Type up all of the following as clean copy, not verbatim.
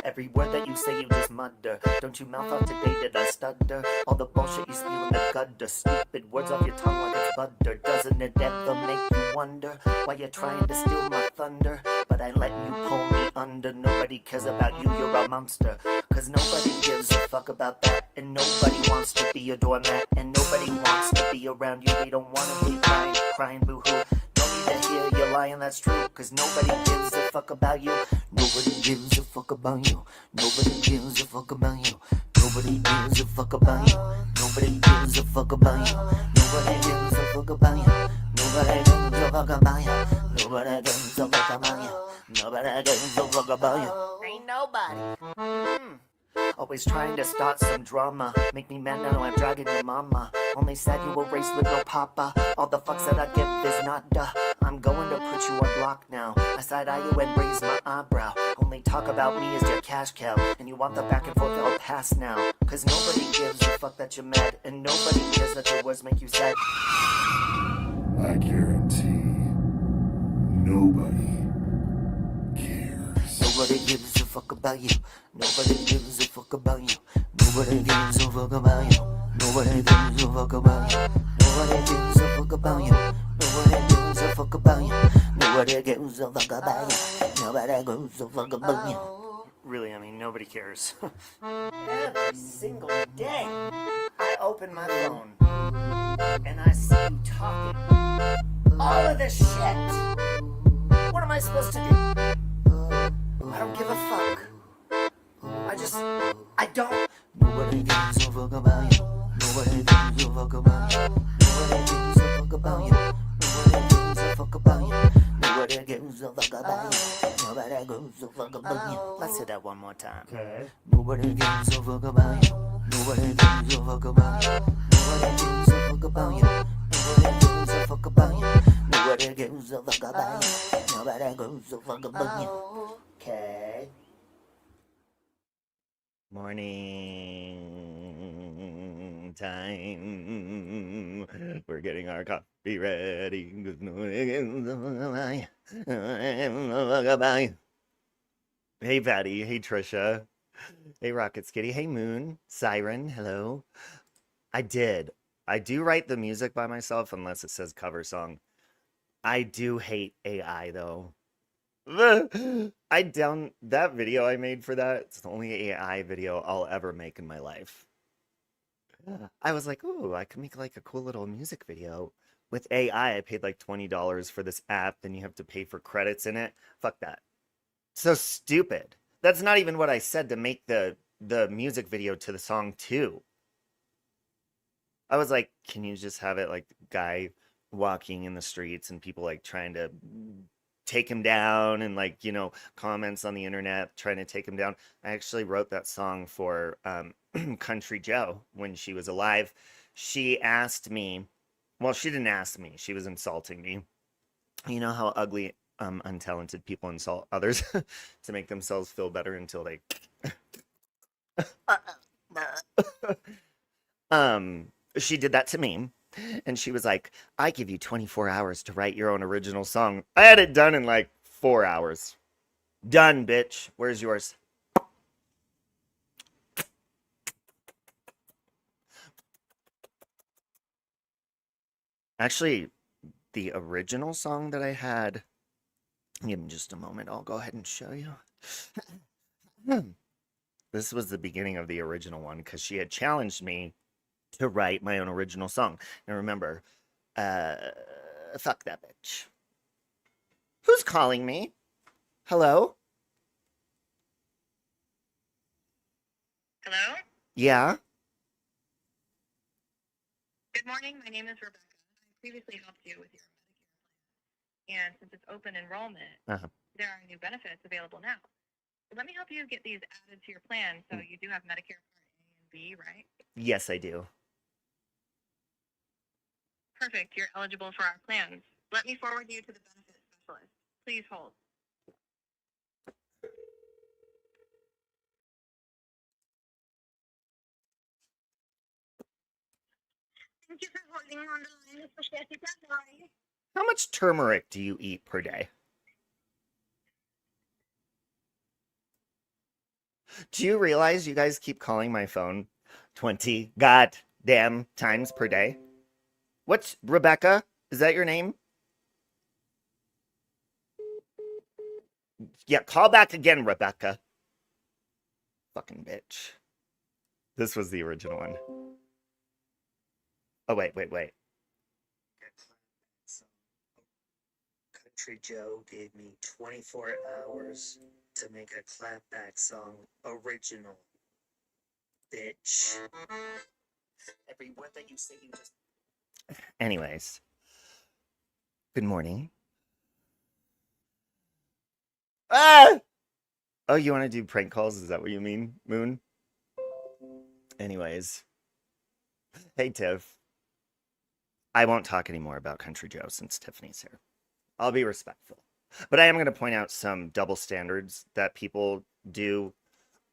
Every word that you say you just mutter. Don't you mouth off today, did I stutter? All the bullshit you spew in the gutter. Stupid words off your tongue like it's butter. Doesn't it ever make you wonder why you're trying to steal my thunder? But I let you pull me under. Nobody cares about you, you're a monster. Cause nobody gives a fuck about that. And nobody wants to be a doormat. And nobody wants to be around you. They don't wanna be crying boo-hoo. To hear you're lying, that's true. Cause nobody gives a fuck about you. Nobody gives a fuck about you. Nobody gives a fuck about you. Nobody gives a fuck about you. Nobody gives a fuck about you. Nobody gives a fuck about you. Nobody gives a fuck about you. Nobody gives a fuck about you. Nobody gives a fuck about you. Ain't nobody. Always trying to start some drama. Make me mad now I'm dragging your mama. Only sad you will race with no papa. All the fucks that I give is nada. I'm going to put you on block now. I side eye you and raise my eyebrow. Only talk about me as your cash cow. And you want the back and forth, I'll pass now. Cause nobody gives a fuck that you're mad. And nobody cares that your words make you sad. I guarantee nobody cares. Nobody gives a fuck about you. Nobody gives a fuck about you. Nobody gives a fuck about you. Nobody gives a fuck about you. Nobody gives a fuck about you. Nobody gives a fuck about you. Nobody gives a fuck about you. Nobody gives a fuck about you. Really, I mean, nobody cares. Every single day, I open my phone and I see you talking all of this shit. What am I supposed to do? I don't give a fuck. I don't. Nobody gives a fuck about you. Nobody gives a fuck about you. Nobody gives a fuck about you. Nobody gives a fuck about you. Nobody gives a fuck about you. Nobody gives a fuck about you. Let's hit that one more time. Okay. Nobody gives a fuck about you. Nobody gives a fuck about you. Nobody gives a fuck about you. Nobody gives a fuck about you. Nobody gives a fuck about you. Nobody gives a fuck about you. Okay. Morning time. We're getting our coffee ready. Hey Patty. Hey Trisha. Hey Rocket Skitty. Hey Moon. Siren. Hello. I do write the music by myself unless it says cover song. I do hate AI though. That video I made for that. It's the only AI video I'll ever make in my life. I was like, ooh, I could make like a cool little music video with AI. I paid like $20 for this app, then you have to pay for credits in it. Fuck that. So stupid. That's not even what I said to make the music video to the song too. I was like, can you just have it like guy walking in the streets and people like trying to take him down and like, you know, comments on the internet trying to take him down. I actually wrote that song for Country Joe when she was alive. She asked me, well, she didn't ask me, she was insulting me. You know how ugly untalented people insult others to make themselves feel better until they she did that to me. And she was like, I give you 24 hours to write your own original song. I had it done in like 4 hours. Done, bitch. Where's yours? Actually, the original song that I had, give me just a moment. I'll go ahead and show you. This was the beginning of the original one because she had challenged me to write my own original song. And remember, fuck that bitch. Who's calling me? Hello? Hello? Yeah? Good morning. My name is Rebecca. I previously helped you with your Medicare plan. And since it's open enrollment, there are new benefits available now. So let me help you get these added to your plan. So you do have Medicare Part A and B, right? Yes, I do. Perfect. You're eligible for our plans. Let me forward you to the benefit specialist. Please hold. Thank you for holding on the line, Mr. Jessica. How much turmeric do you eat per day? Do you realize you guys keep calling my phone 20 goddamn times per day? What's Rebecca? Is that your name? Yeah, call back again, Rebecca. Fucking bitch. This was the original one. Oh, wait. Country Joe gave me 24 hours to make a clapback song original. Bitch. Every word that you say, you just. Anyways. Good morning. Ah! Oh, you want to do prank calls? Is that what you mean, Moon? Anyways. Hey, Tiff. I won't talk anymore about Country Joe since Tiffany's here. I'll be respectful. But I am going to point out some double standards that people do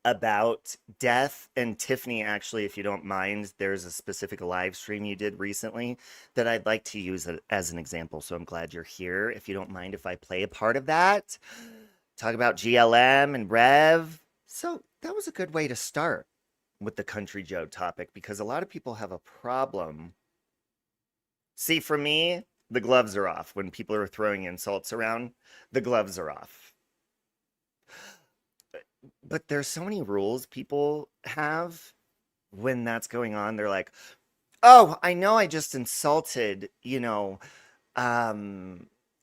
about death. And Tiffany, actually, if you don't mind, there's a specific live stream you did recently that I'd like to use as an example. So I'm glad you're here. If you don't mind if I play a part of that, talk about GLM and Rev. So that was a good way to start with the Country Joe topic, because a lot of people have a problem. See, for me, the gloves are off. When people are throwing insults around, the gloves are off. But there's so many rules people have when that's going on. They're like, oh, I know I just insulted, I know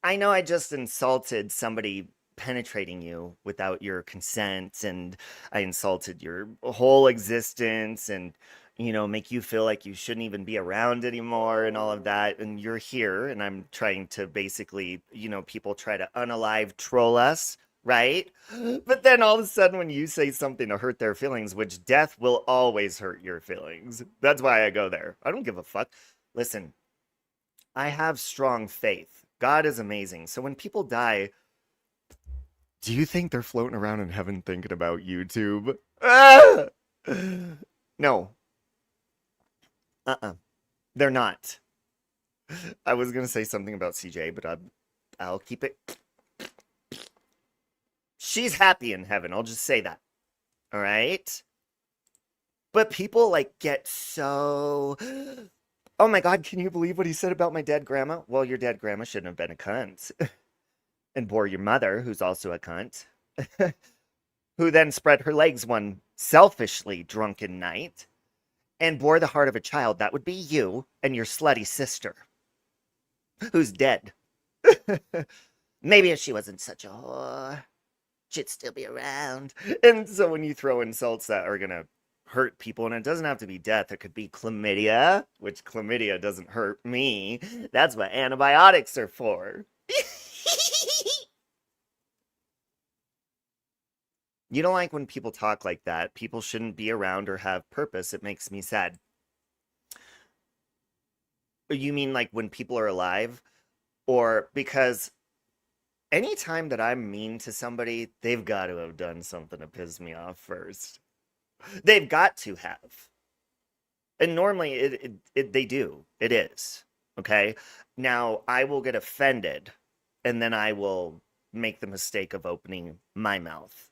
I just insulted somebody penetrating you without your consent, and I insulted your whole existence, and make you feel like you shouldn't even be around anymore and all of that. And you're here, and I'm trying to basically, people try to unalive troll us, right? But then all of a sudden, when you say something to hurt their feelings, which death will always hurt your feelings. That's why I go there. I don't give a fuck. Listen, I have strong faith. God is amazing. So when people die, do you think they're floating around in heaven thinking about YouTube? Ah! No. They're not. I was going to say something about CJ, but I'll keep it. She's happy in heaven. I'll just say that. All right? But people get so... Oh my God, can you believe what he said about my dead grandma? Well, your dead grandma shouldn't have been a cunt. And bore your mother, who's also a cunt. Who then spread her legs one selfishly drunken night. And bore the heart of a child. That would be you and your slutty sister. Who's dead. Maybe if she wasn't such a whore, she'd still be around. And so when you throw insults that are going to hurt people, and it doesn't have to be death, it could be chlamydia, which chlamydia doesn't hurt me. That's what antibiotics are for. You don't like when people talk like that. People shouldn't be around or have purpose. It makes me sad. You mean when people are alive? Or because anytime that I'm mean to somebody, they've got to have done something to piss me off first. They've got to have. And normally they do. It is. Okay? Now, I will get offended, and then I will make the mistake of opening my mouth.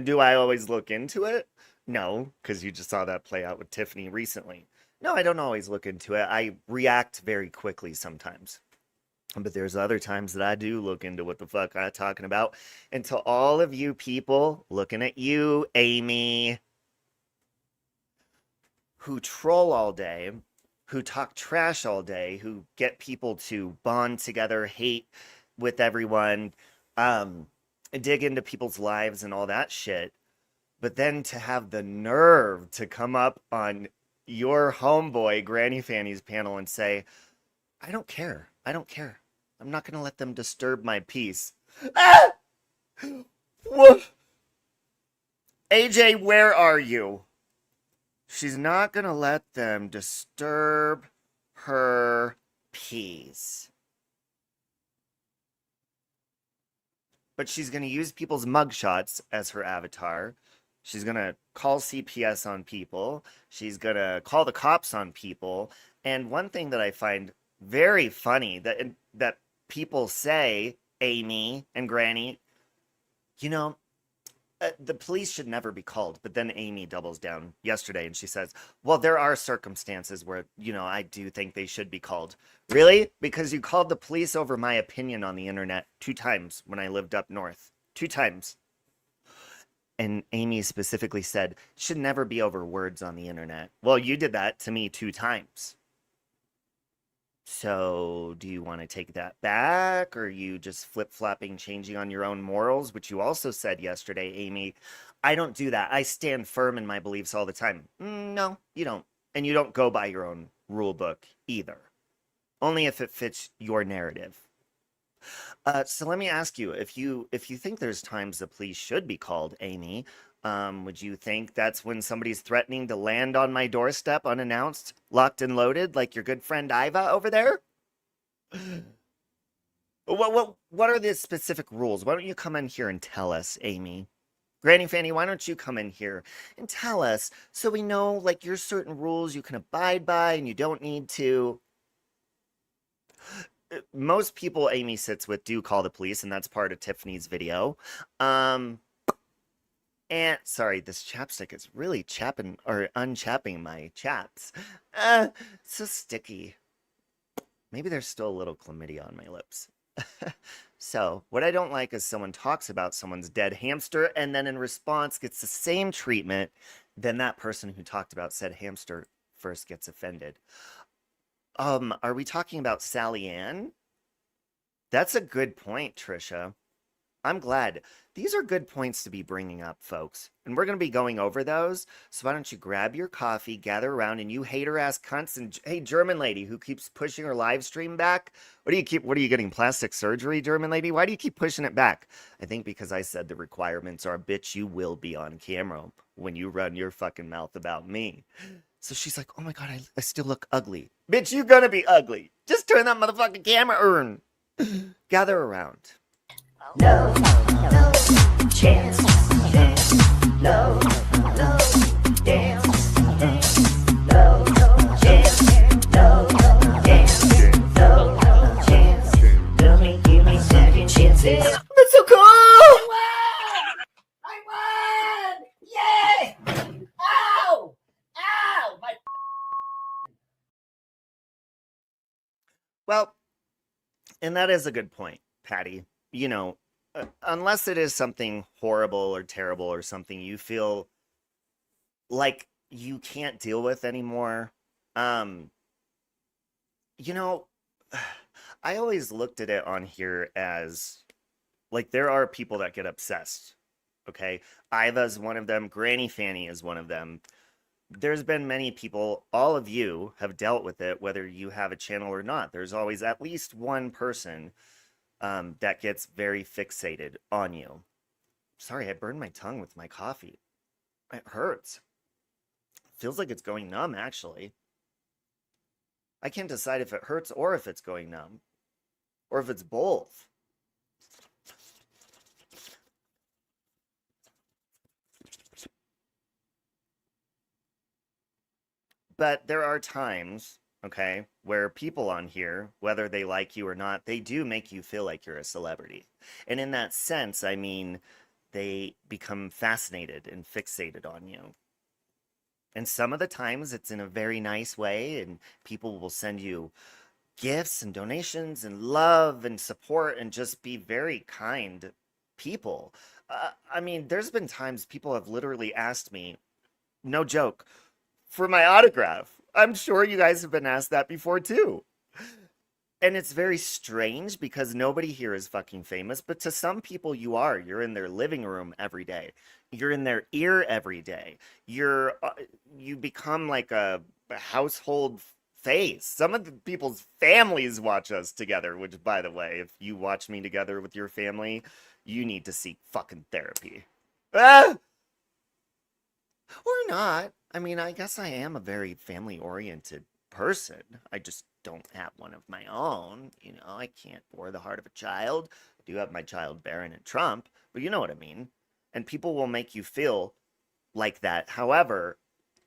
Do I always look into it? No, because you just saw that play out with Tiffany recently. No, I don't always look into it. I react very quickly sometimes. But there's other times that I do look into what the fuck I'm talking about. And to all of you people, looking at you, Amy, who troll all day, who talk trash all day, who get people to bond together, hate with everyone, dig into people's lives and all that shit, but then to have the nerve to come up on your homeboy Granny Fanny's panel and say, I don't care. I'm not going to let them disturb my peace. Ah! What? AJ, where are you? She's not going to let them disturb her peace. But she's going to use people's mugshots as her avatar. She's going to call CPS on people. She's going to call the cops on people. And one thing that I find very funny that people say, Amy and Granny, The police should never be called. But then Amy doubles down yesterday and she says, well, there are circumstances where, I do think they should be called. Really? Because you called the police over my opinion on the internet 2 times when I lived up north. 2 times. And Amy specifically said, should never be over words on the internet. Well, you did that to me 2 times. So, do you want to take that back? Or are you just flip-flopping, changing on your own morals? Which you also said yesterday, Amy. I don't do that. I stand firm in my beliefs all the time. No, you don't. And you don't go by your own rule book either. Only if it fits your narrative. So let me ask you, if you think there's times the police should be called, Amy, would you think that's when somebody's threatening to land on my doorstep unannounced, locked and loaded, like your good friend Iva over there? What are the specific rules? Why don't you come in here and tell us, Amy? Granny Fanny, why don't you come in here and tell us so we know, like, your certain rules you can abide by and you don't need to. Most people Amy sits with do call the police, and that's part of Tiffany's video. And sorry, this chapstick is really unchapping my chaps. So sticky. Maybe there's still a little chlamydia on my lips. So, what I don't like is someone talks about someone's dead hamster and then in response gets the same treatment. Then that person who talked about said hamster first gets offended. Are we talking about Sally Ann? That's a good point, Trisha. I'm glad. These are good points to be bringing up, folks. And we're going to be going over those. So why don't you grab your coffee, gather around, and you hater-ass cunts, and hey, German lady who keeps pushing her live stream back. What are you getting, plastic surgery, German lady? Why do you keep pushing it back? I think because I said the requirements are, bitch, you will be on camera when you run your fucking mouth about me. So she's like, oh my God, I still look ugly. Bitch, you gonna be ugly. Just turn that motherfucking camera on. Gather around. No chance, no dance, no chance, no dance, no chance. Give me second chances. That's so cool! I won! Yay! Ow! Ow! My. Well, and that is a good point, Patty. Unless it is something horrible or terrible or something you feel like you can't deal with anymore. I always looked at it on here as, like, there are people that get obsessed, okay? Iva's one of them. Granny Fanny is one of them. There's been many people, all of you have dealt with it, whether you have a channel or not. There's always at least one person that gets very fixated on you. Sorry, I burned my tongue with my coffee. It hurts. Feels like it's going numb, actually. I can't decide if it hurts or if it's going numb. Or if it's both. But there are times, okay, where people on here, whether they like you or not, they do make you feel like you're a celebrity. And in that sense, I mean, they become fascinated and fixated on you. And some of the times it's in a very nice way, and people will send you gifts and donations and love and support and just be very kind people. I mean, there's been times people have literally asked me, no joke, for my autograph. I'm sure you guys have been asked that before too. And it's very strange because nobody here is fucking famous, but to some people you are. You're in their living room every day. You're in their ear every day. You become like a household face. Some of the people's families watch us together, which, by the way, if you watch me together with your family, you need to seek fucking therapy. Ah! Or not. I mean, I guess I am a very family-oriented person. I just don't have one of my own. I can't bore the heart of a child. I do have my child Barron and Trump, but you know what I mean. And people will make you feel like that. However,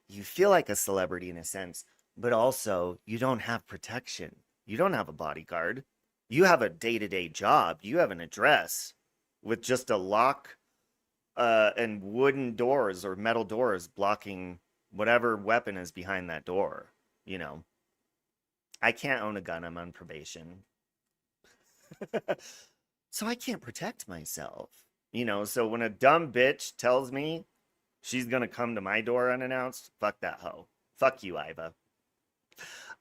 you feel like a celebrity in a sense, but also you don't have protection. You don't have a bodyguard. You have a day-to-day job. You have an address with just a lock and wooden doors or metal doors blocking whatever weapon is behind that door. You know, I can't own a gun. I'm on probation. So I can't protect myself. You know, so when a dumb bitch tells me she's gonna come to my door unannounced, fuck that hoe. Fuck you, Iva.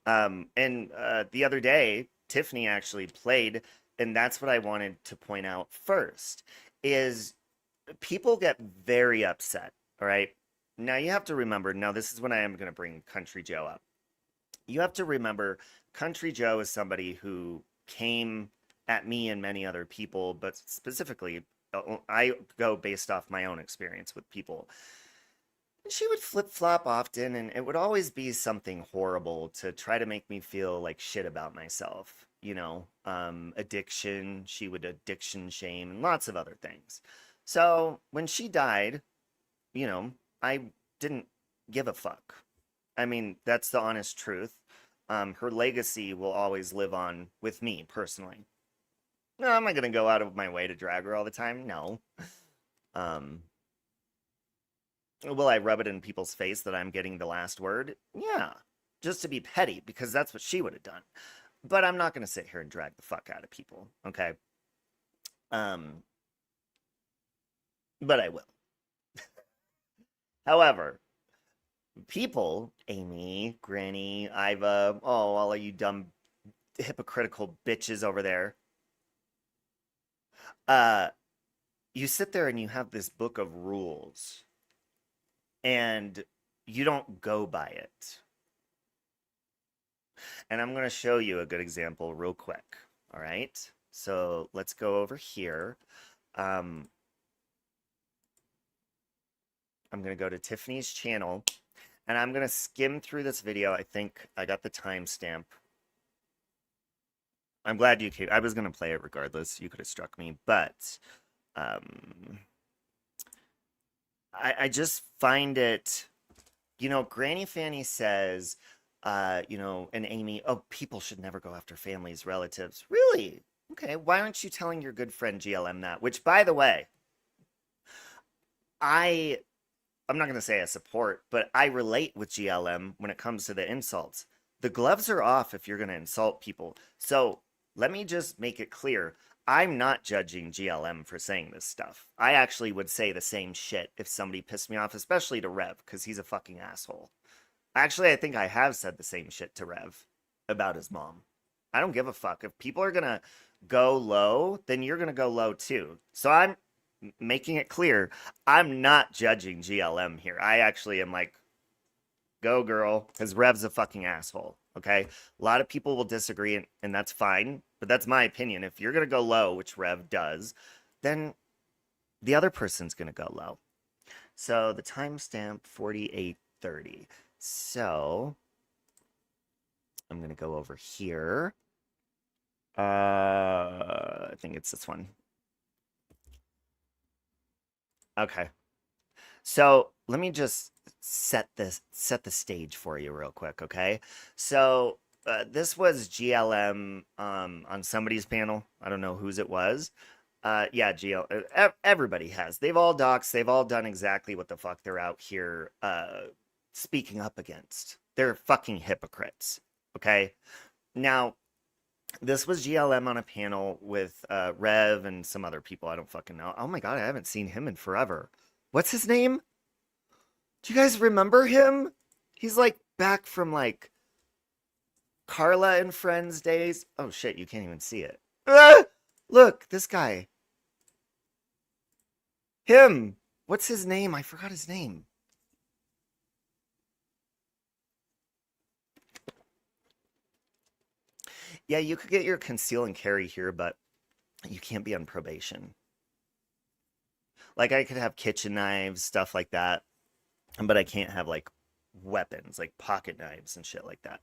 And the other day, Tiffany actually played, and that's what I wanted to point out first, is people get very upset, all right? Now you have to remember, now this is when I am going to bring Country Joe up. You have to remember, Country Joe is somebody who came at me and many other people, but specifically, I go based off my own experience with people. She would flip-flop often, and it would always be something horrible to try to make me feel like shit about myself. You know, addiction, she would addiction shame, and lots of other things. So when she died, you know, I didn't give a fuck. I mean, that's the honest truth. Her legacy will always live on with me, personally. No, I'm not going to go out of my way to drag her all the time. No. Will I rub it in people's face that I'm getting the last word? Yeah, just to be petty, because that's what she would have done. But I'm not going to sit here and drag the fuck out of people, okay? But I will. However, people, Amy, Granny, Iva, oh, all of you dumb hypocritical bitches over there, you sit there and you have this book of rules, and you don't go by it. And I'm going to show you a good example real quick, all right? So let's go over here. I'm going to go to Tiffany's channel, and I'm going to skim through this video. I think I got the timestamp. I'm glad you came. I was going to play it regardless. You could have struck me, but I just find it, you know, Granny Fanny says, you know, and Amy, oh, people should never go after families, relatives. Really? Okay, why aren't you telling your good friend GLM that? Which, by the way, I'm not going to say I support, but I relate with GLM when it comes to the insults. The gloves are off if you're going to insult people. So let me just make it clear. I'm not judging GLM for saying this stuff. I actually would say the same shit if somebody pissed me off, especially to Rev, because he's a fucking asshole. Actually, I think I have said the same shit to Rev about his mom. I don't give a fuck. If people are going to go low, then you're going to go low too. So I'm making it clear, I'm not judging GLM here. I actually am like, go girl, because Rev's a fucking asshole, okay? A lot of people will disagree, and that's fine, but that's my opinion. If you're going to go low, which Rev does, then the other person's going to go low. So the timestamp, 48:30. So I'm going to go over here. I think it's this one. Okay. So let me just set the stage for you real quick, okay? So this was GLM on somebody's panel. I don't know whose it was. Yeah, everybody has. They've all doxed. They've all done exactly what the fuck they're out here speaking up against. They're fucking hypocrites, okay? Now, this was GLM on a panel with Rev and some other people. I don't fucking know. Oh my god, I haven't seen him in forever. What's his name? Do you guys remember him? He's like back from like Carla and Friends days. Oh shit, you can't even see it. Look, this guy. Him. What's his name? I forgot his name. Yeah, you could get your conceal and carry here, but you can't be on probation. Like, I could have kitchen knives, stuff like that, but I can't have, like, weapons, like pocket knives and shit like that.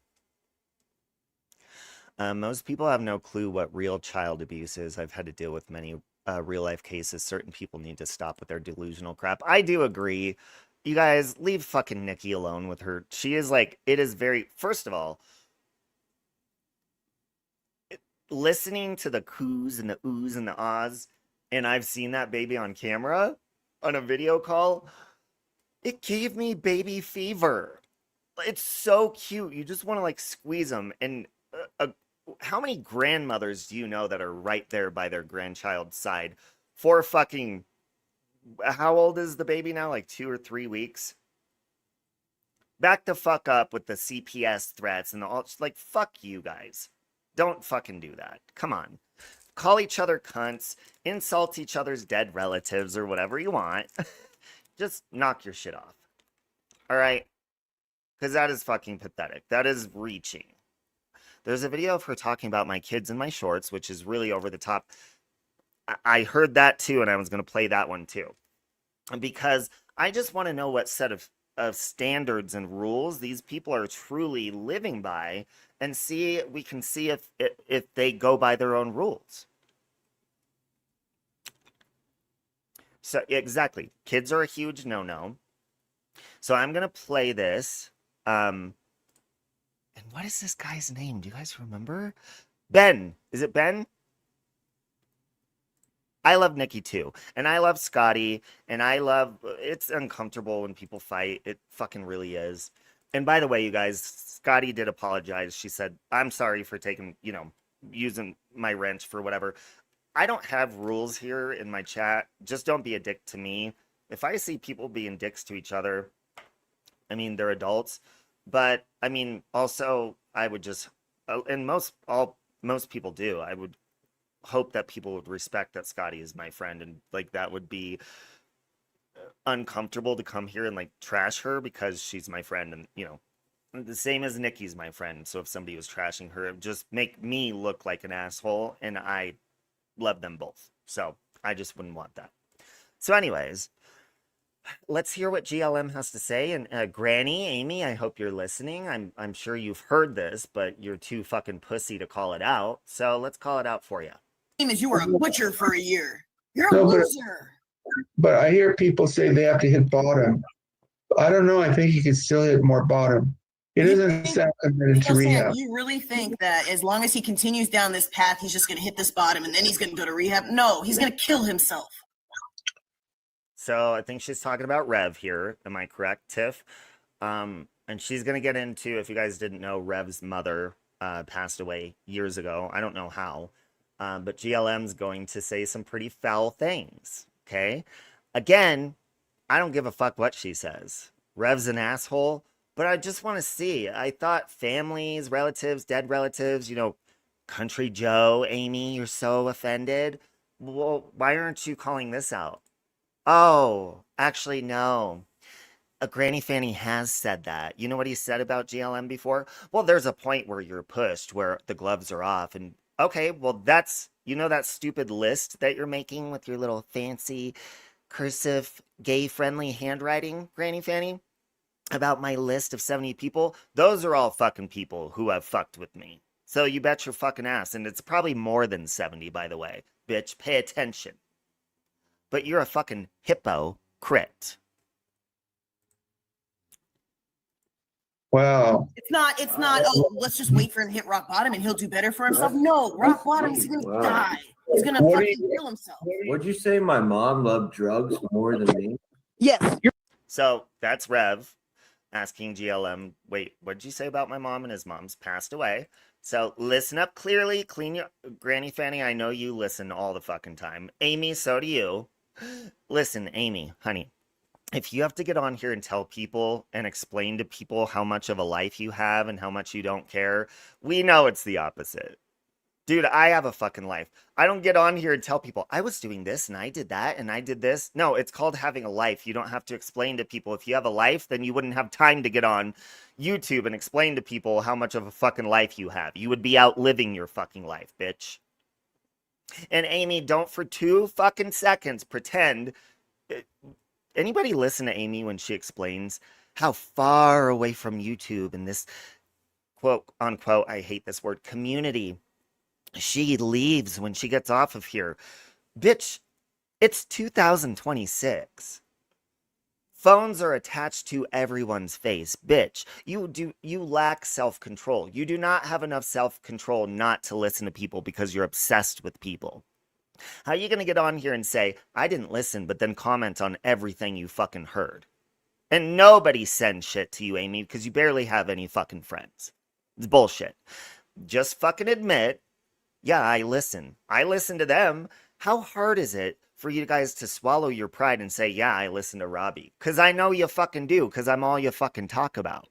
Most people have no clue what real child abuse is. I've had to deal with many real-life cases. Certain people need to stop with their delusional crap. I do agree. You guys, leave fucking Nikki alone with her. She is, like, it is very... First of all, listening to the coos and the oohs and the ahs, and I've seen that baby on camera, on a video call, it gave me baby fever. It's so cute. You just want to like squeeze them. And how many grandmothers do you know that are right there by their grandchild's side for fucking, how old is the baby now? Like 2 or 3 weeks? Back the fuck up with the CPS threats and all. Like, fuck you guys. Don't fucking do that. Come on. Call each other cunts, insult each other's dead relatives or whatever you want. Just knock your shit off. All right? Because that is fucking pathetic. That is reaching. There's a video of her talking about my kids in my shorts, which is really over the top. I heard that too, and I was going to play that one too. Because I just want to know what set of standards and rules these people are truly living by, and we can see if they go by their own rules. So exactly, kids are a huge no-no. So I'm gonna play this. And what is this guy's name? Do you guys remember? Ben. Is it Ben? I love Nikki too, and I love Scotty, and it's uncomfortable when people fight. It fucking really is. And by the way, you guys, Scotty did apologize. She said, I'm sorry for taking, using my wrench for whatever. I don't have rules here in my chat. Just don't be a dick to me. If I see people being dicks to each other, I mean, they're adults, but I mean, also, I would just, and most people do, I would hope that people would respect that Scotty is my friend, and like that would be uncomfortable to come here and like trash her because she's my friend, and the same as Nikki's my friend. So if somebody was trashing her, it would just make me look like an asshole, and I love them both. So I just wouldn't want that. So anyways, let's hear what GLM has to say. And Granny, Amy, I hope you're listening. I'm sure you've heard this, but you're too fucking pussy to call it out. So let's call it out for you. Is you were a butcher for a year. You're a loser. But I hear people say they have to hit bottom. I don't know. I think he could still hit more bottom. It doesn't sound committed to rehab. You really think that as long as he continues down this path, he's just going to hit this bottom and then he's going to go to rehab? No, he's going to kill himself. So I think she's talking about Rev here. Am I correct, Tiff? And she's going to get into, if you guys didn't know, Rev's mother passed away years ago. I don't know how. But GLM's going to say some pretty foul things, okay? Again, I don't give a fuck what she says. Rev's an asshole, but I just want to see. I thought families, relatives, dead relatives, Country Joe, Amy, you're so offended. Well, why aren't you calling this out? Oh, actually, no. Granny Fanny has said that. You know what he said about GLM before? Well, there's a point where you're pushed, where the gloves are off, and okay, well, that's, that stupid list that you're making with your little fancy, cursive, gay-friendly handwriting, Granny Fanny, about my list of 70 people? Those are all fucking people who have fucked with me. So you bet your fucking ass, and it's probably more than 70, by the way. Bitch, pay attention. But you're a fucking hypocrite. Wow. It's not, oh, let's just wait for him to hit rock bottom and he'll do better for himself. No, rock bottom, he's going to die. He's going to fucking kill himself. Would you say my mom loved drugs more than me? Yes. So that's Rev asking GLM, wait, what did you say about my mom? And his mom's passed away. So listen up clearly, clean your, Granny Fanny, I know you listen all the fucking time. Amy, so do you. Listen, Amy, honey. If you have to get on here and tell people and explain to people how much of a life you have and how much you don't care, we know it's the opposite. Dude, I have a fucking life. I don't get on here and tell people, I was doing this and I did that and I did this. No, it's called having a life. You don't have to explain to people. If you have a life, then you wouldn't have time to get on YouTube and explain to people how much of a fucking life you have. You would be out living your fucking life, bitch. And Amy, don't for 2 fucking seconds pretend... Anybody listen to Amy when she explains how far away from YouTube and this quote unquote, I hate this word, community she leaves when she gets off of here? Bitch, it's 2026. Phones are attached to everyone's face. Bitch, you lack self-control. You do not have enough self-control not to listen to people because you're obsessed with people. How are you going to get on here and say, I didn't listen, but then comment on everything you fucking heard? And nobody sends shit to you, Amy, because you barely have any fucking friends. It's bullshit. Just fucking admit, yeah, I listen. I listen to them. How hard is it for you guys to swallow your pride and say, yeah, I listen to Robbie? Because I know you fucking do, because I'm all you fucking talk about.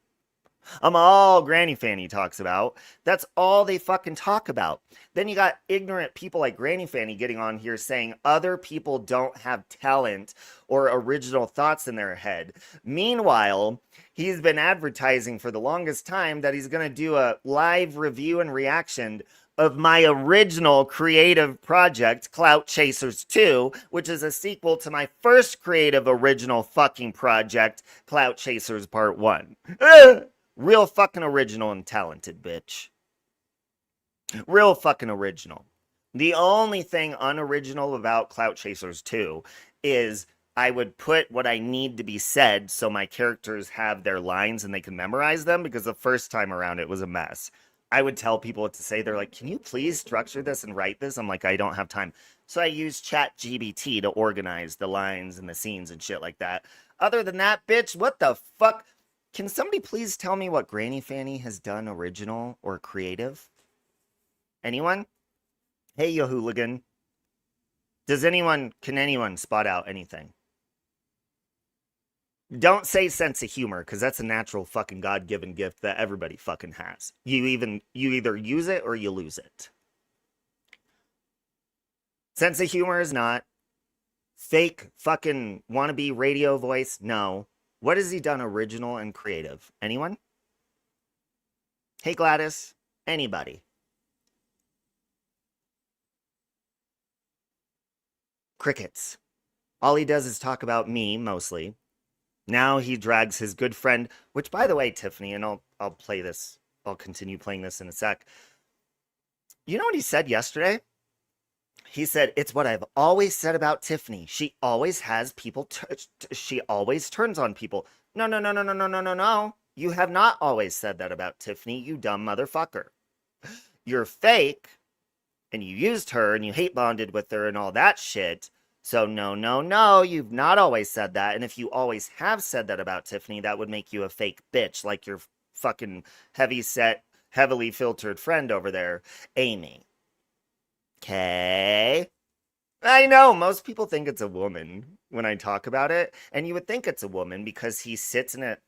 I'm all Granny Fanny talks about. That's all they fucking talk about. Then you got ignorant people like Granny Fanny getting on here saying other people don't have talent or original thoughts in their head. Meanwhile, he's been advertising for the longest time that he's going to do a live review and reaction of my original creative project, Clout Chasers 2, which is a sequel to my first creative original fucking project, Clout Chasers Part 1. Real fucking original and talented, bitch. Real fucking original. The only thing unoriginal about Clout Chasers 2 is I would put what I need to be said so my characters have their lines and they can memorize them, because the first time around it was a mess. I would tell people what to say. They're like, can you please structure this and write this? I'm like, I don't have time. So I use ChatGPT to organize the lines and the scenes and shit like that. Other than that, bitch, what the fuck? Can somebody please tell me what Granny Fanny has done original or creative? Anyone? Hey, you hooligan. Can anyone spot out anything? Don't say sense of humor, because that's a natural fucking God-given gift that everybody fucking has. You either use it or you lose it. Sense of humor is not. Fake fucking wannabe radio voice, no. What has he done original and creative? Anyone? Hey, Gladys. Anybody? Crickets. All he does is talk about me, mostly. Now he drags his good friend, which, by the way, Tiffany, and I'll play this. I'll continue playing this in a sec. You know what he said yesterday? He said, it's what I've always said about Tiffany. She always has people, she always turns on people. No. You have not always said that about Tiffany, you dumb motherfucker. You're fake, and you used her, and you hate bonded with her, and all that shit. So no, you've not always said that. And if you always have said that about Tiffany, that would make you a fake bitch, like your fucking heavy-set, heavily filtered friend over there, Amy. Okay. I know, most people think it's a woman when I talk about it, and you would think it's a woman because he sits in a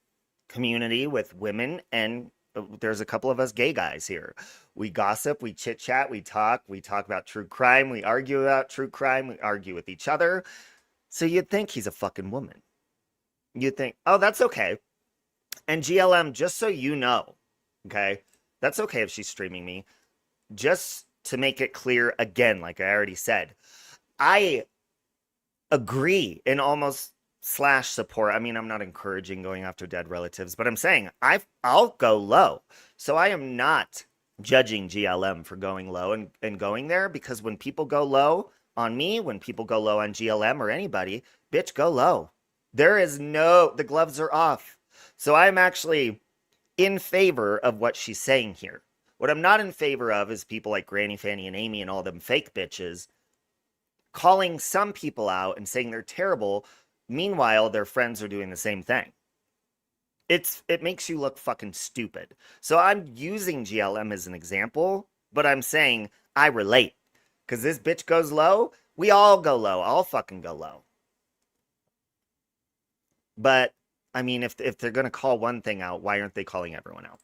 community with women, and there's a couple of us gay guys here. We gossip, we chit-chat, we talk about true crime, we argue about true crime, we argue with each other. So you'd think he's a fucking woman. You'd think, oh, that's okay. And GLM, just so you know, okay, that's okay if she's streaming me. Just to make it clear again, like I already said, I agree and almost / support. I mean, I'm not encouraging going after dead relatives, but I'm saying I'll go low. So I am not judging GLM for going low and going there, because when people go low on me, when people go low on GLM or anybody, bitch, go low. The gloves are off. So I'm actually in favor of what she's saying here. What I'm not in favor of is people like Granny Fanny and Amy and all them fake bitches calling some people out and saying they're terrible. Meanwhile, their friends are doing the same thing. It makes you look fucking stupid. So I'm using GLM as an example, but I'm saying I relate. Because this bitch goes low, we all go low. I'll fucking go low. But, I mean, if they're going to call one thing out, why aren't they calling everyone out?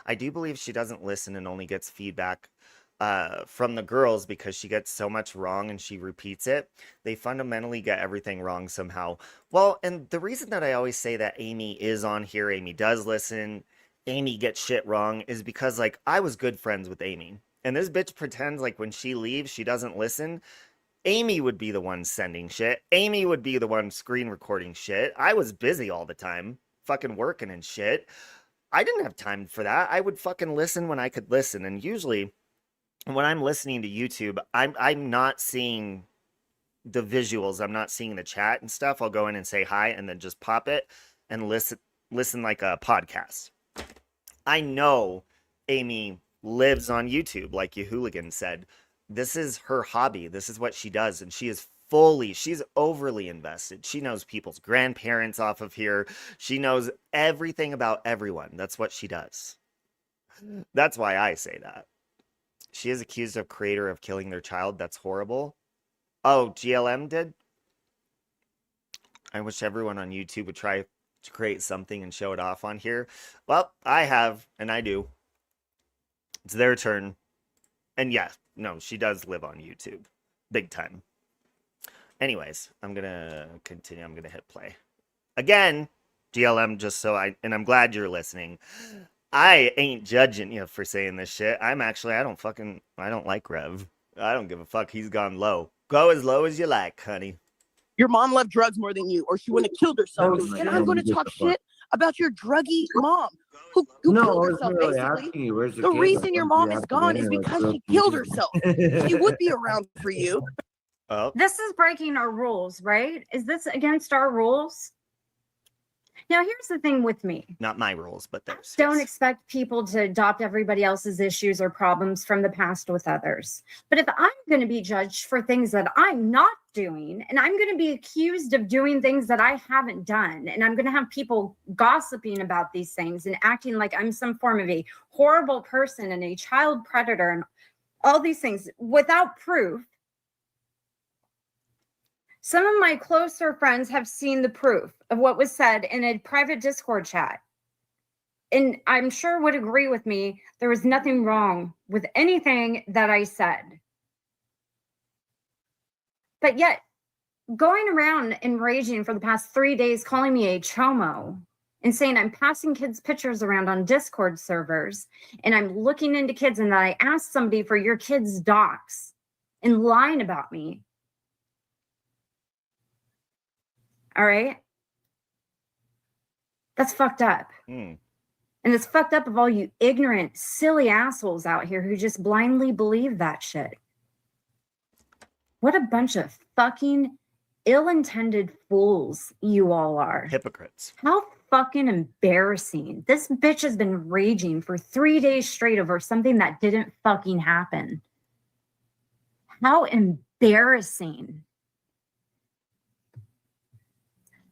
I do believe she doesn't listen and only gets feedback from the girls because she gets so much wrong and she repeats it. They fundamentally get everything wrong somehow. Well, and the reason that I always say that Amy is on here, Amy does listen, Amy gets shit wrong, is because, like, I was good friends with Amy. And this bitch pretends like when she leaves, she doesn't listen. Amy would be the one sending shit. Amy would be the one screen recording shit. I was busy all the time, fucking working and shit. I didn't have time for that. I would fucking listen when I could listen. And usually when I'm listening to YouTube, I'm not seeing the visuals. I'm not seeing the chat and stuff. I'll go in and say hi and then just pop it and listen like a podcast. I know Amy lives on YouTube, like you hooligan said. This is her hobby. This is what she does. And she's overly invested. She knows people's grandparents off of here. She knows everything about everyone. That's what she does. That's why I say that. She is accused of creator of killing their child. That's horrible. Oh, GLM did? I wish everyone on YouTube would try to create something and show it off on here. Well, I have, and I do. It's their turn. And yeah, no, she does live on YouTube. Big time. Anyways, I'm going to continue. I'm going to hit play. Again, GLM, just so and I'm glad you're listening. I ain't judging you for saying this shit. I don't like Rev. I don't give a fuck. He's gone low. Go as low as you like, honey. Your mom loved drugs more than you, or she wouldn't have killed herself. And I'm going to talk shit about your druggy mom who killed herself, really basically. you, the reason your mom is gone is because she killed herself. She would be around for you. Oh. This is breaking our rules, right? Is this against our rules? Now, here's the thing with me. Not my rules, but theirs. Don't expect people to adopt everybody else's issues or problems from the past with others. But if I'm going to be judged for things that I'm not doing, and I'm going to be accused of doing things that I haven't done, and I'm going to have people gossiping about these things and acting like I'm some form of a horrible person and a child predator and all these things without proof. Some of my closer friends have seen the proof of what was said in a private Discord chat. And I'm sure would agree with me, there was nothing wrong with anything that I said. But yet, going around and raging for the past 3 days, calling me a chomo and saying I'm passing kids' pictures around on Discord servers and I'm looking into kids and that I asked somebody for your kids' docs and lying about me. All right. That's fucked up. And it's fucked up of all you ignorant, silly assholes out here who just blindly believe that shit. What a bunch of fucking ill-intended fools you all are. Hypocrites. How fucking embarrassing. This bitch has been raging for 3 days straight over something that didn't fucking happen. How embarrassing.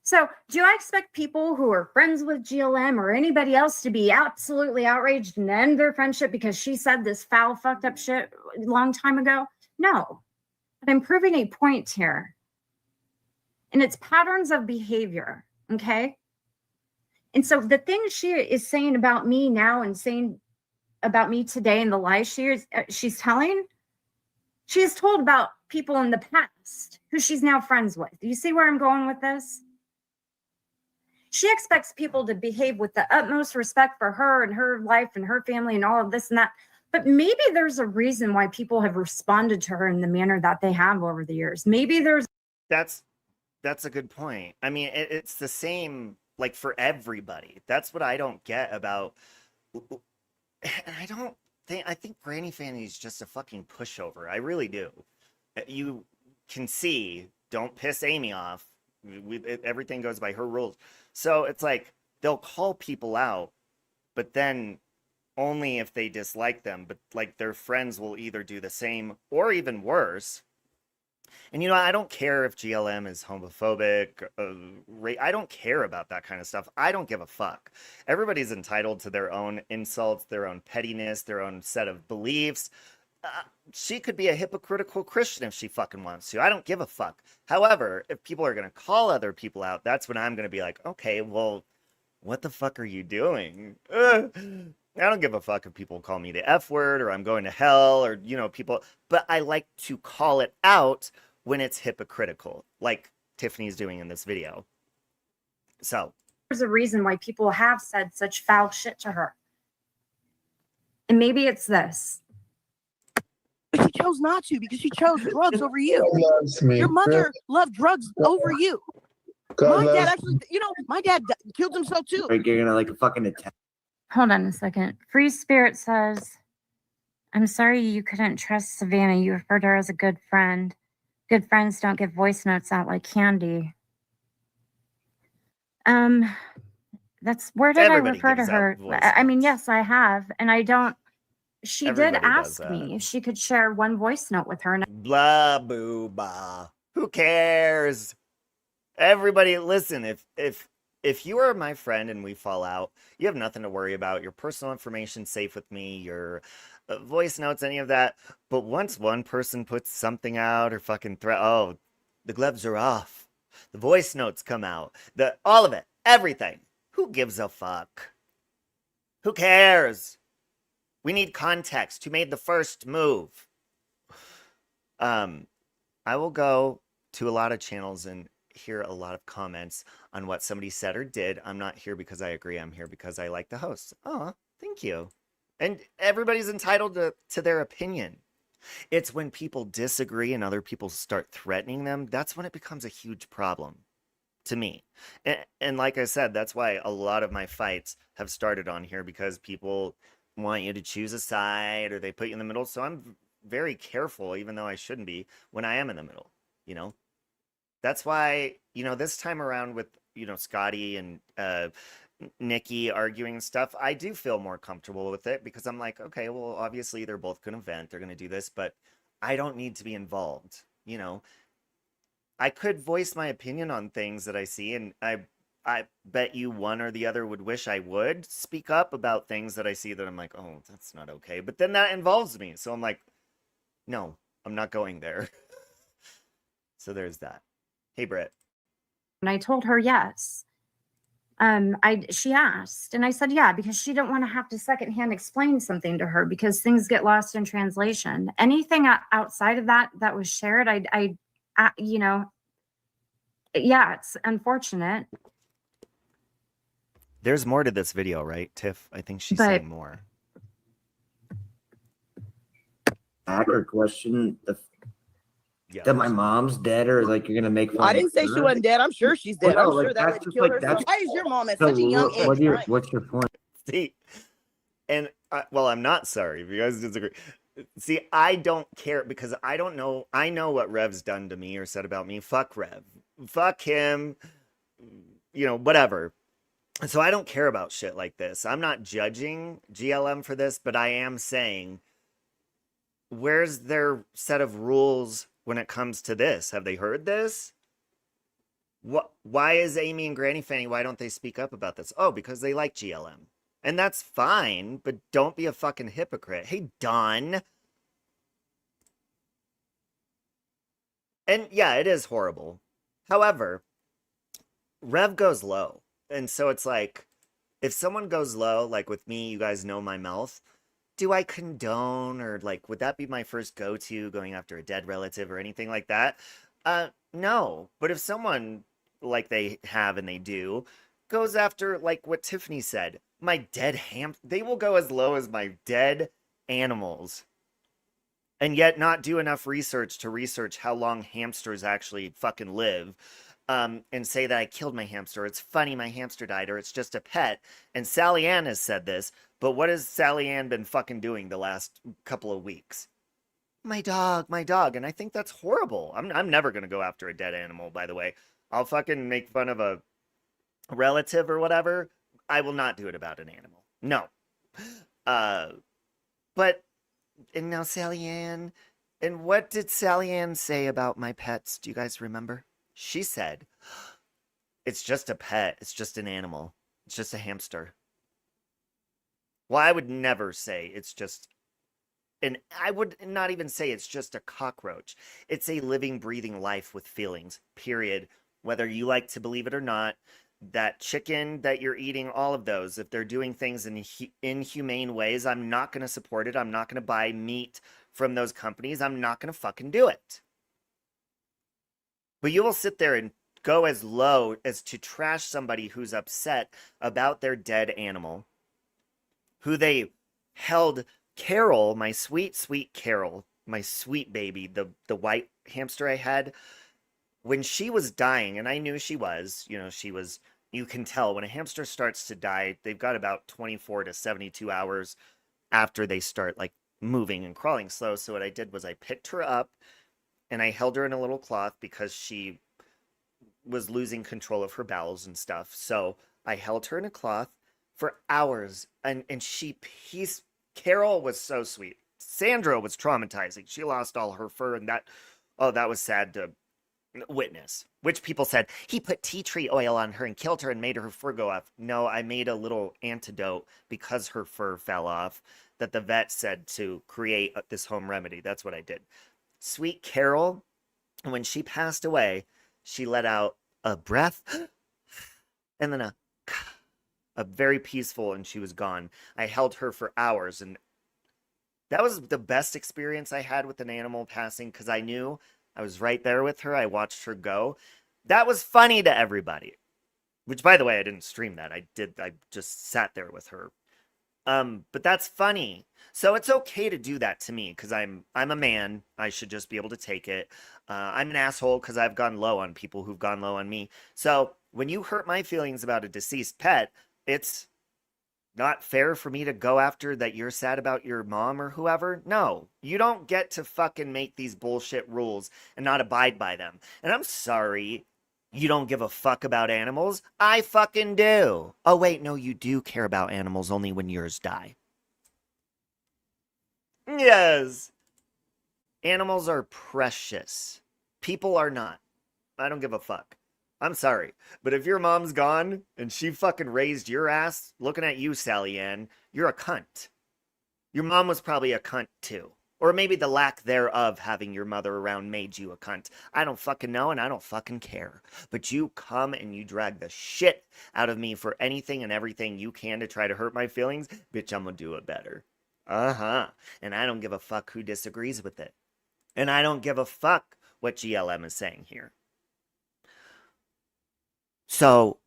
So, do I expect people who are friends with GLM or anybody else to be absolutely outraged and end their friendship because she said this foul, fucked up shit a long time ago? No. But I'm proving a point here. And it's patterns of behavior, okay? And so the thing she is saying about me now and saying about me today and the lies she's telling, she has told about people in the past who she's now friends with. Do you see where I'm going with this? She expects people to behave with the utmost respect for her and her life and her family and all of this and that. But maybe there's a reason why people have responded to her in the manner that they have over the years. Maybe there's... That's a good point. I mean, it's the same, like, for everybody. That's what I don't get about... I think Granny Fanny is just a fucking pushover. I really do. You can see, don't piss Amy off. Everything goes by her rules. So it's like they'll call people out, but then only if they dislike them. But like their friends will either do the same or even worse. And, you know, I don't care if GLM is homophobic. I don't care about that kind of stuff. I don't give a fuck. Everybody's entitled to their own insults, their own pettiness, their own set of beliefs. She could be a hypocritical Christian if she fucking wants to. I don't give a fuck. However, if people are going to call other people out, that's when I'm going to be like, okay, well, what the fuck are you doing? I don't give a fuck if people call me the F word or I'm going to hell or, you know, people. But I like to call it out when it's hypocritical, like Tiffany's doing in this video. So there's a reason why people have said such foul shit to her. And maybe it's this. But she chose not to because she chose drugs over you. Me. Your mother loved drugs over you. My dad actually, you know, my dad killed himself too. Like you're gonna like a fucking attack. Hold on a second. Free Spirit says, I'm sorry you couldn't trust Savannah. You referred to her as a good friend. Good friends don't give voice notes out like candy. That's where did Everybody I refer to her? I mean, yes, I have. And I don't She Everybody did does ask that. me if she could share one voice note with her. And Blah boo bah. Who cares? Everybody, listen. If you are my friend and we fall out, you have nothing to worry about. Your personal information safe with me. Your voice notes, any of that. But once one person puts something out or fucking oh, the gloves are off. The voice notes come out. All of it, everything. Who gives a fuck? Who cares? We need context. Who made the first move? I will go to a lot of channels and hear a lot of comments on what somebody said or did. I'm not here because I agree. I'm here because I like the host. Oh, thank you. And everybody's entitled to their opinion. It's when people disagree and other people start threatening them, that's when it becomes a huge problem to me. And like I said, that's why a lot of my fights have started on here, because people want you to choose a side or they put you in the middle. So I'm very careful, even though I shouldn't be, when I am in the middle, you know? That's why, you know, this time around with, you know, Scotty and Nikki arguing stuff, I do feel more comfortable with it, because I'm like, okay, well, obviously they're both going to vent, they're going to do this, but I don't need to be involved, you know? I could voice my opinion on things that I see, and I bet you one or the other would wish I would speak up about things that I see that I'm like, oh, that's not okay. But then that involves me. So I'm like, no, I'm not going there. So there's that. Hey, Britt. And I told her yes. She asked, and I said yeah, because she didn't want to have to secondhand explain something to her, because things get lost in translation. Anything outside of that was shared, I you know, yeah, it's unfortunate. There's more to this video, right, Tiff? I think she's saying more. Hacker question. That my mom's dead, or like you're gonna make fun I didn't say she wasn't dead. I'm sure she's dead. Well, I'm no, sure like, that that's lady just killed like, herself. that's- Why is your mom at So such a young age? what's your point? See, and well, I'm not sorry if you guys disagree. See, I don't care, because I don't know. I know what Rev's done to me or said about me. Fuck Rev. Fuck him. You know, whatever. So I don't care about shit like this. I'm not judging GLM for this, but I am saying, where's their set of rules when it comes to this? Have they heard this? Why is Amy and Granny Fanny, why don't they speak up about this? Oh, because they like GLM. And that's fine, but don't be a fucking hypocrite. Hey, Don. And yeah, it is horrible. However, Rev goes low. And so it's like, if someone goes low, like with me, you guys know my mouth, do I condone, or like, would that be my first go-to, going after a dead relative or anything like that? No. But if someone, like they have and they do, goes after, like what Tiffany said, my dead they will go as low as my dead animals, and yet not do enough research to research how long hamsters actually fucking live. And say that I killed my hamster. It's funny my hamster died, or it's just a pet. And Sally Ann has said this, but what has Sally Ann been fucking doing the last couple of weeks? My dog. And I think that's horrible. I'm never going to go after a dead animal, by the way. I'll fucking make fun of a relative or whatever. I will not do it about an animal. No. But, and now Sally Ann. And what did Sally Ann say about my pets? Do you guys remember? She said, it's just a pet. It's just an animal. It's just a hamster. Well, I would never say it's just, and I would not even say it's just a cockroach. It's a living, breathing life with feelings, period. Whether you like to believe it or not, that chicken that you're eating, all of those, if they're doing things in inhumane ways, I'm not going to support it. I'm not going to buy meat from those companies. I'm not going to fucking do it. But you will sit there and go as low as to trash somebody who's upset about their dead animal, who they held Carol, my sweet, sweet Carol, my sweet baby, the white hamster I had, when she was dying, and I knew she was, you know, you can tell when a hamster starts to die, they've got about 24 to 72 hours after they start like moving and crawling slow. So what I did was I picked her up, and I held her in a little cloth because she was losing control of her bowels and stuff. So I held her in a cloth for hours, and she Carol was so sweet. Sandra was traumatizing. She lost all her fur, and that was sad to witness. Which people said, he put tea tree oil on her and killed her and made her fur go off. No, I made a little antidote because her fur fell off that the vet said to create this home remedy. That's what I did. Sweet Carol, when she passed away, she let out a breath and then a very peaceful, and she was gone. I held her for hours, and that was the best experience I had with an animal passing, because I knew I was right there with her. I watched her go. That was funny to everybody. Which, by the way, I didn't stream that. I just sat there with her. But that's funny. So it's okay to do that to me, because I'm a man. I should just be able to take it. I'm an asshole because I've gone low on people who've gone low on me. So when you hurt my feelings about a deceased pet, it's not fair for me to go after that you're sad about your mom or whoever. No, you don't get to fucking make these bullshit rules and not abide by them. And I'm sorry you don't give a fuck about animals. I fucking do. Oh, wait, no, you do care about animals only when yours die. Yes. Animals are precious. People are not. I don't give a fuck. I'm sorry, but if your mom's gone and she fucking raised your ass, looking at you, Sally Ann, you're a cunt. Your mom was probably a cunt too. Or maybe the lack thereof having your mother around made you a cunt. I don't fucking know, and I don't fucking care. But you come and you drag the shit out of me for anything and everything you can to try to hurt my feelings. Bitch, I'm gonna do it better. And I don't give a fuck who disagrees with it. And I don't give a fuck what GLM is saying here. So,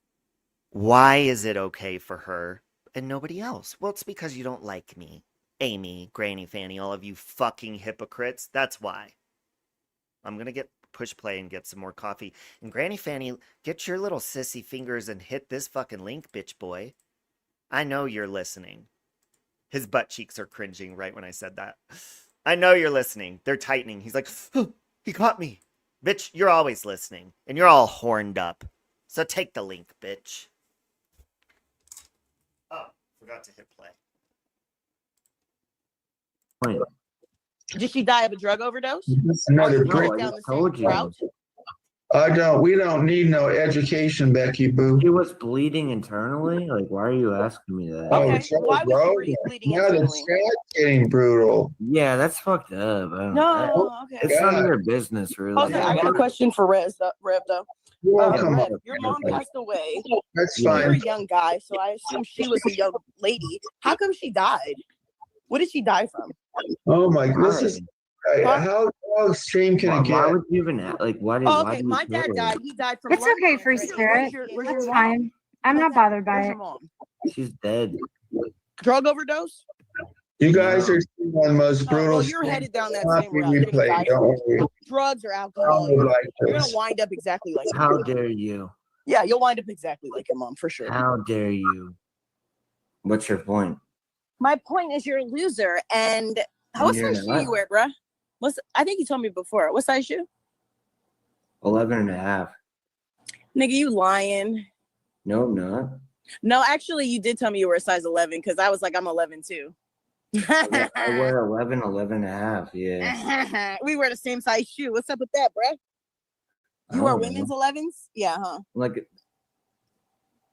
why is it okay for her and nobody else? Well, it's because you don't like me. Amy, Granny Fanny, all of you fucking hypocrites. That's why. I'm gonna push play and get some more coffee. And Granny Fanny, get your little sissy fingers and hit this fucking link, bitch boy. I know you're listening. His butt cheeks are cringing right when I said that. I know you're listening. They're tightening. He's like, oh, he caught me. Bitch, you're always listening. And you're all horned up. So take the link, bitch. Oh, forgot to hit play. Did she die of a drug overdose? Another No, I just told you. we don't need no education, Becky Boo. She was bleeding internally? Like, why are you asking me that? Okay, so, why was bro, she bleeding now the internally? chat's getting brutal. Yeah, that's fucked up. No, okay. It's none of your business, really. Okay, I got a question for Rev, though. You're welcome. Rev, your mom passed away. That's You were a fine. young guy, so I assume she was a young lady. How come she died? What did she die from? Oh my, this is how extreme can it Why get? would you even like? Why did? Oh, okay, my dad died. He died from. It's lung okay, cancer. free spirit. Where's your That's mom? fine. I'm not bothered by Where's it. your mom? She's dead. Drug overdose? You guys are seeing one of the most brutal. Well, you're headed down that stuff same we route. You're gonna replay, die don't from we? drugs or I alcohol. would You're like gonna this. wind up exactly like your How mom. dare you? Yeah, you'll wind up exactly like your mom for sure. How dare you? What's your point? My point is you're a loser. And what You're size shoe not. you wear, bruh? I think you told me before. What size shoe? 11 and a half. Nigga, you lying. No, I'm not. No, actually, you did tell me you were a size 11 because I was like, I'm 11 too. I wear 11 and a half. Yeah. We wear the same size shoe. What's up with that, bruh? I You wear don't women's know. 11s? Yeah, huh? Like,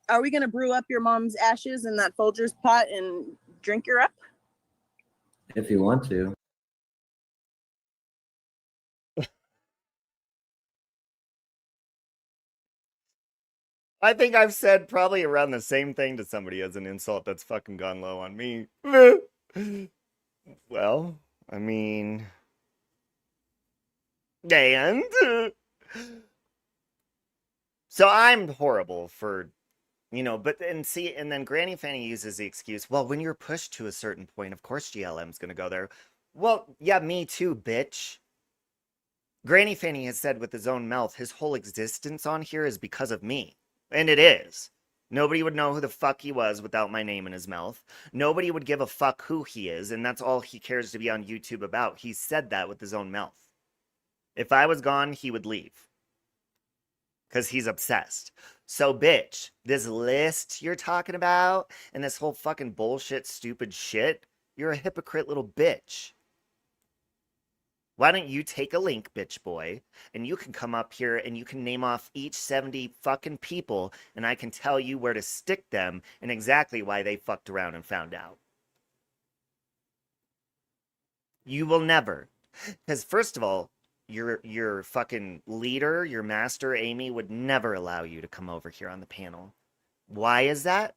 Are we going to brew up your mom's ashes in that Folgers pot and drink her up? if you want to. I think I've said probably around the same thing to somebody as an insult that's fucking gone low on me. Well, I mean... And... So I'm horrible for, but, and then Granny Fanny uses the excuse, well, when you're pushed to a certain point, of course GLM's gonna go there. Well, yeah, me too, bitch. Granny Fanny has said with his own mouth, his whole existence on here is because of me. And it is. Nobody would know who the fuck he was without my name in his mouth. Nobody would give a fuck who he is, and that's all he cares to be on YouTube about. He said that with his own mouth. If I was gone, he would leave. Because he's obsessed. So, bitch, this list you're talking about, and this whole fucking bullshit, stupid shit, You're a hypocrite little bitch. Why don't you take a link, bitch boy, and you can come up here and you can name off each 70 fucking people, and I can tell you where to stick them and exactly why they fucked around and found out. You will never. Because first of all, your fucking leader, your master, Amy, would never allow you to come over here on the panel. Why is that?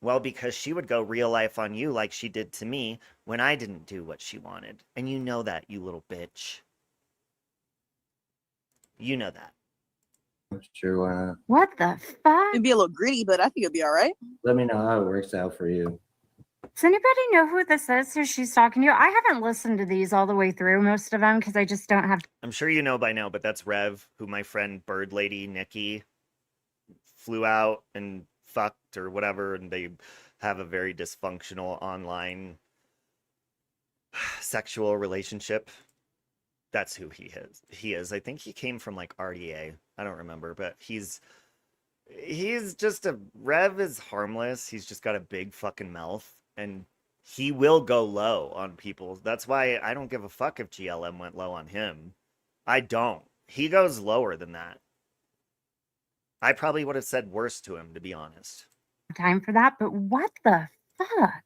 Well, because she would go real life on you like she did to me when I didn't do what she wanted. And you know that, you little bitch. You know that. That's true. What the fuck? It'd be a little gritty, but I think it'd be all right. Let me know how it works out for you. Does anybody know who this is who she's talking to? I haven't listened to these all the way through, most of them, because I just don't have. I'm sure you know by now, but that's Rev, who my friend Bird Lady Nikki flew out and fucked or whatever, and they have a very dysfunctional online sexual relationship. That's who he is. I think he came from like RDA. I don't remember, but he's just Rev is harmless. He's just got a big fucking mouth, and he will go low on people. That's why I don't give a fuck if GLM went low on him. I don't. He goes lower than that. I probably would have said worse to him, to be honest. Time for that, but what the fuck?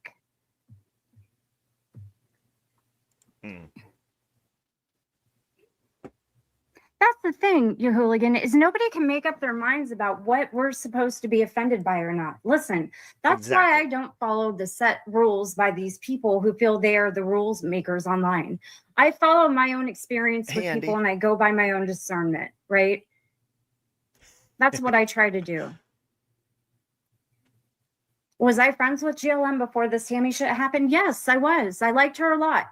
That's the thing, you hooligan, is nobody can make up their minds about what we're supposed to be offended by or not. Listen, that's why I don't follow the set rules by these people who feel they are the rules makers online. I follow my own experience with people, and I go by my own discernment, right? That's what I try to do. Was I friends with GLM before this Tammy shit happened? Yes, I was. I liked her a lot.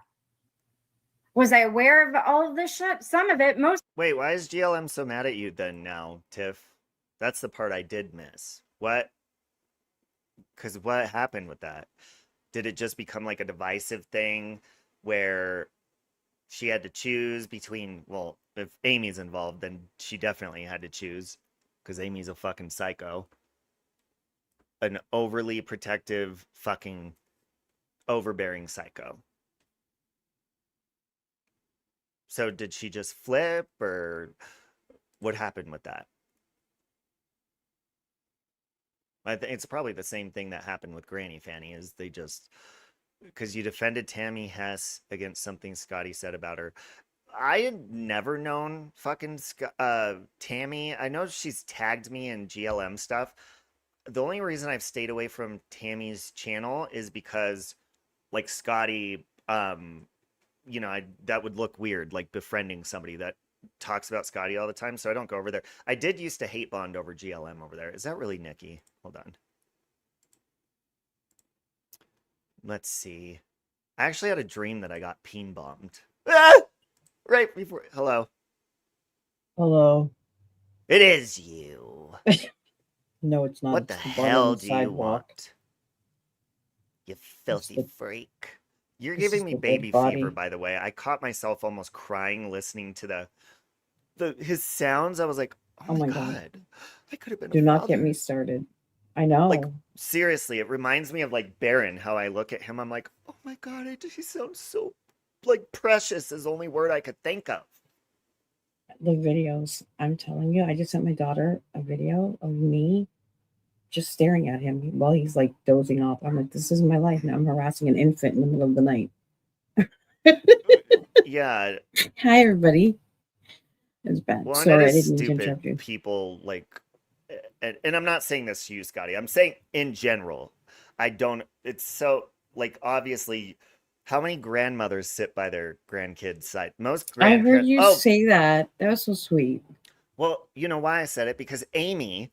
Was I aware of all of this shit? Some of it, most. Wait, why is GLM so mad at you then now, Tiff? That's the part I did miss. What? Because what happened with that? Did it just become like a divisive thing where she had to choose between, well, if Amy's involved, then she definitely had to choose because Amy's a fucking psycho. An overly protective, fucking overbearing psycho. So did she just flip, or what happened with that? I think it's probably the same thing that happened with Granny Fanny, is they just, because you defended Tammy Hess against something Scotty said about her. I had never known fucking Tammy. I know she's tagged me in GLM stuff. The only reason I've stayed away from Tammy's channel is because, like, Scotty, you know, that would look weird, like befriending somebody that talks about Scotty all the time, so I don't go over there. I did used to hate bond over GLM over there. Is that really Nikki? Hold on. Let's see. I actually had a dream that I got peen bombed. Ah! Right before. Hello. Hello. It is you. No, it's not. What the hell do you want? You filthy freak. You're giving me baby fever, by the way. I caught myself almost crying listening to his sounds. I was like, oh my God. I could have been Do not get me started. I know. Like, seriously, it reminds me of, like, Baron, how I look at him. I'm like, oh my God, he sounds so, like, precious is the only word I could think of. The videos, I'm telling you, I just sent my daughter a video of me just staring at him while he's like dozing off. I'm like, this is my life now. I'm harassing an infant in the middle of the night. Yeah. Hi, everybody. It's bad. Well, Sorry, I it is didn't mean to interrupt you. people like, and I'm not saying this to you, Scotty. I'm saying in general. It's so, like, obviously, how many grandmothers sit by their grandkids' side? Most I heard you say that. That was so sweet. Well, you know why I said it? Because Amy,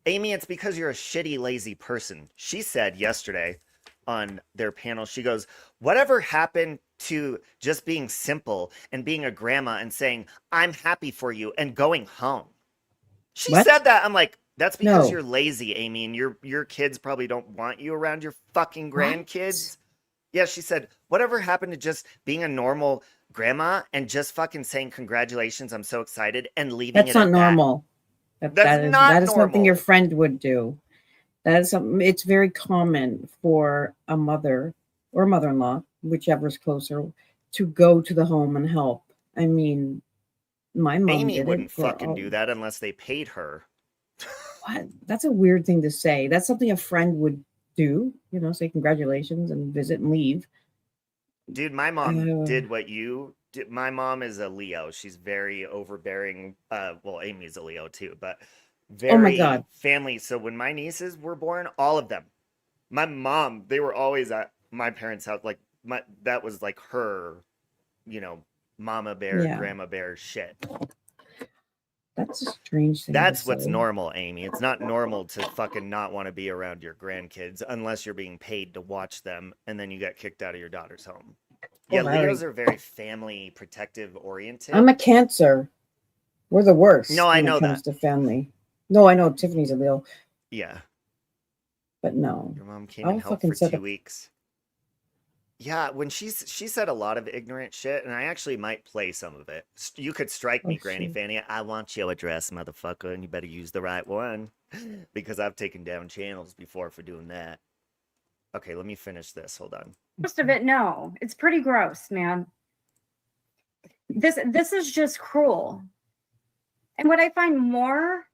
it's because you're a shitty, lazy person. She said yesterday on their panel, she goes, whatever happened to just being simple and being a grandma and saying, I'm happy for you and going home? She said that. I'm like, that's because you're lazy, Amy, and your kids probably don't want you around your fucking grandkids. Yeah, she said, whatever happened to just being a normal grandma and just fucking saying congratulations, I'm so excited, and leaving it at that. That's not normal. That is something your friend would do. That is something. It's very common for a mother or mother-in-law whichever's closer, to go to the home and help. I mean, my mom Amy did wouldn't it for fucking do that unless they paid her. What? That's a weird thing to say. That's something a friend would do, say congratulations and visit and leave. Dude, my mom did what you did. My mom is a Leo. She's very overbearing. Well, Amy's a Leo too, but very oh my God. family. So when my nieces were born, all of them, my mom, they were always at my parents' house. Like that was like her, mama bear, grandma bear shit. That's a strange thing. That's what's normal, Amy. It's not normal to fucking not want to be around your grandkids unless you're being paid to watch them and then you get kicked out of your daughter's home. Yeah, Leos are very family protective oriented. I'm a Cancer. We're the worst. No, I know when it comes to family. No, I know Tiffany's a Leo. Yeah. But no. Your mom came and helped for 2 weeks. Yeah, when she said a lot of ignorant shit, and I actually might play some of it. You could strike me, Granny Fanny. I want your address, motherfucker, and you better use the right one. Because I've taken down channels before for doing that. Okay, let me finish this. Hold on. Most of it, no. It's pretty gross, man. This is just cruel. And what I find more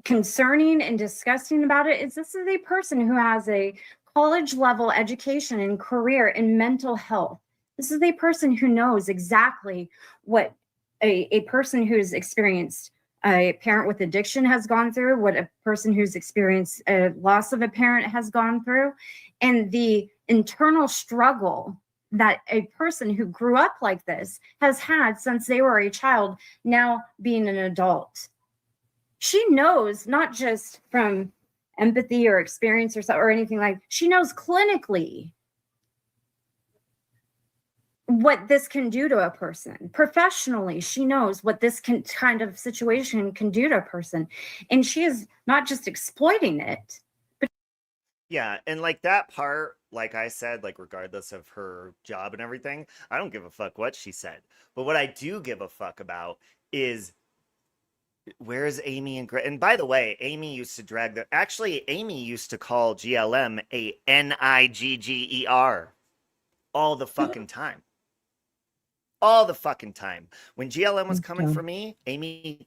concerning and disgusting about it is this is a person who has a college level education and career in mental health. This is a person who knows exactly what a person who's experienced a parent with addiction has gone through, what a person who's experienced a loss of a parent has gone through, and the internal struggle that a person who grew up like this has had since they were a child, now being an adult. She knows, not just from empathy or experience or anything like, she knows clinically what this can do to a person. Professionally, she knows what this kind of situation can do to a person. And she is not just exploiting it. But yeah, and like that part, like I said, like regardless of her job and everything, I don't give a fuck what she said. But what I do give a fuck about is where's Amy and Greg? And by the way, Amy used to Amy used to call GLM a Nigger all the fucking time. All the fucking time. When GLM was coming for me, Amy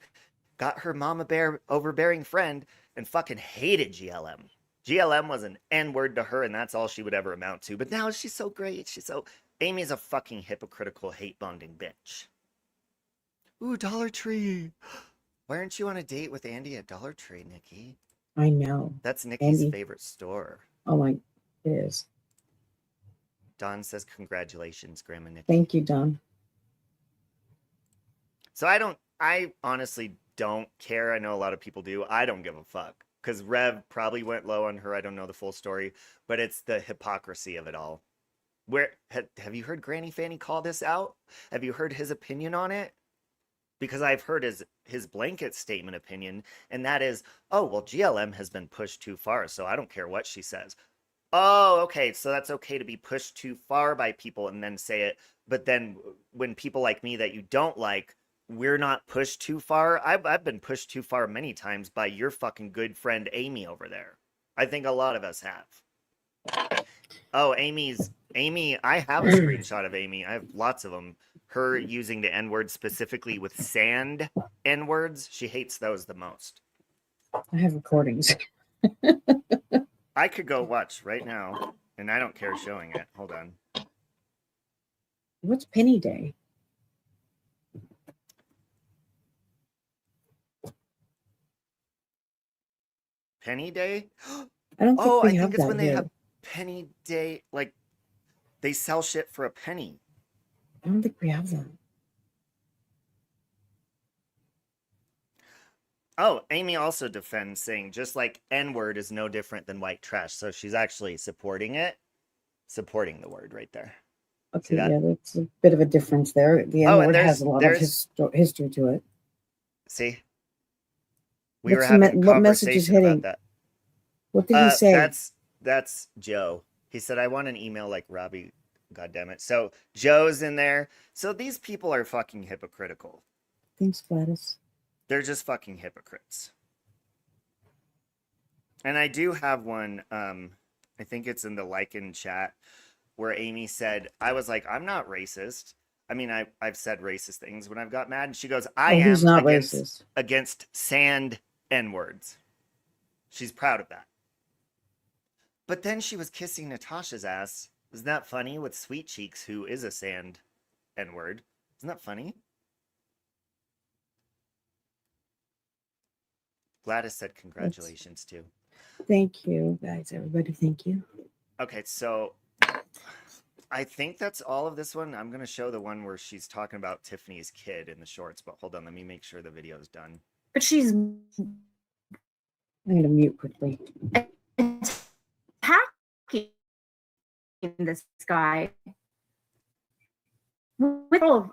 got her mama bear overbearing friend and fucking hated GLM. GLM was an N-word to her, and that's all she would ever amount to. But now she's so great. Amy's a fucking hypocritical, hate-bonding bitch. Ooh, Dollar Tree. Why aren't you on a date with Andy at Dollar Tree, Nikki? I know. That's Nikki's favorite store. Oh my, it is. Don says, congratulations, Grandma Nikki. Thank you, Don. So I honestly don't care. I know a lot of people do. I don't give a fuck. Because Rev probably went low on her. I don't know the full story. But it's the hypocrisy of it all. Have you heard Granny Fanny call this out? Have you heard his opinion on it? Because I've heard his blanket statement opinion, and that is, oh, well, GLM has been pushed too far, so I don't care what she says. Oh, okay, so that's okay to be pushed too far by people and then say it, but then when people like me that you don't like, we're not pushed too far. I've been pushed too far many times by your fucking good friend Amy over there. I think a lot of us have. Oh, Amy, I have a screenshot of Amy. I have lots of them. Her using the N-word specifically with sand N-words. She hates those the most. I have recordings. I could go watch right now, and I don't care showing it. Hold on. What's Penny Day? Penny Day? I don't think I think it's when they have Penny Day. Like, they sell shit for a penny. I don't think we have that. Oh, Amy also defends, saying just like N-word is no different than white trash. So she's actually supporting the word right there. Okay, yeah, that's a bit of a difference there. The N-word has a lot of history to it. See? We were having a conversation about that. What did he say? That's Joe. He said, I want an email like Robbie. God damn it. So Joe's in there. So these people are fucking hypocritical. Thanks, Gladys. They're just fucking hypocrites. And I do have one I think it's in the in chat where Amy said, I was like, I'm not racist. I mean, I've said racist things when I've got mad. And she goes, I am he's not racist. Against sand N-words. She's proud of that. But then she was kissing Natasha's ass. Isn't that funny? With Sweet Cheeks, who is a sand N-word. Isn't that funny? Gladys said congratulations too. Thank you, guys. Everybody, thank you. Okay, so I think that's all of this one. I'm going to show the one where she's talking about Tiffany's kid in the shorts, but hold on, let me make sure the video is done. But she's... I'm going to mute quickly. Attacking this guy of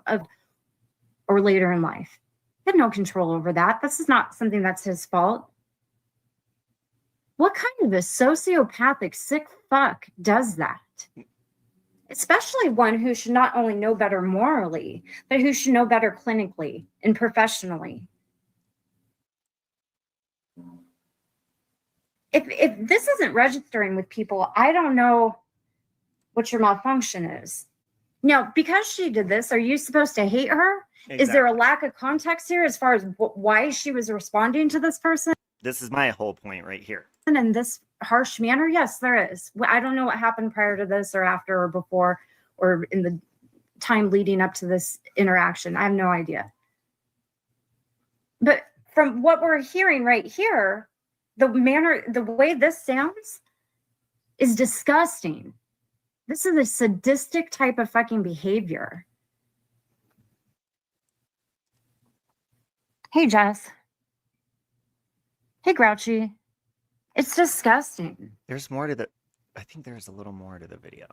or later in life. He had no control over that. This is not something that's his fault. What kind of a sociopathic sick fuck does that? Especially one who should not only know better morally, but who should know better clinically and professionally. If this isn't registering with people, I don't know what your malfunction is. Now, because she did this, are you supposed to hate her? Exactly. Is there a lack of context here as far as why she was responding to this person? This is my whole point right here. In this harsh manner? Yes, there is. I don't know what happened prior to this or after or before or in the time leading up to this interaction. I have no idea. But from what we're hearing right here, the way this sounds is disgusting. This is a sadistic type of fucking behavior. Hey, Jess. Hey, Grouchy. It's disgusting. There's more to I think there's a little more to the video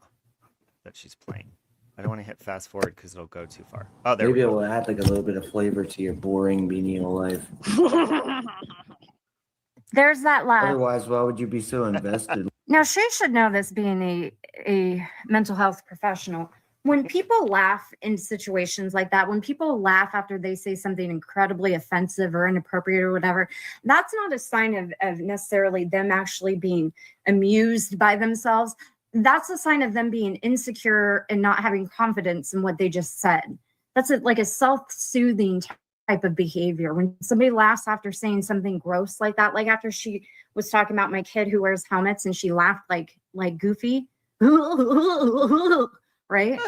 that she's playing. I don't want to hit fast forward because it'll go too far. Oh, there we go. Maybe it will add like a little bit of flavor to your boring menial life. There's that laugh. Otherwise, why would you be so invested? Now, she should know this, being a mental health professional. When people laugh in situations like that, when people laugh after they say something incredibly offensive or inappropriate or whatever, that's not a sign of necessarily them actually being amused by themselves. That's a sign of them being insecure and not having confidence in what they just said. That's like a self-soothing type of behavior. When somebody laughs after saying something gross like that, like after she was talking about my kid who wears helmets and she laughed like Goofy, right?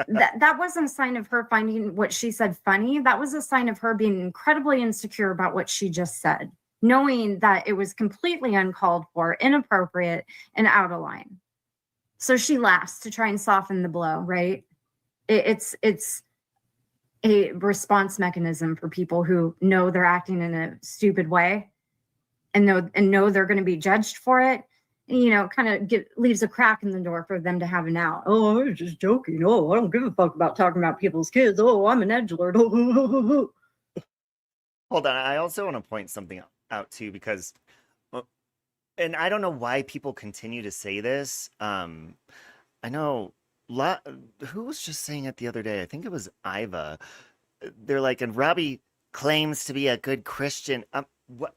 that wasn't a sign of her finding what she said funny. That was a sign of her being incredibly insecure about what she just said, knowing that it was completely uncalled for, inappropriate, and out of line. So she laughs to try and soften the blow, right? It's a response mechanism for people who know they're acting in a stupid way and know they're going to be judged for it. You know, kind of leaves a crack in the door for them to have an out. Oh, I was just joking. Oh, I don't give a fuck about talking about people's kids. Oh, I'm an edgelord. Hold on. I also want to point something out too, because, and I don't know why people continue to say this. I know who was just saying it the other day? I think it was Iva. They're like, and Robbie claims to be a good Christian. What?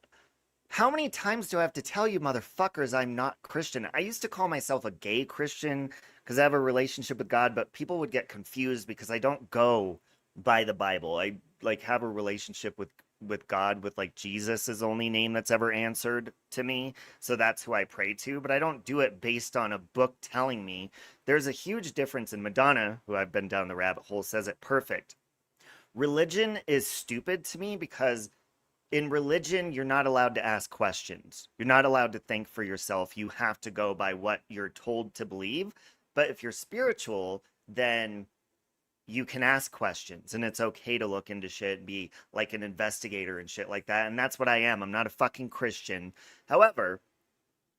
How many times do I have to tell you motherfuckers I'm not Christian? I used to call myself a gay Christian because I have a relationship with God, but people would get confused because I don't go by the Bible. I like have a relationship with God, with like Jesus is the only name that's ever answered to me. So that's who I pray to, but I don't do it based on a book telling me. There's a huge difference, in Madonna, who I've been down the rabbit hole, says it perfect. Religion is stupid to me because in religion, you're not allowed to ask questions. You're not allowed to think for yourself. You have to go by what you're told to believe. But if you're spiritual, then you can ask questions, and it's okay to look into shit and be like an investigator and shit like that. And that's what I am. I'm not a fucking Christian. However,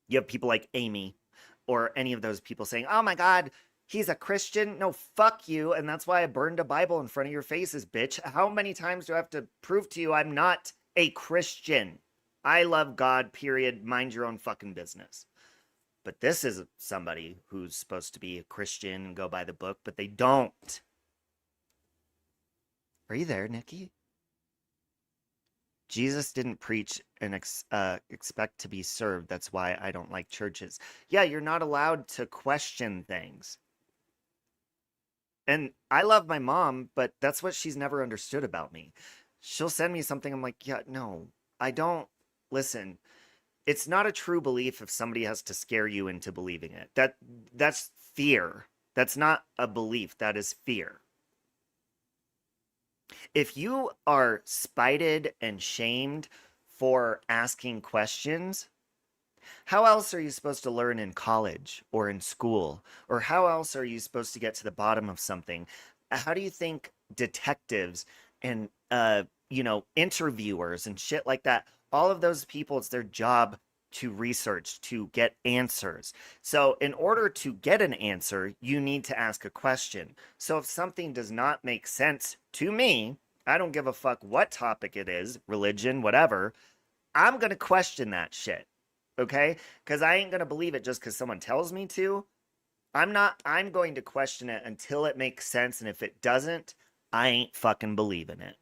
you have people like Amy or any of those people saying, oh my God, he's a Christian. No, fuck you. And that's why I burned a Bible in front of your faces, bitch. How many times do I have to prove to you I'm not a Christian? I love God, period. Mind your own fucking business. But this is somebody who's supposed to be a Christian and go by the book, but they don't. Are you there, Nikki? Jesus didn't preach and expect to be served. That's why I don't like churches. Yeah, you're not allowed to question things. And I love my mom, but that's what she's never understood about me. She'll send me something. I'm like, yeah, no, I don't. Listen, it's not a true belief if somebody has to scare you into believing it. That's fear. That's not a belief. That is fear. If you are spited and shamed for asking questions, how else are you supposed to learn in college or in school? Or how else are you supposed to get to the bottom of something? How do you think detectives and, interviewers and shit like that, all of those people, it's their job to research, to get answers. So in order to get an answer, you need to ask a question. So if something does not make sense to me, I don't give a fuck what topic it is, religion, whatever, I'm going to question that shit. Okay? Because I ain't going to believe it just because someone tells me to. I'm going to question it until it makes sense. And if it doesn't, I ain't fucking believing it.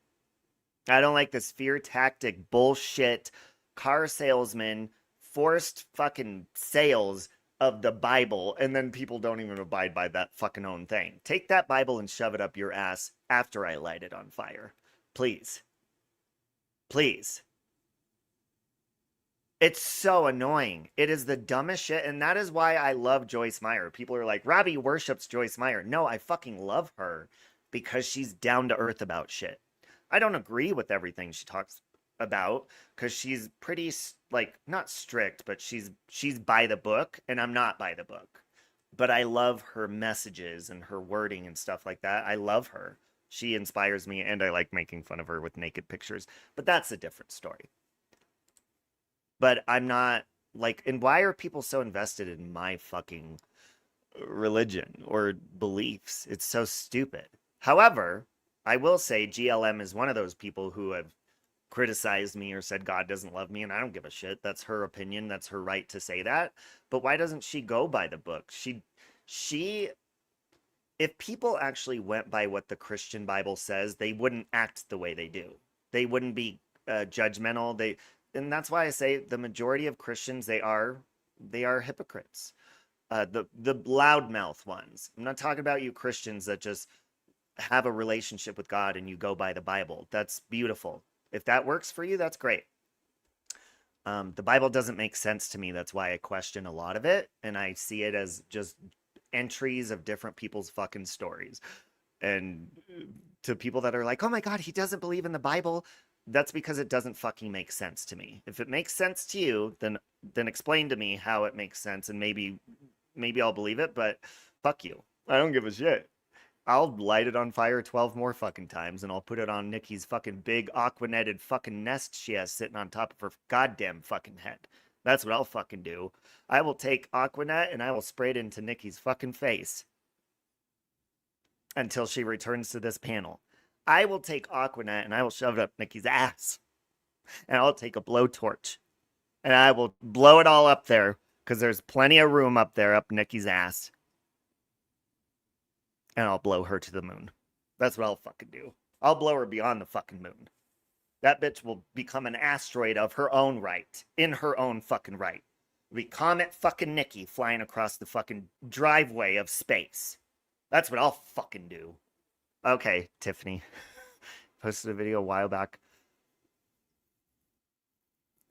I don't like this fear tactic bullshit, car salesman, forced fucking sales of the Bible, and then people don't even abide by that fucking own thing. Take that Bible and shove it up your ass after I light it on fire. Please. Please. It's so annoying. It is the dumbest shit, and that is why I love Joyce Meyer. People are like, Robbie worships Joyce Meyer. No, I fucking love her because she's down to earth about shit. I don't agree with everything she talks about because she's pretty, like, not strict, but she's by the book, and I'm not by the book. But I love her messages and her wording and stuff like that. I love her. She inspires me, and I like making fun of her with naked pictures. But that's a different story. But I'm not, like, and why are people so invested in my fucking religion or beliefs? It's so stupid. However, I will say GLM is one of those people who have criticized me or said God doesn't love me, and I don't give a shit. That's her opinion. That's her right to say that. But why doesn't she go by the book? If people actually went by what the Christian Bible says, they wouldn't act the way they do. They wouldn't be judgmental. And that's why I say the majority of Christians, they are hypocrites. The loudmouth ones. I'm not talking about you Christians that just have a relationship with God and you go by the Bible. That's beautiful. If that works for you, that's great. The Bible doesn't make sense to me. That's why I question a lot of it. And I see it as just entries of different people's fucking stories. And to people that are like, oh my God, he doesn't believe in the Bible. That's because it doesn't fucking make sense to me. If it makes sense to you, then explain to me how it makes sense. And maybe I'll believe it, but fuck you. I don't give a shit. I'll light it on fire 12 more fucking times, and I'll put it on Nikki's fucking big aquanetted fucking nest she has sitting on top of her goddamn fucking head. That's what I'll fucking do. I will take Aquanet and I will spray it into Nikki's fucking face until she returns to this panel. I will take Aquanet and I will shove it up Nikki's ass. And I'll take a blowtorch and I will blow it all up there because there's plenty of room up there up Nikki's ass. And I'll blow her to the moon. That's what I'll fucking do. I'll blow her beyond the fucking moon. That bitch will become an asteroid of her own right. In her own fucking right. It'll be Comet fucking Nikki flying across the fucking driveway of space. That's what I'll fucking do. Okay, Tiffany. Posted a video a while back.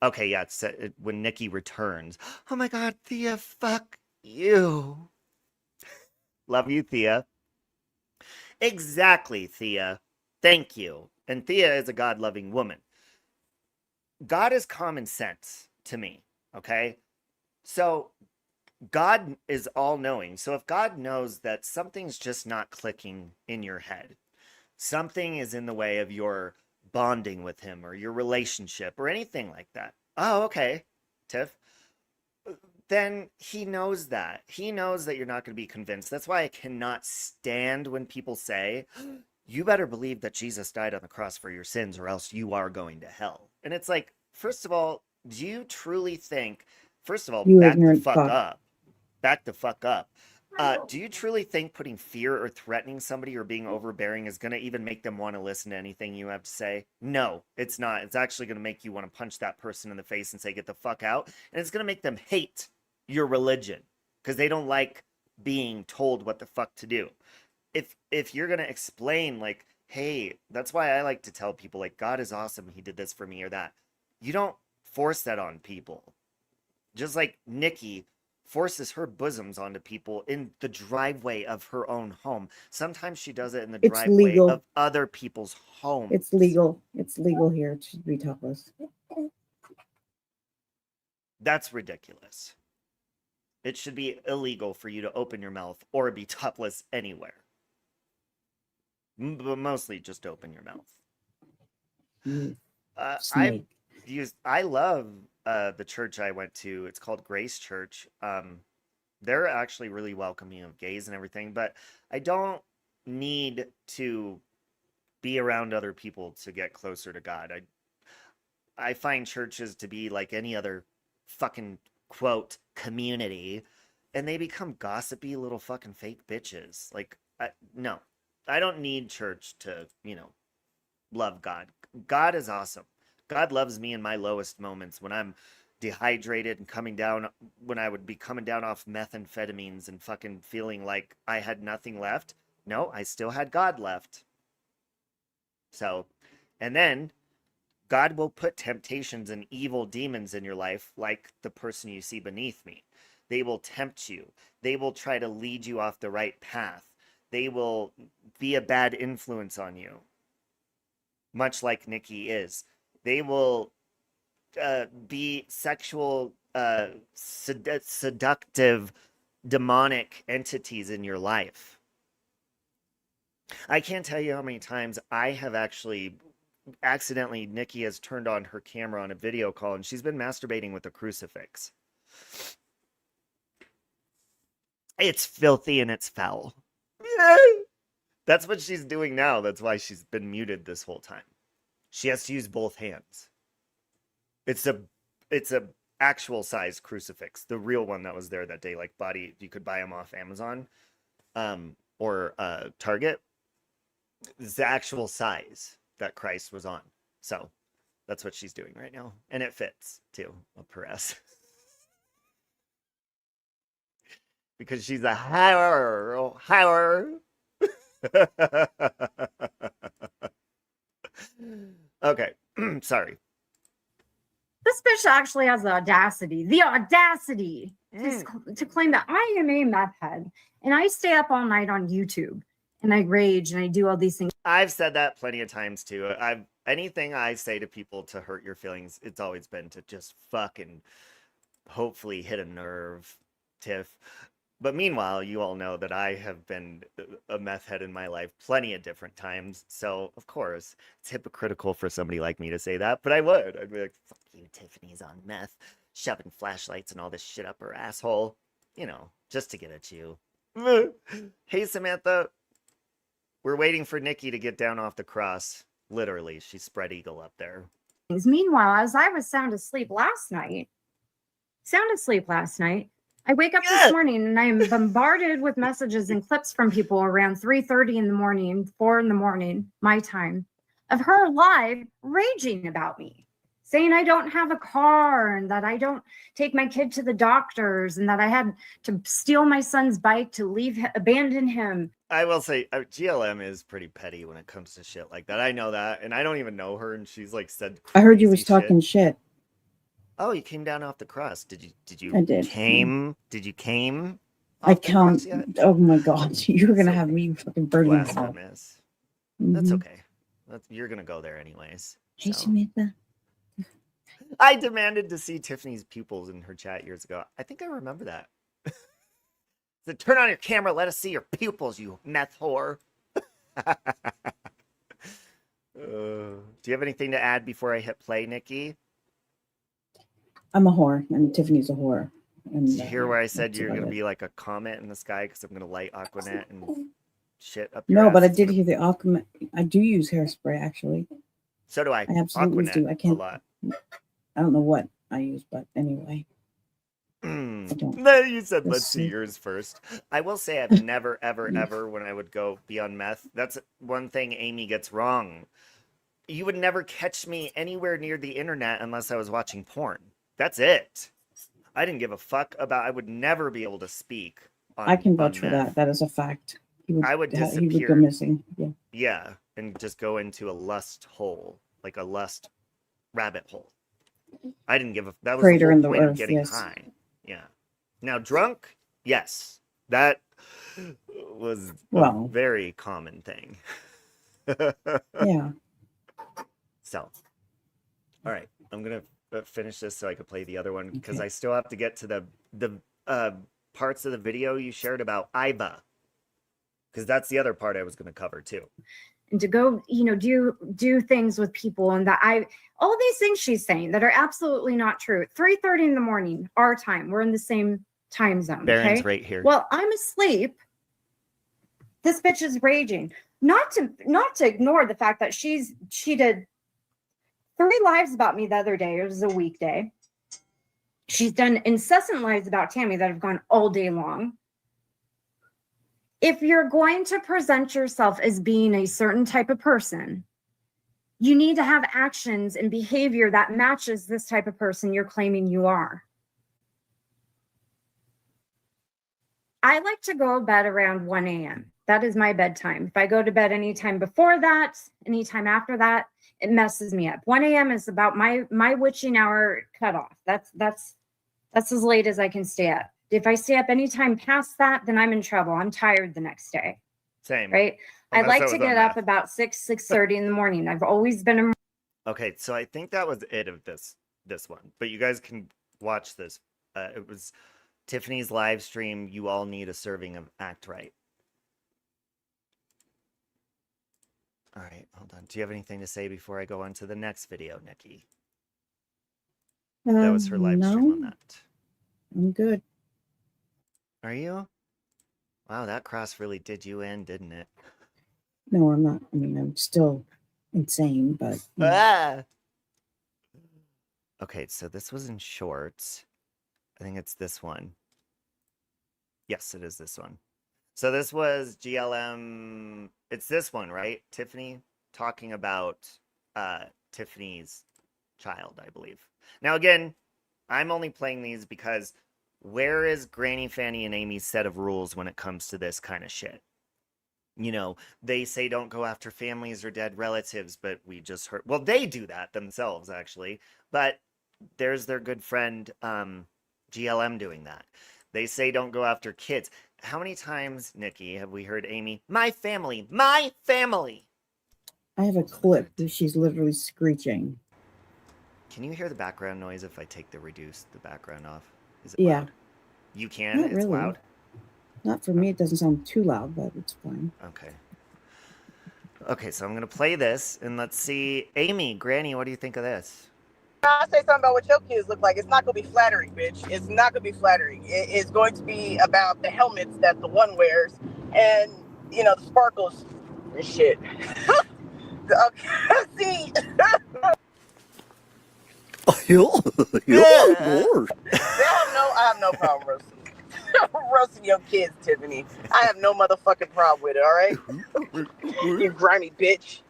Okay, yeah, it's when Nikki returns. Oh my God, Thea, fuck you. Love you, Thea. Exactly, Thea. Thank you. And Thea is a God-loving woman. God is common sense to me, okay? So God is all-knowing. So if God knows that something's just not clicking in your head, something is in the way of your bonding with him or your relationship or anything like that. Oh, okay, Tiff. Then he knows that. He knows that you're not going to be convinced. That's why I cannot stand when people say, you better believe that Jesus died on the cross for your sins or else you are going to hell. And it's like, first of all, do you truly think, first of all, You back the ignorant fuck fuck. up. Back the fuck up. Do you truly think putting fear or threatening somebody or being overbearing is going to even make them want to listen to anything you have to say? No, it's not. It's actually going to make you want to punch that person in the face and say, get the fuck out. And it's going to make them hate your religion because they don't like being told what the fuck to do. If you're going to explain, like, hey, that's why I like to tell people, like, God is awesome. He did this for me or that. You don't force that on people. Just like Nikki forces her bosoms onto people in the driveway of her own home. Sometimes she does it in the driveway of other people's homes. It's legal. It's legal here to be topless. That's ridiculous. It should be illegal for you to open your mouth or be topless anywhere. But mostly just open your mouth. I love the church I went to. It's called Grace Church. They're actually really welcoming of gays and everything, but I don't need to be around other people to get closer to God. I find churches to be like any other fucking quote community, and they become gossipy little fucking fake bitches. Like, no, I don't need church to, love God. God is awesome. God loves me in my lowest moments when I'm dehydrated and coming down, when I would be coming down off methamphetamines and fucking feeling like I had nothing left. No, I still had God left. So, and then God will put temptations and evil demons in your life, like the person you see beneath me. They will tempt you. They will try to lead you off the right path. They will be a bad influence on you, much like Nikki is. They will be sexual, seductive, demonic entities in your life. I can't tell you how many times I have actually accidentally, Nikki has turned on her camera on a video call and she's been masturbating with a crucifix. It's filthy and it's foul. That's what she's doing now. That's why she's been muted this whole time. She has to use both hands. It's a actual size crucifix, the real one that was there that day. Like you could buy them off Amazon, or Target. It's the actual size that Christ was on. So that's what she's doing right now, and it fits too. A press. Because she's a higher. Okay, sorry. This bitch actually has the audacity to claim that I am a meth head and I stay up all night on YouTube and I rage and I do all these things. I've said that plenty of times too. Anything I say to people to hurt your feelings, it's always been to just fucking hopefully hit a nerve, Tiff. But meanwhile, you all know that I have been a meth head in my life plenty of different times. So, of course, it's hypocritical for somebody like me to say that. But I would. I'd be like, fuck you, Tiffany's on meth, shoving flashlights and all this shit up her asshole. Just to get at you. Hey, Samantha. We're waiting for Nikki to get down off the cross. Literally, she's spread eagle up there. Meanwhile, as I was sound asleep last night, I wake up this morning and I'm bombarded with messages and clips from people around 3:30 in the morning, 4 in the morning, my time, of her live raging about me, saying I don't have a car and that I don't take my kid to the doctors and that I had to steal my son's bike to abandon him. I will say GLM is pretty petty when it comes to shit like that. I know that, and I don't even know her, and she's like said. I heard you was talking shit. Oh, you came down off the cross. Did you? I did. Did you came? I come. Oh my God! You're gonna have me fucking burning in hell. That's okay. You're gonna go there anyways. Hey, Samantha. I demanded to see Tiffany's pupils in her chat years ago. I think I remember that. So turn on your camera. Let us see your pupils, you meth whore. Do you have anything to add before I hit play, Nikki? I'm a whore, and Tiffany's a whore. And, did you hear where I said you're going to be like a comet in the sky because I'm going to light Aquanet and shit up your ass? But I did hear the Aquanet. I do use hairspray, actually. So do I. I absolutely Aquanet do. I can't. A lot. I don't know what I use, but anyway. don't. You said, let's see yours first. I will say I've never, ever, ever, when I would go be on meth, that's one thing Amy gets wrong. You would never catch me anywhere near the internet unless I was watching porn. That's it. I didn't give a fuck about, I would never be able to speak on I can vouch on for meth. that. That is a fact. I would disappear. He would go missing. Yeah. Yeah, and just go into a lust hole, like a lust rabbit hole. I didn't give a, that was Crater the in whole the point of earth, getting yes. high. Yeah. Now, drunk, yes. That was a very common thing. Yeah. So, all right, I'm gonna finish this so I could play the other one because I still have to get to the parts of the video you shared about Iva, because that's the other part I was gonna cover too. And to go, do things with people, and all these things she's saying that are absolutely not true. 3:30 in the morning, our time. We're in the same time zone. Baron's right here. Well, I'm asleep. This bitch is raging. Not to ignore the fact that she did 3 lives about me the other day. It was a weekday. She's done incessant lives about Tammy that have gone all day long. If you're going to present yourself as being a certain type of person, you need to have actions and behavior that matches this type of person you're claiming you are. I like to go to bed around 1 a.m. That is my bedtime. If I go to bed anytime before that, anytime after that, it messes me up. 1 a.m. is about my witching hour cutoff. That's as late as I can stay up. If I stay up anytime past that, then I'm in trouble. I'm tired the next day. Same. Right? I like to get up about 6:30 in the morning. I've always been a... Okay, so I think that was it of this one. But you guys can watch this. It was Tiffany's live stream. You all need a serving of Act Right. All right, hold on. Do you have anything to say before I go on to the next video, Nikki? That was her live stream on that. I'm good. Are you? Wow, that cross really did you in, didn't it? No, I'm not. I mean, I'm still insane, but... Ah! Okay, so this was in shorts. I think it's this one. Yes, it is this one. So this was GLM. It's this one, right? Tiffany talking about Tiffany's child, I believe. Now, again, I'm only playing these because where is Granny, Fanny, and Amy's set of rules when it comes to this kind of shit? You know, they say don't go after families or dead relatives, but we just heard... Well, they do that themselves, actually. But there's their good friend GLM doing that. They say don't go after kids. How many times, Nikki, have we heard Amy, my family, my family? I have a clip that she's literally screeching. Can you hear the background noise if I take the background off? Is it loud? Yeah. You can? Not It's really. loud? Not for me. It doesn't sound too loud, but it's fine. Okay. Okay, so I'm going to play this, and let's see. Amy, Granny, what do you think of this? I say something about what your kids look like. It's not going to be flattering, bitch. It's not going to be flattering. It's going to be about the helmets that the one wears and, the sparkles and shit. Okay, see. Lord. I have no problem roasting. Roasting your kids, Tiffany. I have no motherfucking problem with it, all right? You grimy bitch.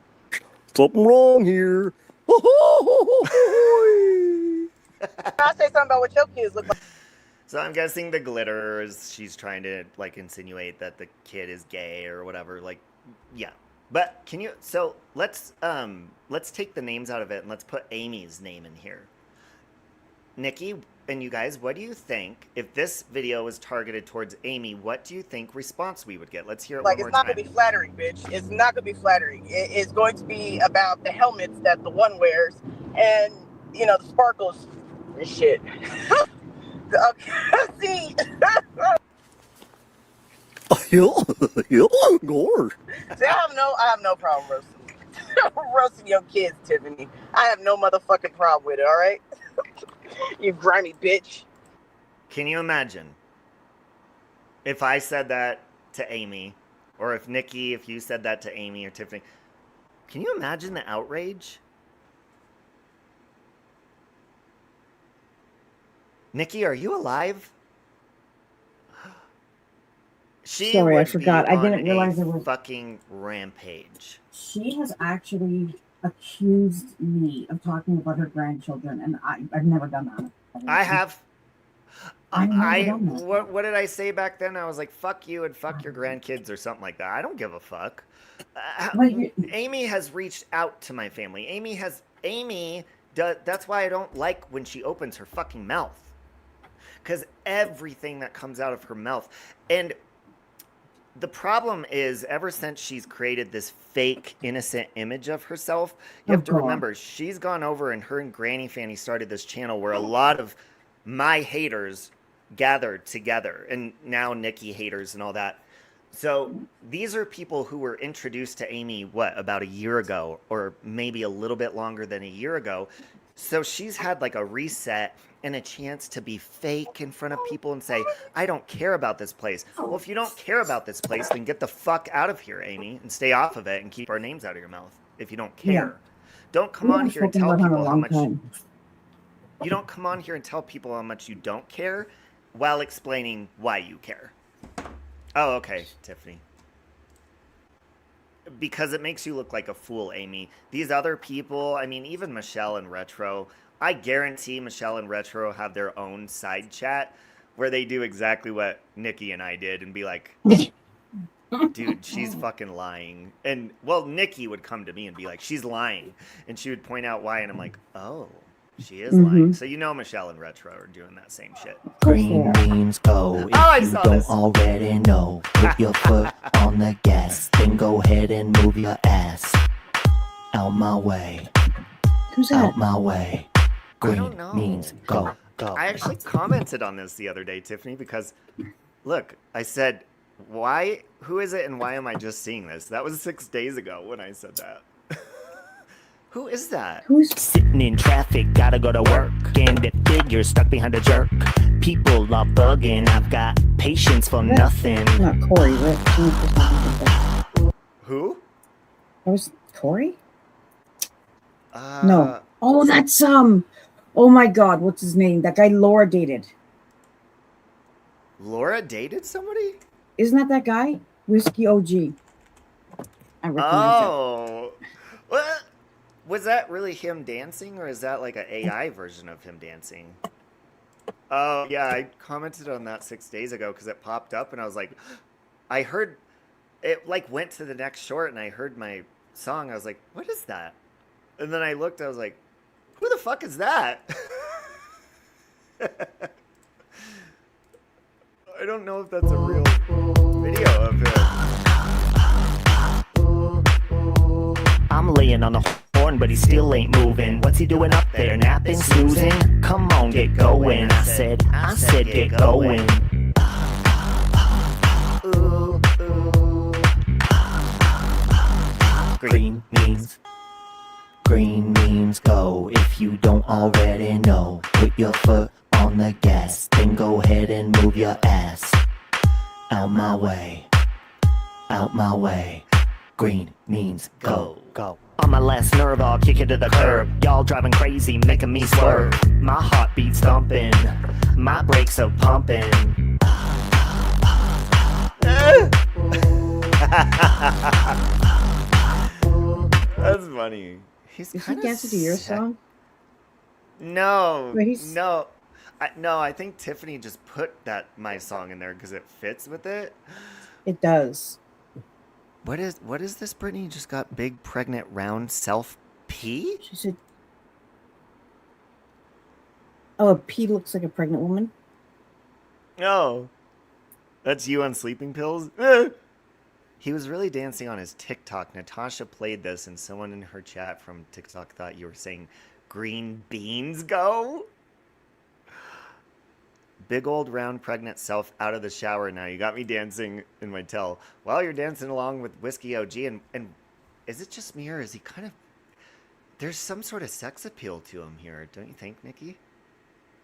Something wrong here. I say something about what your kids look like. So I'm guessing the glitter is she's trying to like insinuate that the kid is gay or whatever. Like, yeah. But can you? So let's take the names out of it and let's put Amy's name in here. Nikki and you guys, what do you think if this video was targeted towards Amy? What do you think response we would get? Let's hear it one more time. It's not going to be flattering, bitch. It's not going to be flattering. It's going to be about the helmets that the one wears and the sparkles and shit. Okay, see. Lord. See, I have no problem roasting your kids, Tiffany. I have no motherfucking problem with it, all right? You grimy bitch. Can you imagine if I said that to Amy, or if Nikki, if you said that to Amy or Tiffany? Can you imagine the outrage? Nikki, are you alive? Sorry, I forgot. I didn't realize a it was fucking rampage. She has actually accused me of talking about her grandchildren, and I've never done that. I have. What did I say back then? I was like, fuck you and fuck your grandkids or something like that. I don't give a fuck. Amy has reached out to my family. That's why I don't like when she opens her fucking mouth. Because everything that comes out of her mouth. And the problem is, ever since she's created this fake, innocent image of herself, you have to remember, she's gone over and her and Granny Fanny started this channel where a lot of my haters gathered together, and now Nikki haters and all that. So these are people who were introduced to Amy, about a year ago, or maybe a little bit longer than a year ago. So she's had like a reset and a chance to be fake in front of people and say, I don't care about this place. Well, if you don't care about this place, then get the fuck out of here, Amy, and stay off of it and keep our names out of your mouth if you don't care. Yeah. Don't come on here and tell people how much... You don't come on here and tell people how much you don't care while explaining why you care. Oh, okay, Tiffany. Because it makes you look like a fool, Amy. These other people, I mean, even Michelle and Retro, I guarantee Michelle and Retro have their own side chat where they do exactly what Nikki and I did and be like, dude, she's fucking lying. And, well, Nikki would come to me and be like, she's lying. And she would point out why, and I'm like, oh. She is lying. So you know Michelle and Retro are doing that same shit. Green beans go. If you don't already know, put your foot on the gas. Then go ahead and move your ass. Out my way. Who's that? Out my way. Green means go. Go. I actually commented on this the other day, Tiffany, because look, I said, who is it and why am I just seeing this? That was 6 days ago when I said that. Who is that? Who's sitting in traffic? Gotta go to work. And the figure stuck behind a jerk. People are bugging. I've got patience for nothing. Not Corey, right? Who? That was Corey? No. Oh, that's oh my God, what's his name? That guy Laura dated. Laura dated somebody? Isn't that guy? Whiskey OG. I recognize what? Was that really him dancing, or is that like an AI version of him dancing? Oh, yeah, I commented on that 6 days ago because it popped up, and I was like, I heard, it like went to the next short, and I heard my song. I was like, what is that? And then I looked, I was like, who the fuck is that? I don't know if that's a real video of him. I'm laying on the horn, but he still ain't moving. What's he doing up there? Napping, snoozing? Come on, get going. I said, get going. Ooh, ooh. Green means go. If you don't already know, put your foot on the gas. Then go ahead and move your ass. Out my way. Out my way. Green means go. Go. On my last nerve, I'll kick it to the curb. Y'all driving crazy, making me swerve. My heartbeat's thumping. My brakes are pumping. That's funny. Is he dancing to your song? No. No. I think Tiffany just put my song in there because it fits with it. It does. What is this, Brittany? You just got big, pregnant, round self pee? She said, oh, a pee looks like a pregnant woman? No. That's you on sleeping pills? He was really dancing on his TikTok. Natasha played this, and someone in her chat from TikTok thought you were saying, green beans go? Big old round pregnant self out of the shower now. You got me dancing in my tail while you're dancing along with Whiskey OG. And is it just me, or is he kind of... There's some sort of sex appeal to him here, don't you think, Nikki?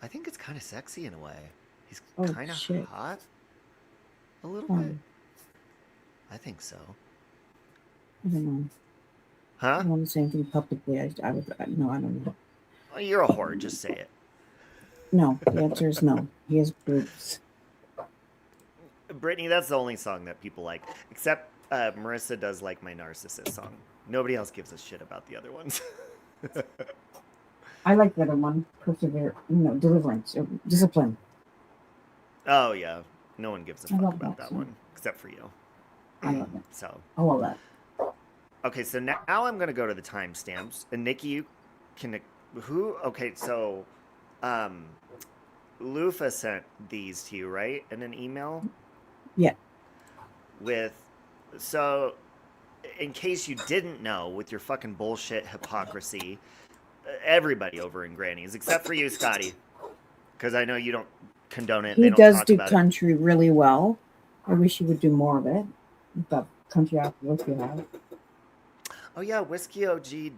I think it's kind of sexy in a way. He's kind of hot. A little bit. I think so. I don't know. Huh? I don't want to say anything publicly. I don't know. Well, you're a whore. Just say it. No, the answer is no. He has boobs. Brittany, that's the only song that people like. Except Marissa does like my Narcissist song. Nobody else gives a shit about the other ones. I like the other one. Persevere. No, deliverance. Or discipline. Oh, yeah. No one gives a fuck about that song. one. Except for you. I love it. So. I love that. Okay, so now I'm going to go to the timestamps. And Nikki, you can... Who? Okay, so... Lufa sent these to you, right? In an email? Yeah. With... So, in case you didn't know, with your fucking bullshit hypocrisy, everybody over in Granny's, except for you, Scotty. Because I know you don't condone it. He does do country really well. I wish he would do more of it. That country after whiskey have. Oh yeah, Whiskey OG.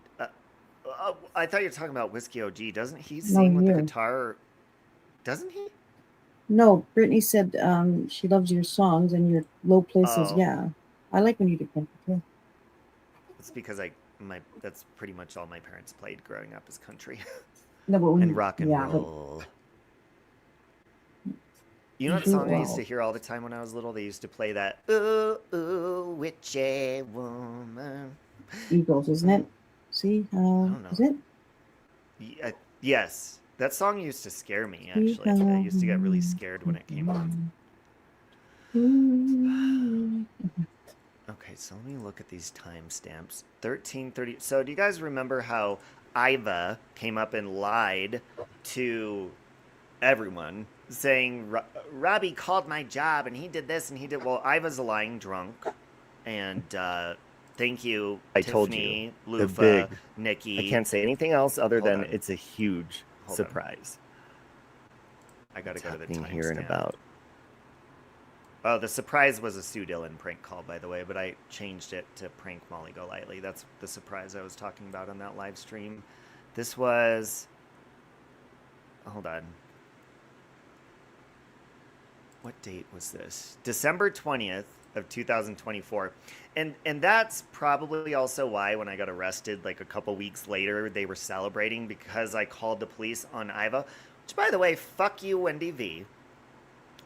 I thought you were talking about Whiskey OG. Doesn't he sing with the guitar? Doesn't he? No, Brittany said she loves your songs and your low places. Oh. Yeah, I like when you do country too. It's because that's pretty much all my parents played growing up is country. No, but and rock and roll. You know what song I used to hear all the time when I was little? They used to play that, ooh, ooh, witchy woman. Eagles, isn't it? See, is it? Yes. That song used to scare me, actually. I used to get really scared when it came on. Okay, so let me look at these timestamps. 13:30. So do you guys remember how Iva came up and lied to everyone, saying Robbie called my job and he did this and he did... Well, Iva's a lying drunk. And thank you, I Tiffany, told you. Lufa, Nikki. I can't say anything else other than on. it's a huge surprise. I gotta go to the timestamp. Here in about. Oh, the surprise was a Sue Dillon prank call, by the way, but I changed it to prank Molly Golightly. That's the surprise I was talking about on that live stream. This was... Hold on. What date was this? December 20th of 2024. And that's probably also why when I got arrested like a couple weeks later, they were celebrating because I called the police on Iva. Which, by the way, fuck you, Wendy V.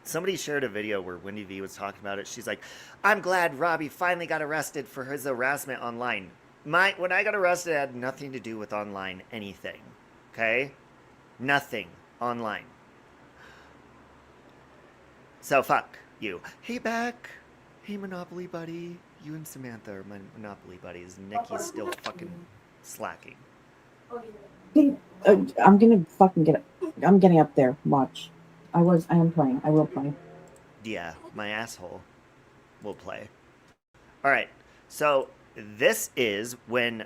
Somebody shared a video where Wendy V was talking about it. She's like, I'm glad Robbie finally got arrested for his harassment online. When I got arrested, it had nothing to do with online anything. Okay? Nothing online. So fuck you. Hey, Beck. Hey, Monopoly buddy. You and Samantha are my Monopoly buddies. Nikki's still fucking slacking. I'm gonna fucking get it. I'm getting up there. Watch. I am playing. I will play. Yeah, my asshole will play. All right. So this is when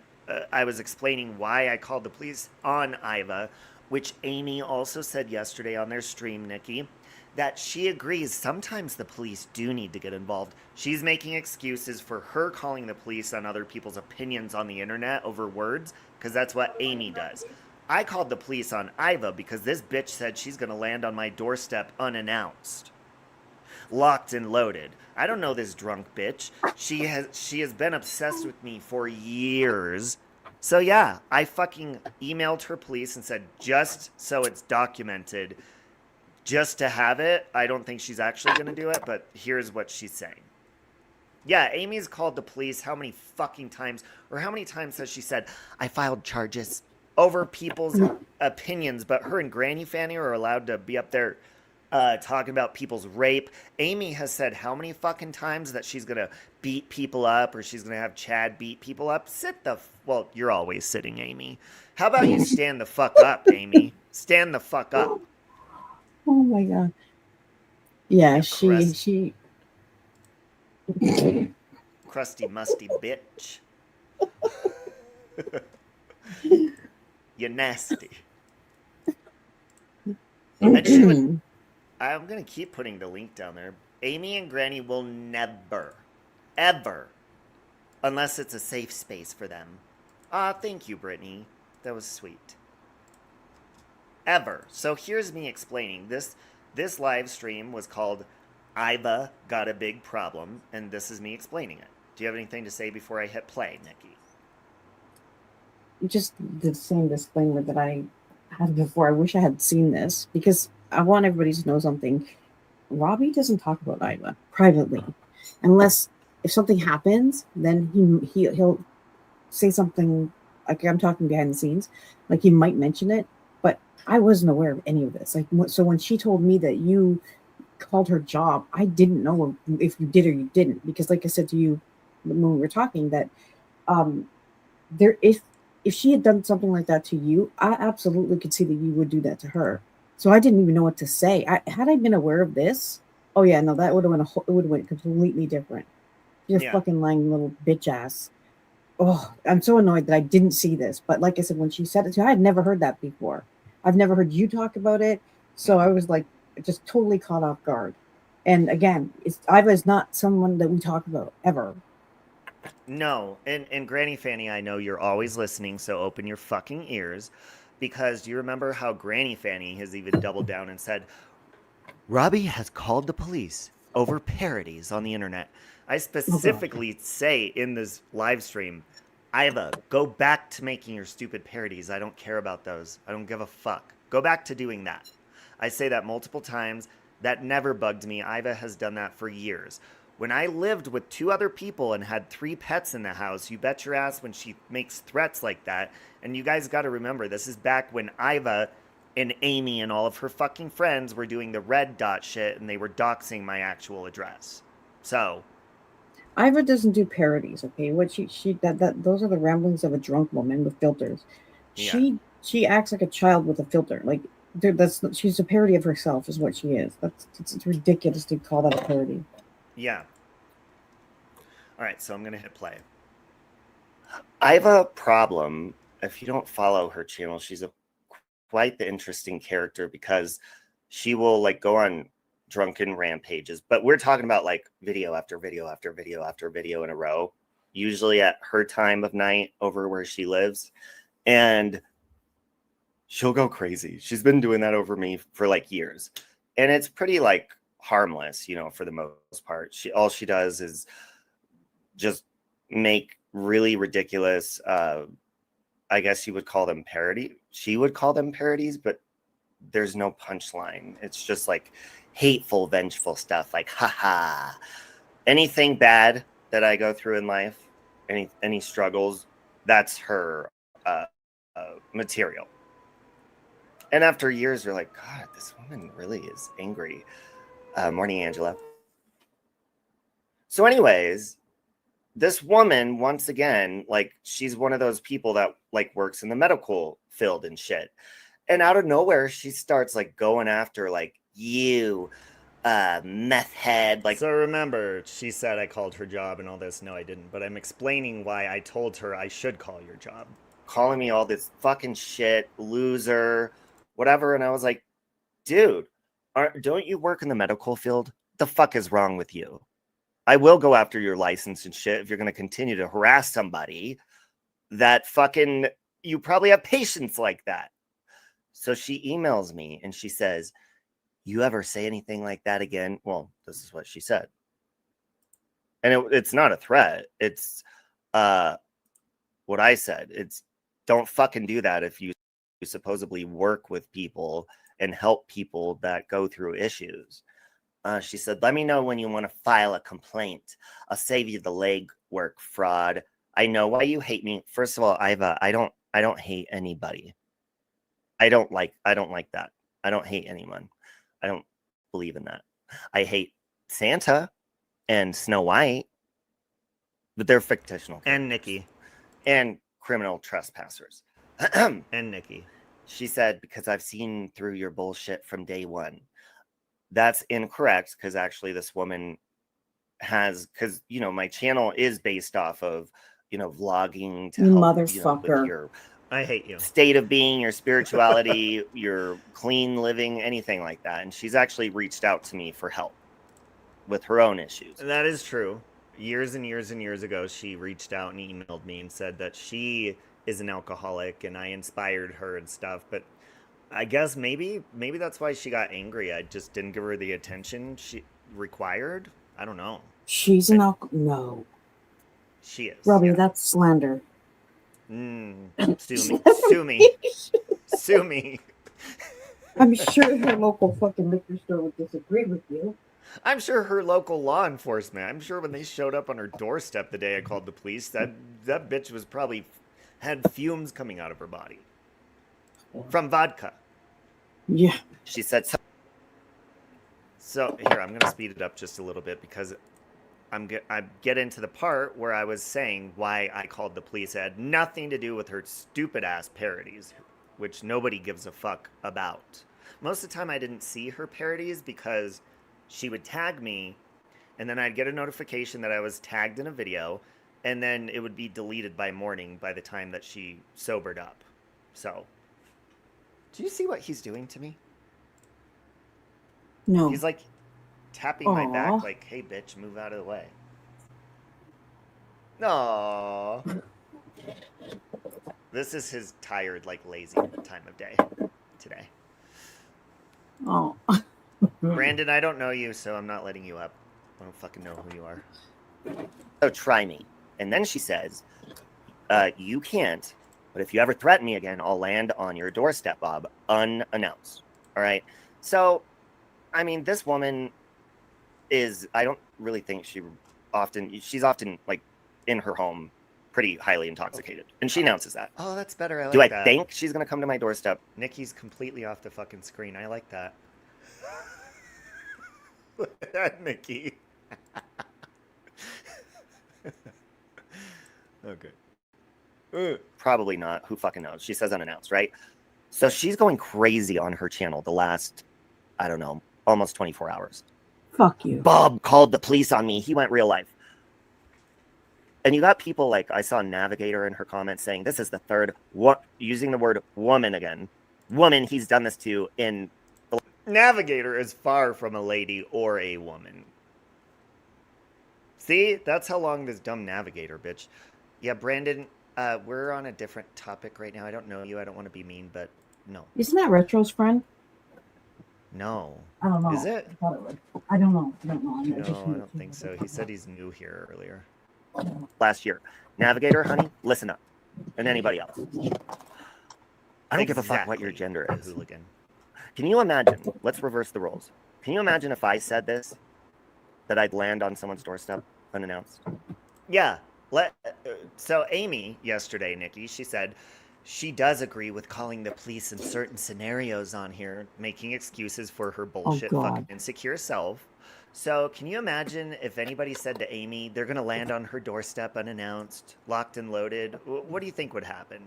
I was explaining why I called the police on Iva, which Amy also said yesterday on their stream, Nikki, that she agrees sometimes the police do need to get involved. She's making excuses for her calling the police on other people's opinions on the internet over words, because that's what Amy does. I called the police on Iva because this bitch said she's going to land on my doorstep unannounced. Locked and loaded. I don't know this drunk bitch. She has been obsessed with me for years. So yeah, I fucking emailed her police and said, just so it's documented, just to have it. I don't think she's actually going to do it, but here's what she's saying. Yeah, Amy's called the police how many fucking times, or how many times has she said, I filed charges over people's opinions, but her and Granny Fanny are allowed to be up there talking about people's rape. Amy has said how many fucking times that she's going to beat people up, or she's going to have Chad beat people up. Well, you're always sitting, Amy. How about you stand the fuck up, Amy? Stand the fuck up. Oh my God. Yeah, she. Crusty, musty bitch. You're nasty. I'm going to keep putting the link down there. Amy and Granny will never, ever, unless it's a safe space for them. Thank you, Brittany. That was sweet. Ever. So here's me explaining. This live stream was called Iva Got a Big Problem, and this is me explaining it. Do you have anything to say before I hit play, Nikki? Just the same disclaimer that I had before. I wish I had seen this because I want everybody to know something. Robbie doesn't talk about Iva privately, unless if something happens, then he'll say something like I'm talking behind the scenes, like he might mention it. But I wasn't aware of any of this. Like, so when she told me that you called her job, I didn't know if you did or you didn't, because like I said to you when we were talking, that there if she had done something like that to you, I absolutely could see that you would do that to her. So I didn't even know what to say. Had I been aware of this, oh yeah, no, that would have went completely different. You're fucking lying little bitch ass. Oh, I'm so annoyed that I didn't see this. But like I said, when she said it to me, I had never heard that before. I've never heard you talk about it. So I was like, just totally caught off guard. And again, Iva is not someone that we talk about ever. No, and Granny Fanny, I know you're always listening, so open your fucking ears, because do you remember how Granny Fanny has even doubled down and said, Robbie has called the police over parodies on the internet. I specifically say in this live stream, Iva, go back to making your stupid parodies. I don't care about those. I don't give a fuck. Go back to doing that. I say that multiple times. That never bugged me. Iva has done that for years. When I lived with 2 other people and had 3 pets in the house, you bet your ass when she makes threats like that. And you guys got to remember, this is back when Iva and Amy and all of her fucking friends were doing the red dot shit and they were doxing my actual address. So Iva doesn't do parodies, okay? What those are the ramblings of a drunk woman with filters. Yeah. She acts like a child with a filter. Like she's a parody of herself, is what she is. It's ridiculous to call that a parody. Yeah. All right, so I'm going to hit play. I have a problem. If you don't follow her channel, she's quite the interesting character, because she will like go on drunken rampages. But we're talking about like video after video after video after video in a row, usually at her time of night over where she lives. And she'll go crazy. She's been doing that over me for like years. And it's pretty like harmless, for the most part. All she does is just make really ridiculous, I guess you would call them parody. She would call them parodies, but there's no punchline. It's just like hateful, vengeful stuff, like haha. Anything bad that I go through in life, any struggles, that's her material. And after years, you're like, God, this woman really is angry. Morning, Angela. So anyways, this woman, once again, like, she's one of those people that like works in the medical field and shit. And out of nowhere, she starts like going after like you, meth head. Like, so remember, she said I called her job and all this. No, I didn't. But I'm explaining why I told her I should call your job. Calling me all this fucking shit, loser, whatever. And I was like, dude, don't you work in the medical field? The fuck is wrong with you? I will go after your license and shit if you're going to continue to harass somebody that fucking, you probably have patients like that. So she emails me and she says, you ever say anything like that again? Well, this is what she said. And it's not a threat. It's what I said. It's don't fucking do that if you supposedly work with people and help people that go through issues. She said, let me know when you want to file a complaint. I'll save you the leg work, fraud. I know why you hate me. First of all, Iva, I don't hate anybody. I don't like that. I don't hate anyone. I don't believe in that. I hate Santa and Snow White, but they're fictional. And Nikki. And criminal trespassers. And Nikki. She said, because I've seen through your bullshit from day one. That's incorrect, because actually this woman has, because, my channel is based off of, vlogging to help, motherfucker. With your I hate you. State of being, your spirituality, your clean living, anything like that. And she's actually reached out to me for help with her own issues. That is true. Years and years and years ago, she reached out and emailed me and said that she is an alcoholic and I inspired her and stuff. But I guess maybe that's why she got angry. I just didn't give her the attention she required. I don't know. She's an no. She is. Robbie, that's slander. Sue me. Sue me. Sue me. I'm sure her local fucking liquor store would disagree with you. I'm sure her local law enforcement, I'm sure when they showed up on her doorstep the day I called the police, that bitch was probably had fumes coming out of her body from vodka. Yeah. She said so. So here, I'm going to speed it up just a little bit because I get into the part where I was saying why I called the police. It had nothing to do with her stupid ass parodies, which nobody gives a fuck about. Most of the time I didn't see her parodies because she would tag me and then I'd get a notification that I was tagged in a video and then it would be deleted by morning by the time that she sobered up. So, do you see what he's doing to me? No. He's like tapping my back like, hey bitch, move out of the way. No. This is his tired, like lazy time of day today. Oh. Brandon, I don't know you, so I'm not letting you up. I don't fucking know who you are. So try me. And then she says, you can't, but if you ever threaten me again, I'll land on your doorstep, Bob, unannounced. All right? So, I mean, this woman is, I don't really think she's often, like, in her home, pretty highly intoxicated. And she announces that. Oh, that's better. I like that. Do I think she's going to come to my doorstep? Nikki's completely off the fucking screen. I like that. Look at that, Nikki. Okay. Probably not. Who fucking knows? She says unannounced, right? So she's going crazy on her channel the last, I don't know, almost 24 hours. Fuck you. Bob called the police on me. He went real life. And you got people like, I saw Navigator in her comments saying, this is the third, using the word woman again. Woman he's done this to in... Navigator is far from a lady or a woman. See? That's how long this dumb Navigator, bitch. Yeah, Brandon, we're on a different topic right now. I don't know you. I don't want to be mean, but no. Isn't that Retro's friend? No. I don't know. Is it? I don't know. I don't think so. He said he's new here earlier. Last year. Navigator, honey, listen up. And anybody else. I don't give a fuck what your gender is. Hooligan. Can you imagine? Let's reverse the roles. Can you imagine if I said this? That I'd land on someone's doorstep unannounced? Yeah. So Amy yesterday, Nikki, she said she does agree with calling the police in certain scenarios on here, making excuses for her bullshit fucking insecure self. So can you imagine if anybody said to Amy, they're going to land on her doorstep unannounced, locked and loaded? What do you think would happen?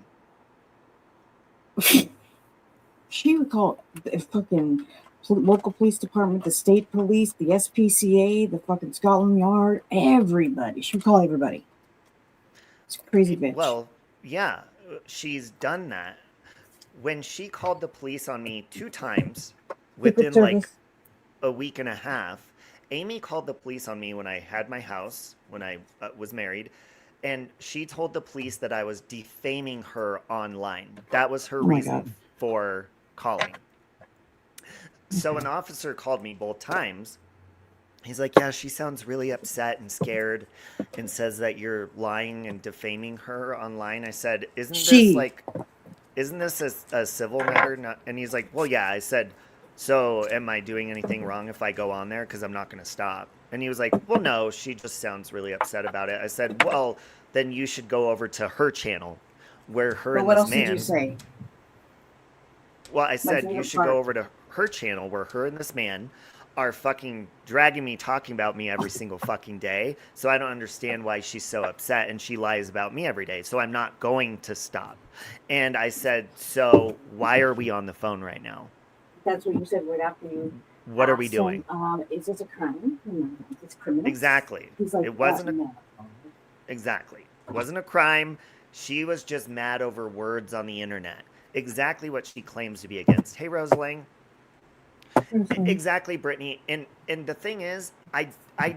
She would call the fucking local police department, the state police, the SPCA, the fucking Scotland Yard, everybody. She would call everybody. It's a crazy bitch. Well, yeah, she's done that. When she called the police on me 2 times within like a week and a half, Amy called the police on me when I had my house, when I was married, and she told the police that I was defaming her online. That was her reason for calling. So an officer called me both times. He's like, yeah, she sounds really upset and scared and says that you're lying and defaming her online. I said, isn't this a civil matter? And he's like, well, yeah. I said, so am I doing anything wrong if I go on there? Because I'm not going to stop. And he was like, well, no, she just sounds really upset about it. I said, well, then you should go over to her channel where her and this man... What else did you say? Well, I said you should go over to her channel where her and this man are fucking dragging me, talking about me every single fucking day. So I don't understand why she's so upset, and she lies about me every day. So I'm not going to stop. And I said, so why are we on the phone right now? That's what you said right after you. What are we doing? Is this a crime? It's criminal. Exactly. Like, it wasn't exactly. It wasn't a crime. She was just mad over words on the internet. Exactly what she claims to be against. Hey, Rosalang. Exactly, Brittany. And the thing is, I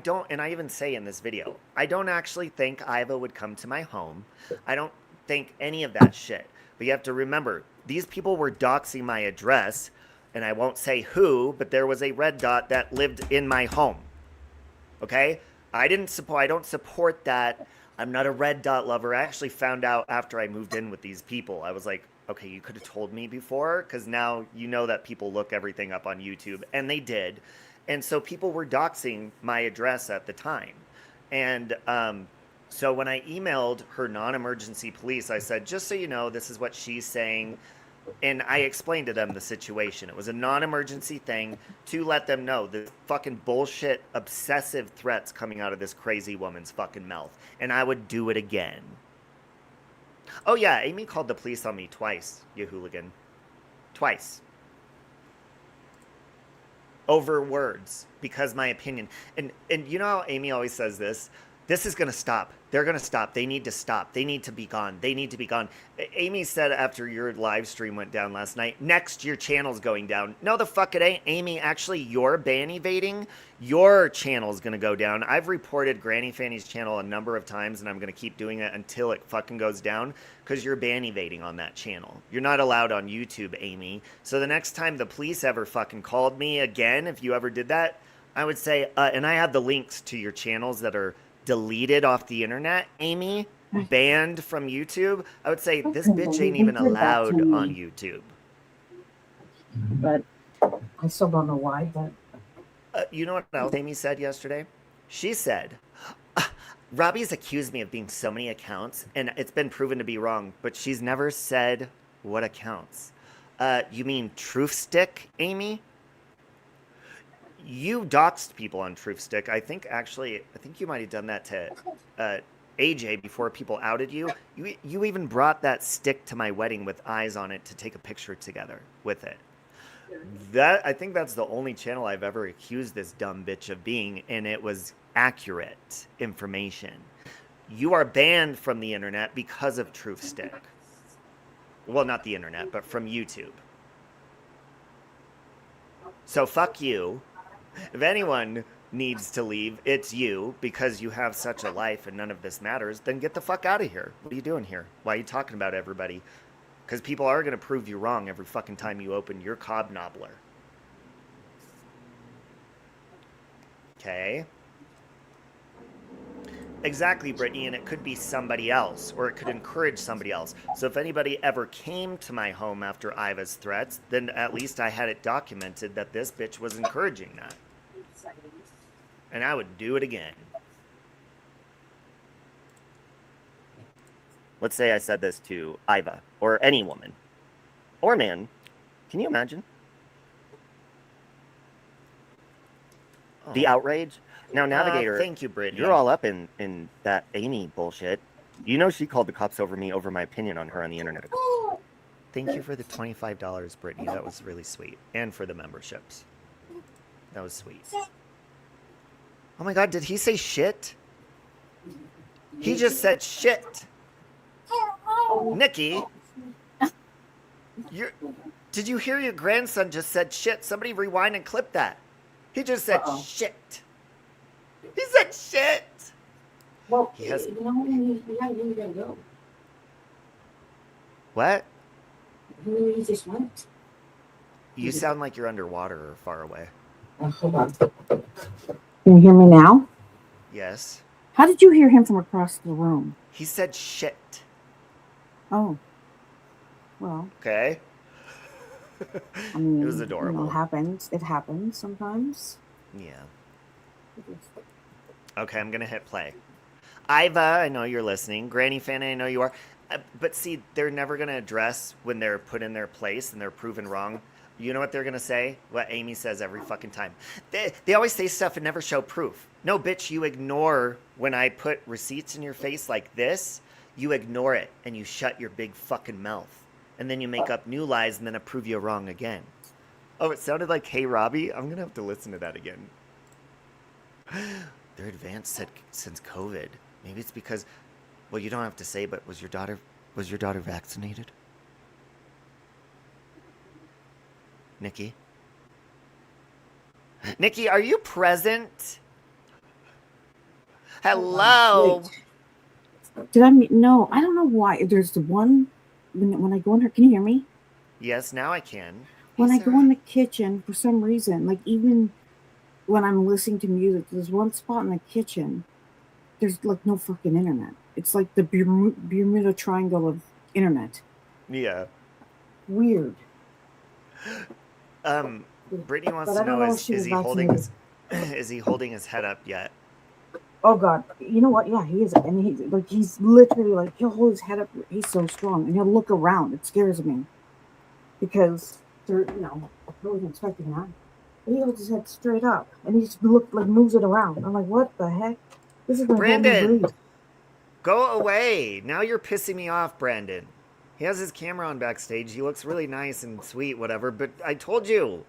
don't, and I even say in this video, I don't actually think Iva would come to my home. I don't think any of that shit. But you have to remember, these people were doxing my address, and I won't say who, but there was a red dot that lived in my home. Okay? I don't support that. I'm not a red dot lover. I actually found out after I moved in with these people. I was like, okay, you could have told me before, because now you know that people look everything up on YouTube, and they did. And so people were doxing my address at the time. And so when I emailed her non-emergency police, I said, just so you know, this is what she's saying. And I explained to them the situation. It was a non-emergency thing to let them know the fucking bullshit, obsessive threats coming out of this crazy woman's fucking mouth. And I would do it again. Oh yeah, Amy called the police on me twice, you hooligan. Twice. Over words, because my opinion. And you know how Amy always says this? This is going to stop. They're going to stop. They need to stop. They need to be gone. They need to be gone. Amy said after your live stream went down last night, next your channel's going down. No, the fuck it ain't. Amy, actually, you're ban evading. Your channel's going to go down. I've reported Granny Fanny's channel a number of times, and I'm going to keep doing it until it fucking goes down, because you're ban evading on that channel. You're not allowed on YouTube, Amy. So the next time the police ever fucking called me again, if you ever did that, I would say, and I have the links to your channels that are deleted off the internet, Amy, banned from YouTube, I would say this bitch ain't even allowed on YouTube. But I still don't know why, but you know what else Amy said yesterday? She said, Robbie's accused me of being so many accounts, and it's been proven to be wrong, but she's never said what accounts. You mean Truthstick, Amy? You doxed people on Truthstick. I think you might have done that to AJ before people outed you. You even brought that stick to my wedding with eyes on it to take a picture together with it. I think that's the only channel I've ever accused this dumb bitch of being, and it was accurate information. You are banned from the internet because of Truthstick. Well, not the internet, but from YouTube. So fuck you. If anyone needs to leave, it's you, because you have such a life and none of this matters. Then get the fuck out of here. What are you doing here? Why are you talking about everybody? Because people are going to prove you wrong every fucking time you open your cobnobbler. Okay. Exactly, Brittany, and it could be somebody else, or it could encourage somebody else. So if anybody ever came to my home after Iva's threats, then at least I had it documented that this bitch was encouraging that. And I would do it again. Let's say I said this to Iva, or any woman, or man. Can you imagine? The outrage? Now, Navigator, Thank you, Brittany. you're all up in that Amy bullshit. You know she called the cops over me over my opinion on her on the internet. Thank you for the $25, Brittany. That was really sweet. And for the memberships. That was sweet. Oh my god, did he say shit? He just said shit. Nikki, did you hear your grandson just said shit? Somebody rewind and clip that. He just said shit. He said shit. well, He has- you gotta go. What? You just went. You sound like you're underwater or far away. Hold on. Can you hear me now? Yes. How did you hear him from across the room? He said shit. Oh, well, Okay. I mean, It was adorable. It happens sometimes. Yeah. Okay, I'm gonna hit play. Iva, I know you're listening. Granny Fanny, I know you are. But see, they're never gonna address when they're put in their place and they're proven wrong. You know what they're gonna say? What Amy says every fucking time. They always say stuff and never show proof. No, bitch, you ignore when I put receipts in your face like this. You ignore it and you shut your big fucking mouth. And then you make up new lies and then I prove you wrong again. Oh, it sounded like Hey Robbie. I'm gonna have to listen to that again. They're advanced since COVID. Maybe it's because, well, you don't have to say, but was your daughter vaccinated? Nikki? Nikki, are you present? Hello? Did I mean, no, I don't know why. There's the one, when I go in her, can you hear me? Yes, now I can. When Hey, I go Sarah. in the kitchen, for some reason, like even when I'm listening to music, there's one spot in the kitchen, there's like no fucking internet. It's like the Bermuda Triangle of internet. Yeah. weird. Brittany wants But to I don't know, know if she was is he holding his vaccinated. is he holding his head up yet? Oh God, you know what? Yeah, he is, and he's literally like he'll hold his head up. He's so strong, and he'll look around. It scares me because they're I wasn't expecting that. But he holds his head straight up, and he just moves it around. I'm like, what the heck? This is gonna Brandon, go away! Now you're pissing me off, Brandon. He has his camera on backstage. He looks really nice and sweet, whatever. But I told you,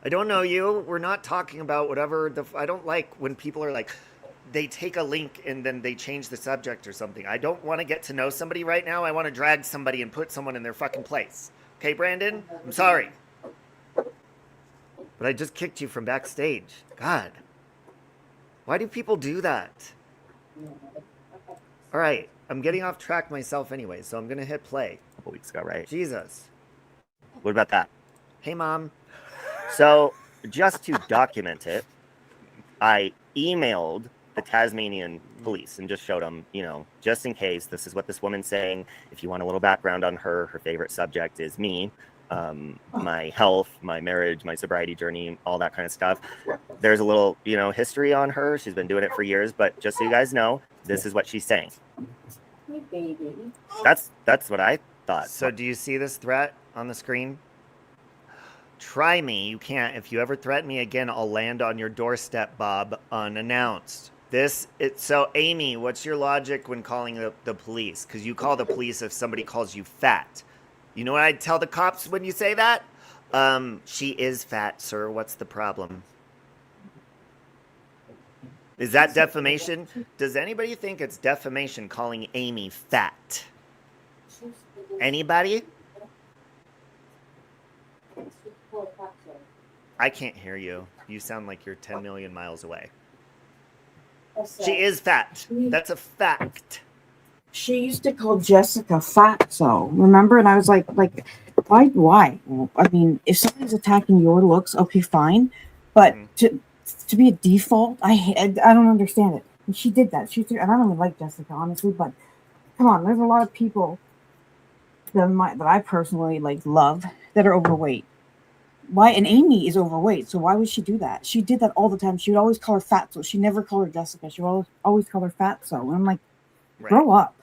I don't know you. We're not talking about whatever. I don't like when people are like, they take a link and then they change the subject or something. I don't want to get to know somebody right now. I want to drag somebody and put someone in their fucking place. Okay, Brandon? I'm sorry. But I just kicked you from backstage. God. Why do people do that? All right. I'm getting off track myself anyway, so I'm going to hit play. A couple weeks ago, right? Jesus. What about that? Hey, Mom. So, just to document it, I emailed the Tasmanian police and just showed them, just in case, this is what this woman's saying. If you want a little background on her, her favorite subject is me, my health, my marriage, my sobriety journey, all that kind of stuff. There's a little, history on her. She's been doing it for years, but just so you guys know, this is what she's saying. Hey, baby. That's what I thought. So do you see this threat on the screen? Try me. You can't. If you ever threaten me again, I'll land on your doorstep, Bob, unannounced. So Amy, what's your logic when calling the police? Because you call the police if somebody calls you fat. You know what I'd tell the cops when you say that? She is fat, sir. What's the problem? Is that defamation? Does anybody think it's defamation calling Amy fat? Anybody? I can't hear you. You sound like you're 10 million miles away. She is fat. That's a fact. She used to call Jessica fatso, remember? And I was like, why? Well, I mean, if somebody's attacking your looks, okay, fine. But to be a default, I don't understand it. And she did that. And I don't even like Jessica, honestly, but come on, there's a lot of people that I personally love that are overweight. Why? And Amy is overweight, so why would she do that? She did that all the time. She would always call her fatso. She never called her Jessica. She would always call her fatso. And I'm like, grow up.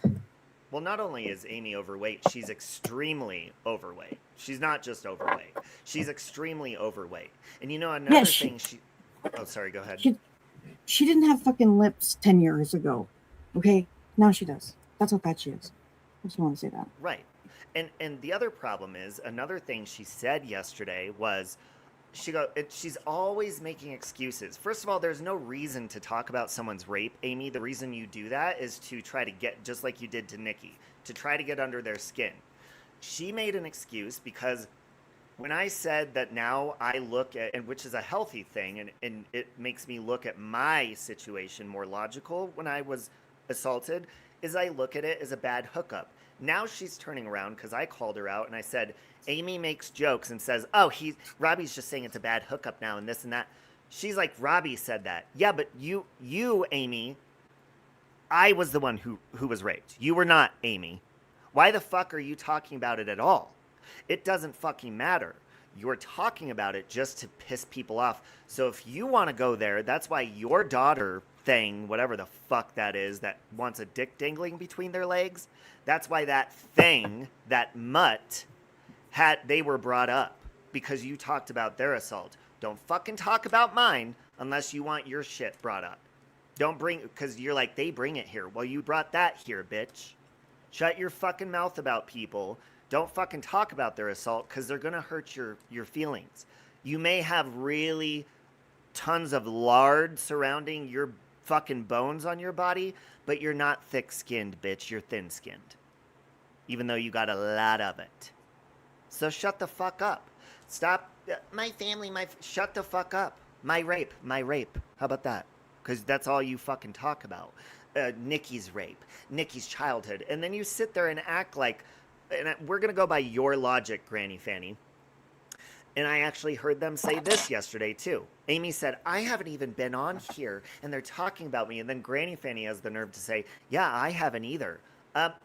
Well, not only is Amy overweight, she's extremely overweight. She's not just overweight. She's extremely overweight. And another thing she... Oh, sorry, go ahead. She didn't have fucking lips 10 years ago. Okay? Now she does. That's how fat she is. I just want to say that. Right. And the other problem is, another thing she said yesterday was, she's always making excuses. First of all, there's no reason to talk about someone's rape, Amy. The reason you do that is to try to get, just like you did to Nikki, to try to get under their skin. She made an excuse because when I said that now I look at, and which is a healthy thing, and it makes me look at my situation more logical when I was assaulted, is I look at it as a bad hookup. Now she's turning around because I called her out and I said, Amy makes jokes and says, oh, Robbie's just saying it's a bad hookup now and this and that. She's like, Robbie said that. Yeah, but you, Amy, I was the one who was raped. You were not, Amy. Why the fuck are you talking about it at all? It doesn't fucking matter. You're talking about it just to piss people off. So if you want to go there, that's why your daughter thing, whatever the fuck that is, that wants a dick dangling between their legs, that's why that thing, that mutt, they were brought up. Because you talked about their assault. Don't fucking talk about mine unless you want your shit brought up. Don't bring, because you're like, they bring it here. Well, you brought that here, bitch. Shut your fucking mouth about people. Don't fucking talk about their assault because they're going to hurt your feelings. You may have really tons of lard surrounding your fucking bones on your body, but you're not thick-skinned, bitch. You're thin-skinned. Even though you got a lot of it. So shut the fuck up. Stop. My family, shut the fuck up. My rape. How about that? Because that's all you fucking talk about. Nikki's rape. Nikki's childhood. And then you sit there and act like, and we're going to go by your logic, Granny Fanny. And I actually heard them say this yesterday, too. Amy said, I haven't even been on here, and they're talking about me. And then Granny Fanny has the nerve to say, yeah, I haven't either.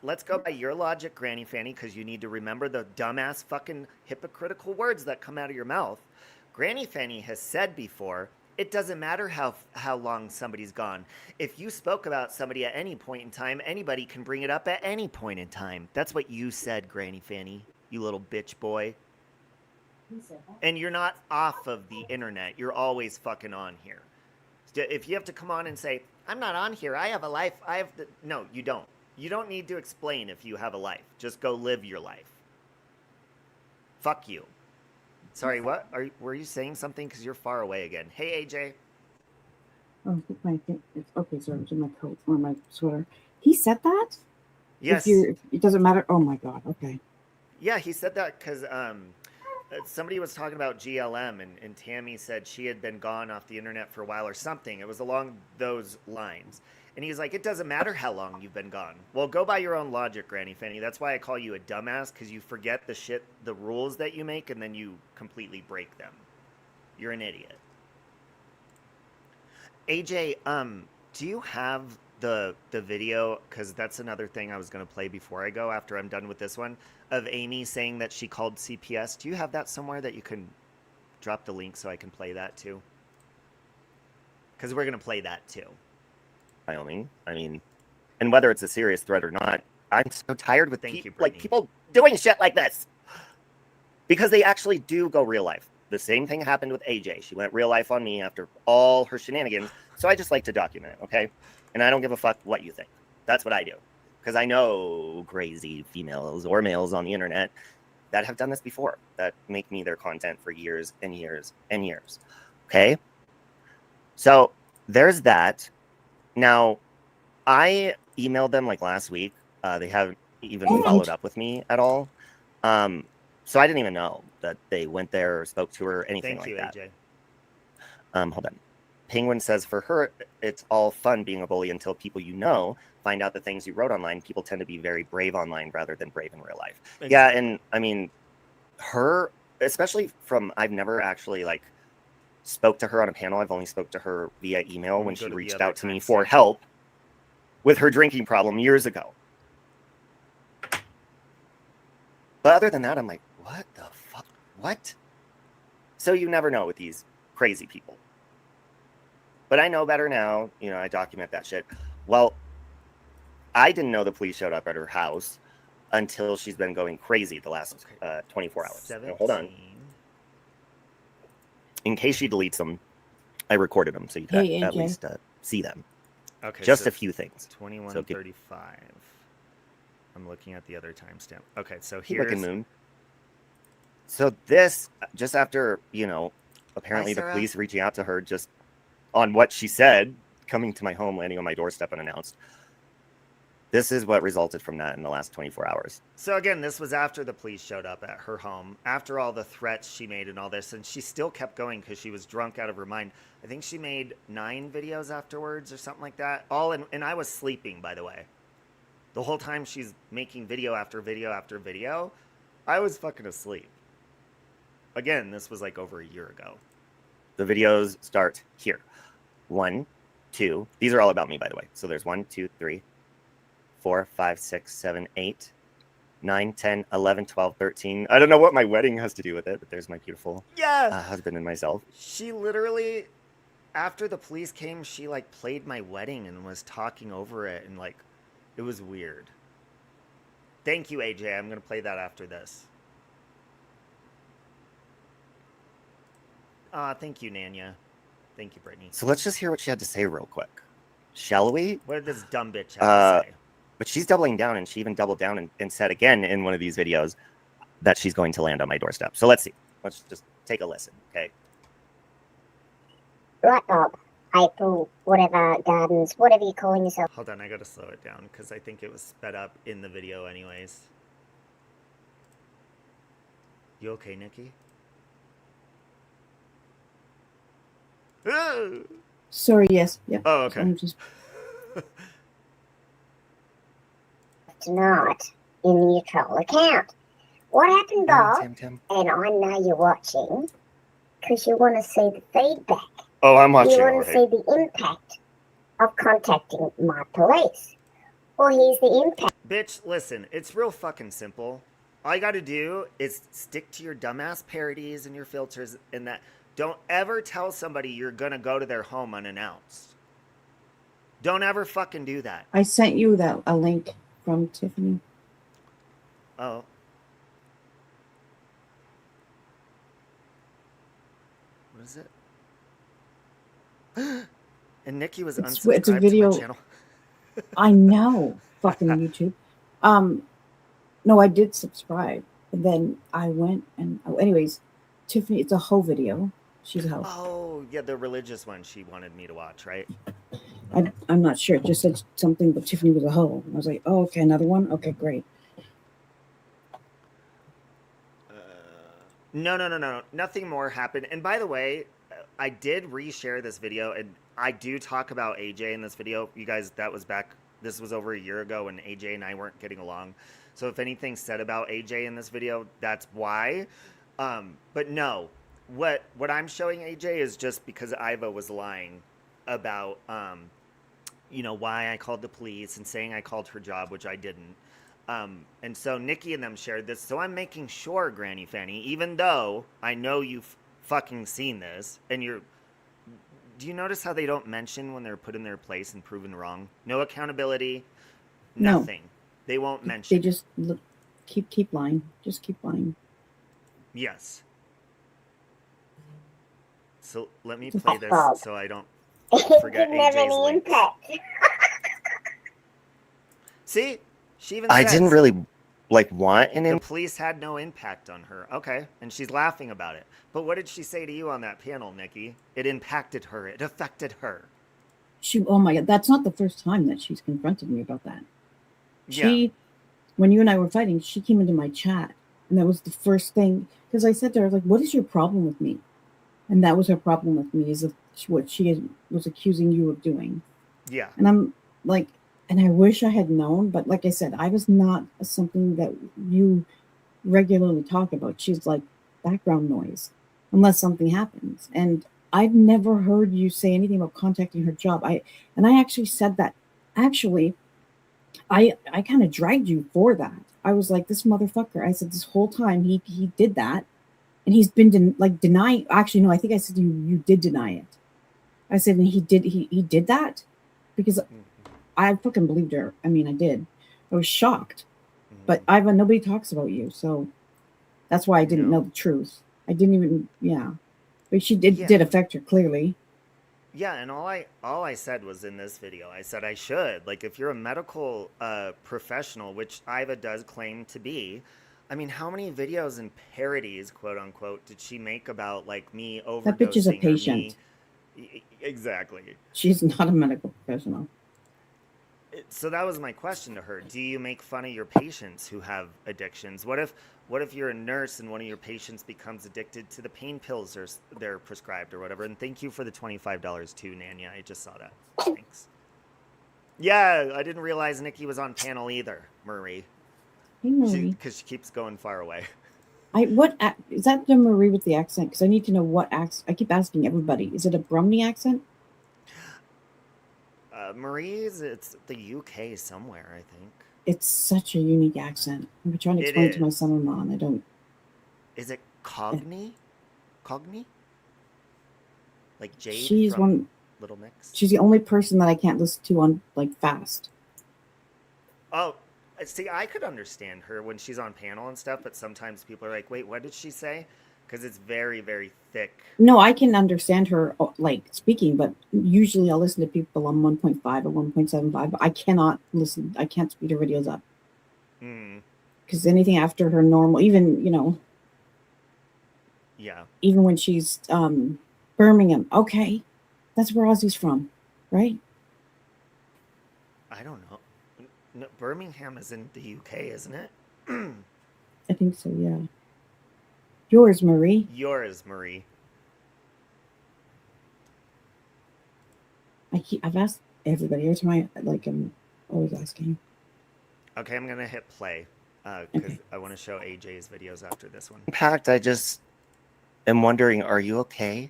Let's go by your logic, Granny Fanny, because you need to remember the dumbass fucking hypocritical words that come out of your mouth. Granny Fanny has said before, it doesn't matter how long somebody's gone. If you spoke about somebody at any point in time, anybody can bring it up at any point in time. That's what you said, Granny Fanny, you little bitch boy. And you're not off of the internet. You're always fucking on here. If you have to come on and say, I'm not on here, I have a life, no, you don't. You don't need to explain if you have a life. Just go live your life. Fuck you. Sorry, what? Were you saying something? Because you're far away again. Hey, AJ. Oh, okay, sorry, it's in my coat or my sweater. He said that? Yes. If it doesn't matter. Oh my God. Okay. Yeah, he said that because somebody was talking about GLM and Tammy said she had been gone off the internet for a while or something. It was along those lines. And he's like, it doesn't matter how long you've been gone. Well, go by your own logic, Granny Fanny. That's why I call you a dumbass, because you forget the rules that you make, and then you completely break them. You're an idiot. AJ, do you have the video? Because that's another thing I was going to play before I go, after I'm done with this one, of Amy saying that she called CPS. Do you have that somewhere that you can drop the link so I can play that too? Because we're going to play that too. Wyoming. I mean, and whether it's a serious threat or not, I'm so tired with people doing shit like this. Because they actually do go real life. The same thing happened with AJ. She went real life on me after all her shenanigans. So I just like to document it, okay? And I don't give a fuck what you think. That's what I do. Because I know crazy females or males on the internet that have done this before, that make me their content for years and years and years. Okay? So there's that. Now, I emailed them like last week. They haven't even followed up with me at all. So I didn't even know that they went there or spoke to her or anything like that. Thank you, AJ. Hold on. Penguin says, for her, it's all fun being a bully until people you know find out the things you wrote online. People tend to be very brave online rather than brave in real life. Exactly. Yeah, and I mean, her, especially from, I've never actually like spoke to her on a panel. I've only spoke to her via email when she reached out to me for help with her drinking problem years ago. But other than that, I'm like, what the fuck? What? So you never know with these crazy people. But I know better now. You know, I document that shit. Well, I didn't know the police showed up at her house until she's been going crazy the last 24 hours. Now, hold on. In case she deletes them, I recorded them so you can at least see them. Okay, just so a few things. 21:35. I'm looking at the other timestamp. Okay, so here's Moon. So this, just after, you know, apparently the police reaching out to her just on what she said, coming to my home, landing on my doorstep unannounced. This is what resulted from that in the last 24 hours. So again, this was after the police showed up at her home, after all the threats she made and all this, and she still kept going because she was drunk out of her mind. I think she made 9 videos afterwards or something like that. And I was sleeping, by the way. The whole time she's making video after video after video, I was fucking asleep. Again, this was like over a year ago. The videos start here. 1, 2. These are all about me, by the way. So there's 1, 2, 3, 4, 5, 6, 7, 8, 9, 10, 11, 12, 13. I don't know what my wedding has to do with it, but there's my beautiful husband and myself. She literally, after the police came, she like played my wedding and was talking over it, and like, it was weird. Thank you, AJ. I'm going to play that after this. Thank you, Nanya. Thank you, Brittany. So let's just hear what she had to say real quick. Shall we? What did this dumb bitch have to say? But she's doubling down, and she even doubled down and said again in one of these videos that she's going to land on my doorstep. So let's see. Let's just take a listen, okay? Blackbob, April, whatever, Gardens, whatever you're calling yourself. Hold on, I gotta slow it down because I think it was sped up in the video anyways. You okay, Nikki? Sorry, yes. Yep. Oh, okay. I'm just... Not in your troll account. What happened, Bob? Tim. And I know you're watching because you want to see the feedback. Oh, I'm watching. You want to see the impact of contacting my police. Well, he's the impact. Bitch, listen, it's real fucking simple. All you gotta do is stick to your dumbass parodies and your filters and that. Don't ever tell somebody you're gonna go to their home unannounced. Don't ever fucking do that. I sent you a link from Tiffany. Oh. What is it? And Nikki was unsubscribed It's a video. to my channel. I know, fucking YouTube. No, I did subscribe, and then I went and anyways, Tiffany, it's a hoe video. She's a hoe. Oh, yeah, the religious one she wanted me to watch, right? I'm not sure. It just said something, but Tiffany was a hoe. I was like, oh, okay, another one. Okay, great. No. Nothing more happened. And by the way, I did reshare this video, and I do talk about AJ in this video. You guys, this was over a year ago when AJ and I weren't getting along. So if anything's said about AJ in this video, that's why. But no, what I'm showing AJ is just because Iva was lying about, why I called the police and saying I called her job, which I didn't. And so Nikki and them shared this. So I'm making sure, Granny Fanny, even though I know you've fucking seen this, and do you notice how they don't mention when they're put in their place and proven wrong? No accountability, nothing. No. They won't mention. They just keep lying. Just keep lying. Yes. So let me play this so I don't forget AJ's link. See? She even I says, didn't really want an the police had no impact on her. Okay. And she's laughing about it. But what did she say to you on that panel, Nikki? It impacted her. It affected her. Oh my God. That's not the first time that she's confronted me about that. Yeah. When you and I were fighting, she came into my chat. And that was the first thing. Because I said to her, I was like, what is your problem with me? And that was her problem with me, is what she was accusing you of doing. Yeah. And I'm like, and I wish I had known, but like I said, I was not something that you regularly talk about. She's like background noise, unless something happens. And I've never heard you say anything about contacting her job. I actually said that. Actually, I kind of dragged you for that. I was like, this motherfucker. I said this whole time he did that, and he's been denying. Actually, no, I think I said you did deny it. I said, and he did that because. I fucking believed her. I mean, I did. I was shocked. But Ivan, nobody talks about you. So that's why I didn't know the truth. I didn't even, yeah. But she did affect her, clearly. Yeah, and all I said was in this video, I said I should. Like, if you're a medical professional, which Iva does claim to be, I mean, how many videos and parodies, quote unquote, did she make about, like, me overdosing? That bitch is a patient. Exactly. She's not a medical professional. So that was my question to her. Do you make fun of your patients who have addictions? What if you're a nurse and one of your patients becomes addicted to the pain pills they're prescribed or whatever? And thank you for the $25 too, Nanya. I just saw that. Thanks. Yeah, I didn't realize Nikki was on panel either, Marie. Hey, Marie. Because she keeps going far away. Is that the Marie with the accent? Because I need to know what accent. I keep asking everybody. Is it a Brumney accent? Marie's, it's the UK somewhere, I think. It's such a unique accent. I'm trying to explain it to my son-in-law, and I don't. Is it Cogni? Cogni? Like Jade She's from Little Mix? She's the only person that I can't listen to on, like, fast. Oh, see, I could understand her when she's on panel and stuff, but sometimes people are like, wait, what did she say? Because it's very, very thick. No, I can understand her, like, speaking, but usually I'll listen to people on 1.5 or 1.75, but I cannot listen. I can't speed her videos up. Because anything after her normal, even, Yeah. Even when she's Birmingham. Okay. That's where Ozzy's from, right? I don't know. No, Birmingham is in the UK, isn't it? I think so, yeah. Yours, Marie. Yours, Marie. I've asked everybody every time I'm always asking. Okay, I'm gonna hit play because I want to show AJ's videos after this one. Impact, I just am wondering, are you okay?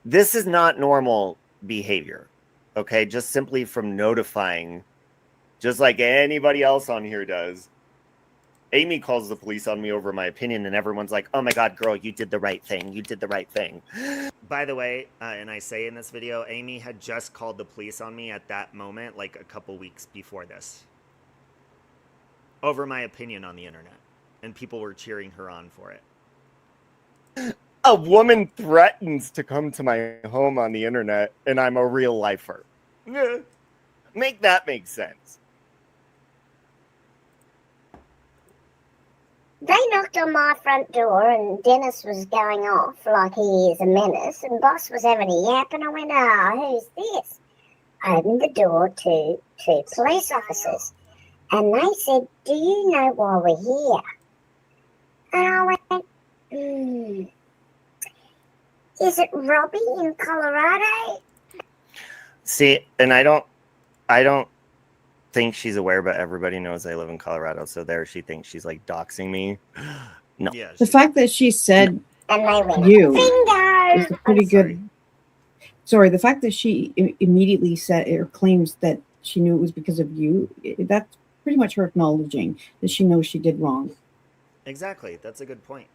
This is not normal behavior. okay? Just simply from notifying, just like anybody else on here does. Amy calls the police on me over my opinion, and everyone's like, oh my God, girl, you did the right thing. You did the right thing. By the way, and I say in this video, Amy had just called the police on me at that moment, like a couple weeks before this, over my opinion on the internet. And people were cheering her on for it. A woman threatens to come to my home on the internet, and I'm a real lifer. Make that make sense. They knocked on my front door and Dennis was going off like he is a menace and Boss was having a yap and I went, who's this? I opened the door to two police officers and they said, do you know why we're here? And I went, is it Robbie in Colorado? See, and I don't think she's aware, but everybody knows I live in Colorado, so there she thinks she's like doxing me. No. Yeah, the fact that she said you is a pretty good. Sorry, the fact that she immediately said or claims that she knew it was because of you, that's pretty much her acknowledging that she knows she did wrong. Exactly. That's a good point.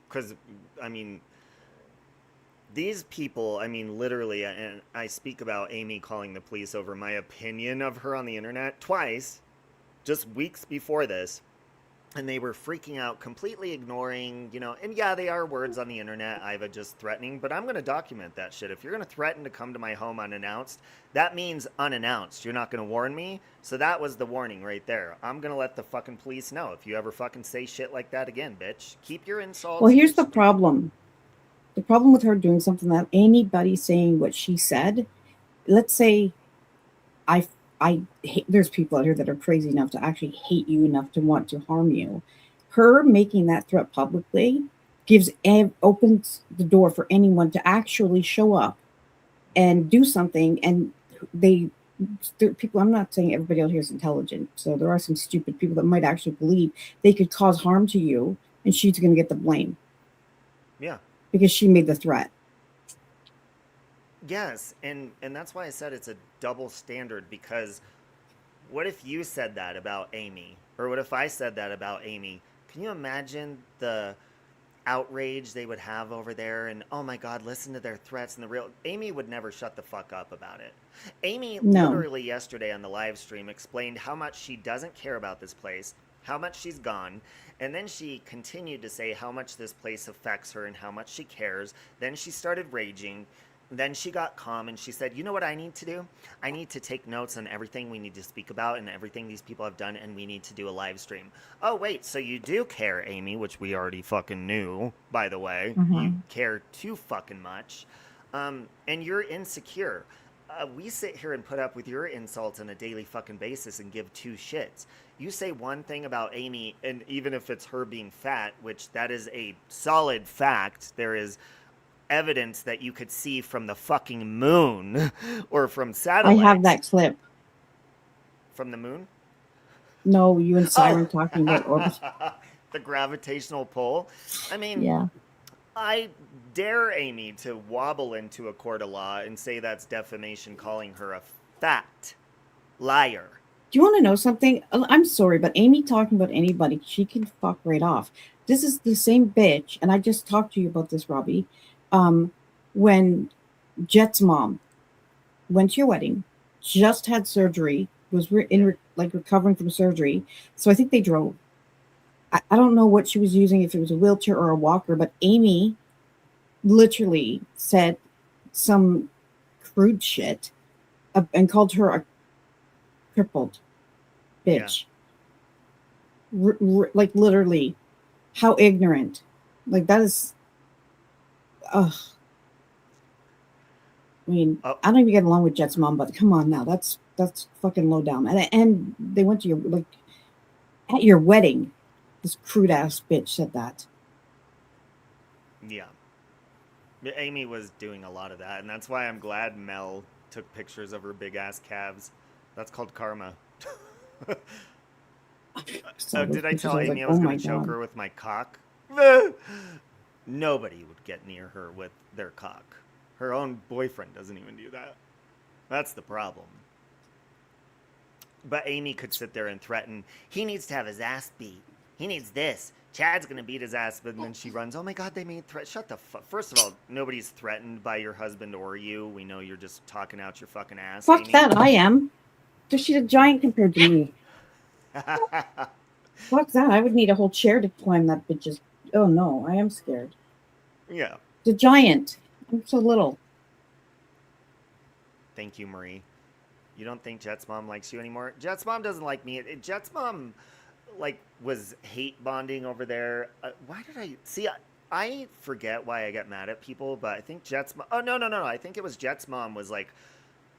Because, I mean, these people, I mean, literally, and I speak about Amy calling the police over my opinion of her on the internet twice, just weeks before this, and they were freaking out, completely ignoring, you know, and yeah, they are words on the internet, Iva, just threatening, but I'm going to document that shit. If you're going to threaten to come to my home unannounced, that means unannounced. You're not going to warn me. So that was the warning right there. I'm going to let the fucking police know if you ever fucking say shit like that again, bitch. Keep your insults. Well, here's the problem. The problem with her doing something that anybody saying what she said, let's say I hate, there's people out here that are crazy enough to actually hate you enough to want to harm you. Her making that threat publicly opens the door for anyone to actually show up and do something. And people, I'm not saying everybody out here is intelligent. So there are some stupid people that might actually believe they could cause harm to you and she's going to get the blame. Yeah. Because she made the threat. Yes, and that's why I said it's a double standard, because what if you said that about Amy? Or what if I said that about Amy? Can you imagine the outrage they would have over there? And, oh my God, listen to their threats. And Amy would never shut the fuck up about it. Amy literally yesterday on the live stream explained how much she doesn't care about this place, how much she's gone, and then she continued to say how much this place affects her and how much she cares. Then she started raging. Then she got calm and she said, you know what I need to do? I need to take notes on everything we need to speak about and everything these people have done, and we need to do a live stream. Oh, wait, so you do care, Amy, which we already fucking knew, by the way. Mm-hmm. You care too fucking much. And you're insecure. We sit here and put up with your insults on a daily fucking basis and give two shits. You say one thing about Amy, and even if it's her being fat, which that is a solid fact, there is evidence that you could see from the fucking moon or from satellites. I have that clip. From the moon? No, you and Siren talking about orbit. The gravitational pull. I mean, yeah. I dare Amy to wobble into a court of law and say that's defamation, calling her a fat liar. Do you want to know something? I'm sorry, but Amy talking about anybody, she can fuck right off. This is the same bitch, and I just talked to you about this, Robbie. When Jet's mom went to your wedding, just had surgery, was recovering from surgery. So I think they drove. I don't know what she was using, if it was a wheelchair or a walker, but Amy literally said some crude shit and called her a crippled bitch. Yeah. Like literally, how ignorant. Like that is. Ugh. I mean, I don't even get along with Jet's mom, but come on now, that's fucking low down. And they went to your at your wedding. This crude ass bitch said that. Yeah, Amy was doing a lot of that, and that's why I'm glad Mel took pictures of her big ass calves. That's called karma. Did I tell Amy I was going to choke her with my cock? Nobody would get near her with their cock. Her own boyfriend doesn't even do that. That's the problem. But Amy could sit there and threaten, he needs to have his ass beat. He needs this. Chad's going to beat his ass. But then she runs, oh my God, they made threat. Shut the fuck. First of all, nobody's threatened by your husband or you. We know you're just talking out your fucking ass. Fuck Amy. that, I am. She's a giant compared to me. Fuck that. I would need a whole chair to climb that bitch's. Oh no, I am scared. Yeah. The giant. I'm so little. Thank you, Marie. You don't think Jet's mom likes you anymore? Jet's mom doesn't like me. Jet's mom, like, was hate bonding over there. Why did I see? I forget why I got mad at people, but I think Jet's mom. Oh no. I think it was Jet's mom was like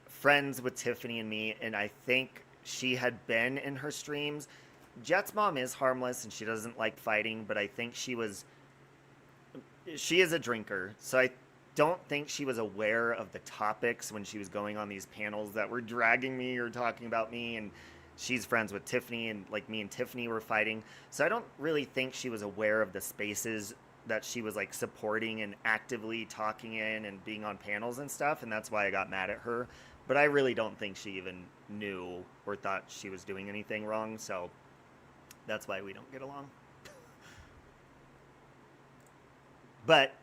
friends with Tiffany and me, and I think she had been in her streams. Jet's mom is harmless and she doesn't like fighting, but I think she is a drinker, so I don't think she was aware of the topics when she was going on these panels that were dragging me or talking about me, and she's friends with Tiffany, and like me and Tiffany were fighting, so I don't really think she was aware of the spaces that she was like supporting and actively talking in and being on panels and stuff, and that's why I got mad at her. But I really don't think she even knew or thought she was doing anything wrong, so that's why we don't get along. But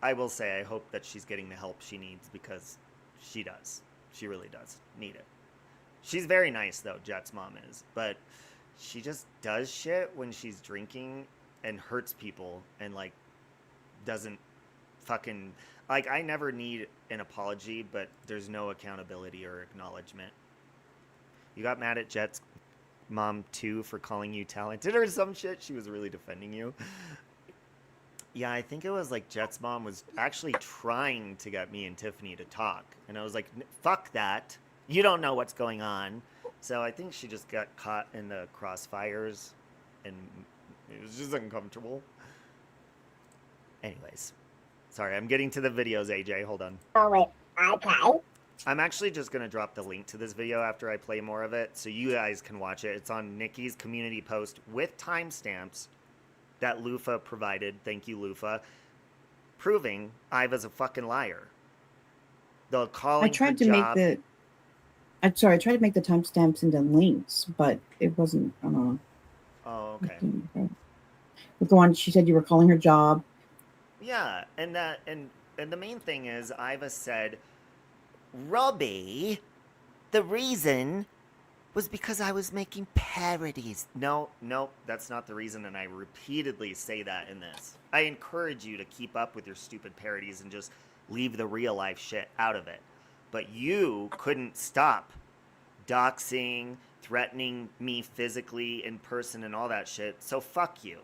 I will say I hope that she's getting the help she needs, because she does. She really does need it. She's very nice, though, Jet's mom is. But she just does shit when she's drinking and hurts people and, like, doesn't fucking... Like, I never need an apology, but there's no accountability or acknowledgement. You got mad at Jet's mom, too, for calling you talented or some shit? She was really defending you. Yeah, I think it was like Jet's mom was actually trying to get me and Tiffany to talk. And I was like, fuck that. You don't know what's going on. So I think she just got caught in the crossfires and it was just uncomfortable. Anyways, sorry, I'm getting to the videos, AJ. Hold on. Oh, wait. Okay. I'm actually just going to drop the link to this video after I play more of it so you guys can watch it. It's on Nikki's community post with timestamps that Lufa provided, thank you, Lufa, proving Iva's a fucking liar. The calling I tried to job, make the. I tried to make the timestamps into links, but it wasn't. Oh, okay. But go on. She said you were calling her job. Yeah, and the main thing is Iva said, Robbie, the reason was because I was making parodies. No, that's not the reason, and I repeatedly say that in this. I encourage you to keep up with your stupid parodies and just leave the real life shit out of it. But you couldn't stop doxing, threatening me physically in person and all that shit, so fuck you.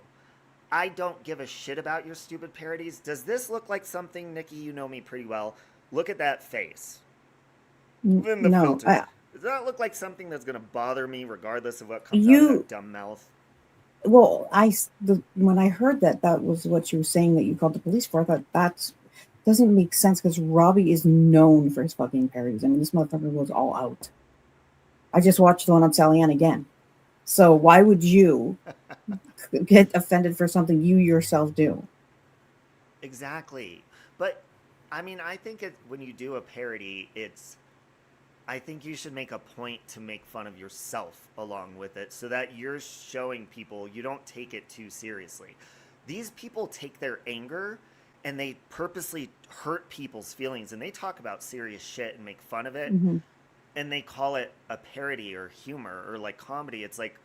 I don't give a shit about your stupid parodies. Does this look like something, Nikki, you know me pretty well? Look at that face. Even the filter. Does that look like something that's going to bother me regardless of what comes out of that dumb mouth? Well, when I heard that was what you were saying that you called the police for, I thought that doesn't make sense because Robbie is known for his fucking parodies. I mean, this motherfucker goes all out. I just watched the one on Sally Ann again. So why would you get offended for something you yourself do? Exactly. But, I mean, I think when you do a parody, I think you should make a point to make fun of yourself along with it so that you're showing people you don't take it too seriously. These people take their anger and they purposely hurt people's feelings and they talk about serious shit and make fun of it and they call it a parody or humor or like comedy. It's like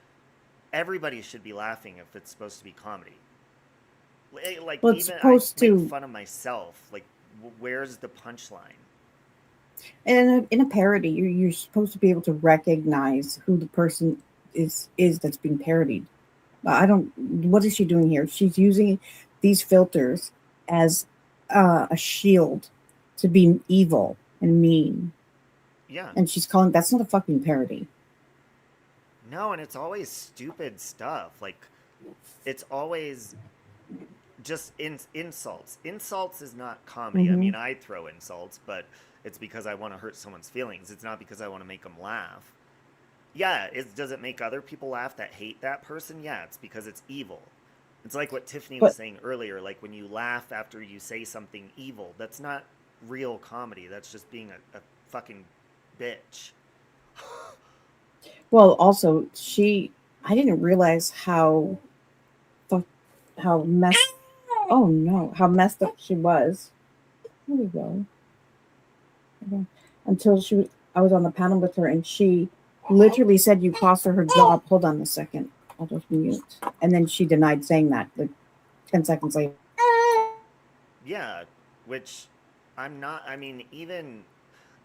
everybody should be laughing if it's supposed to be comedy. Like well, even I make fun of myself. Like where's the punchline? And in a parody, you're supposed to be able to recognize who the person is that's being parodied. What is she doing here? She's using these filters as a shield to be evil and mean. Yeah. And that's not a fucking parody. No, and it's always stupid stuff. Like, it's always just insults. Insults is not comedy. I mean, I throw insults, but it's because I want to hurt someone's feelings. It's not because I want to make them laugh. Yeah, does it make other people laugh that hate that person? Yeah, it's because it's evil. It's like what Tiffany was saying earlier. Like when you laugh after you say something evil, that's not real comedy. That's just being a fucking bitch. Well, also, I didn't realize how messed, oh no, how messed up she was. Here we go. Until I was on the panel with her, and she literally said you cost her job. Hold on a second. I'll just mute. And then she denied saying that, like 10 seconds later. Yeah, which I'm not, I mean, even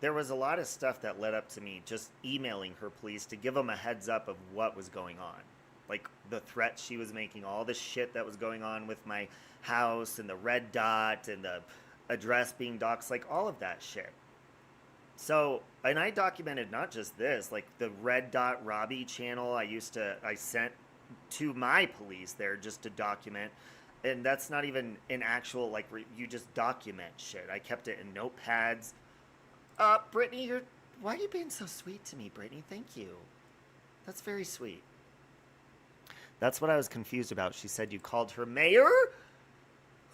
there was a lot of stuff that led up to me just emailing her police to give them a heads up of what was going on. Like the threats she was making, all the shit that was going on with my house and the red dot and the address being doxed, like all of that shit. So, and I documented not just this, like the red dot Robbie channel I sent to my police there just to document. And that's not even an actual, like, you just document shit. I kept it in notepads. Brittany, why are you being so sweet to me, Brittany? Thank you. That's very sweet. That's what I was confused about. She said you called her mayor?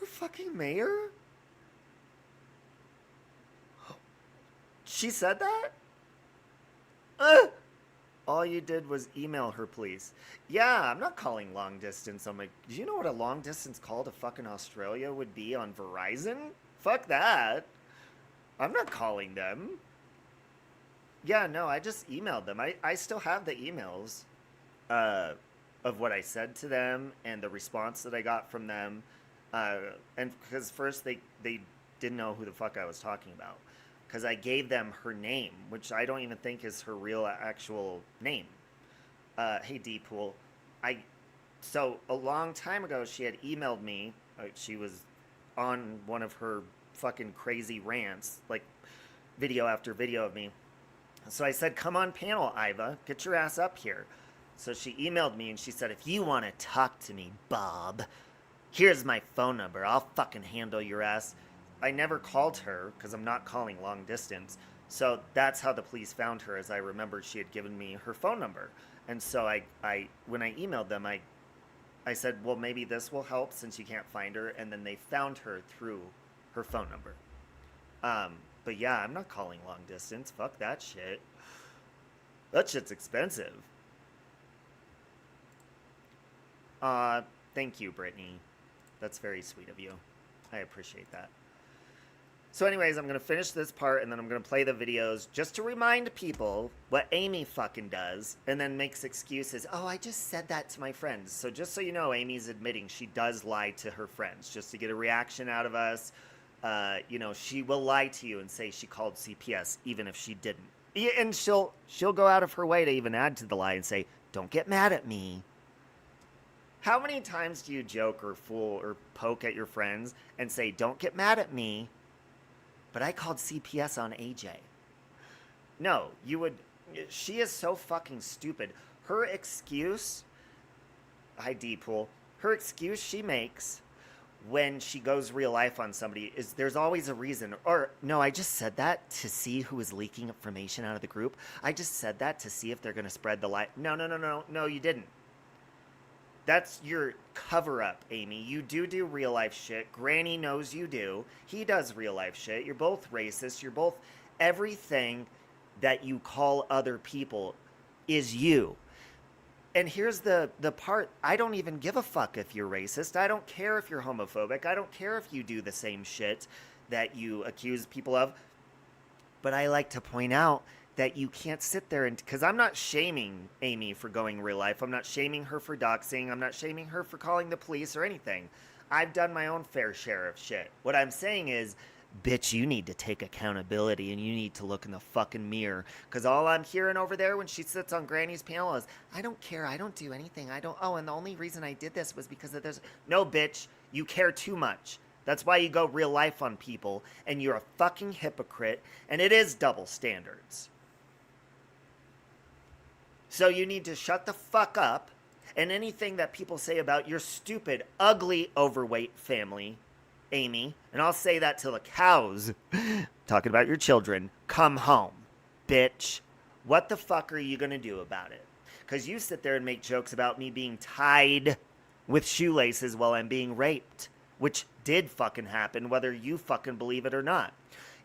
Her fucking mayor? She said that? All you did was email her, please. Yeah, I'm not calling long distance. I'm like, do you know what a long distance call to fucking Australia would be on Verizon? Fuck that. I'm not calling them. Yeah, no, I just emailed them. I still have the emails of what I said to them and the response that I got from them. And because first they didn't know who the fuck I was talking about. Because I gave them her name, which I don't even think is her real actual name. Hey, D-Pool. So a long time ago, she had emailed me. She was on one of her fucking crazy rants, like video after video of me. So I said, come on panel, Iva. Get your ass up here. So she emailed me and she said, if you want to talk to me, Bob, here's my phone number. I'll fucking handle your ass. I never called her because I'm not calling long distance. So that's how the police found her, as I remembered she had given me her phone number. And so when I emailed them, I said, well, maybe this will help since you can't find her. And then they found her through her phone number. But yeah, I'm not calling long distance. Fuck that shit. That shit's expensive. Thank you, Brittany. That's very sweet of you. I appreciate that. So anyways, I'm going to finish this part and then I'm going to play the videos just to remind people what Amy fucking does and then makes excuses. Oh, I just said that to my friends. So just so you know, Amy's admitting she does lie to her friends just to get a reaction out of us. You know, she will lie to you and say she called CPS even if she didn't. And she'll go out of her way to even add to the lie and say, don't get mad at me. How many times do you joke or fool or poke at your friends and say, don't get mad at me? But I called CPS on AJ. No, you would. She is so fucking stupid. Her excuse, hi D-Pool, her excuse she makes when she goes real life on somebody is there's always a reason. Or, no, I just said that to see who is leaking information out of the group. I just said that to see if they're going to spread the lie. No, you didn't. That's your cover-up, Amy. You do real life shit. Granny knows you do. He does real life shit. You're both racist. You're both everything that you call other people is you. And here's the part. I don't even give a fuck if you're racist. I don't care if you're homophobic. I don't care if you do the same shit that you accuse people of. But I like to point out that you can't sit there and, because I'm not shaming Amy for going real life. I'm not shaming her for doxing. I'm not shaming her for calling the police or anything. I've done my own fair share of shit. What I'm saying is, bitch, you need to take accountability and you need to look in the fucking mirror. Because all I'm hearing over there when she sits on Granny's panel is, I don't care. I don't do anything. And the only reason I did this was because of this. No, bitch, you care too much. That's why you go real life on people and you're a fucking hypocrite and it is double standards. So you need to shut the fuck up, and anything that people say about your stupid, ugly, overweight family, Amy, and I'll say that to the cows, talking about your children, come home, bitch. What the fuck are you going to do about it? Because you sit there and make jokes about me being tied with shoelaces while I'm being raped, which did fucking happen, whether you fucking believe it or not.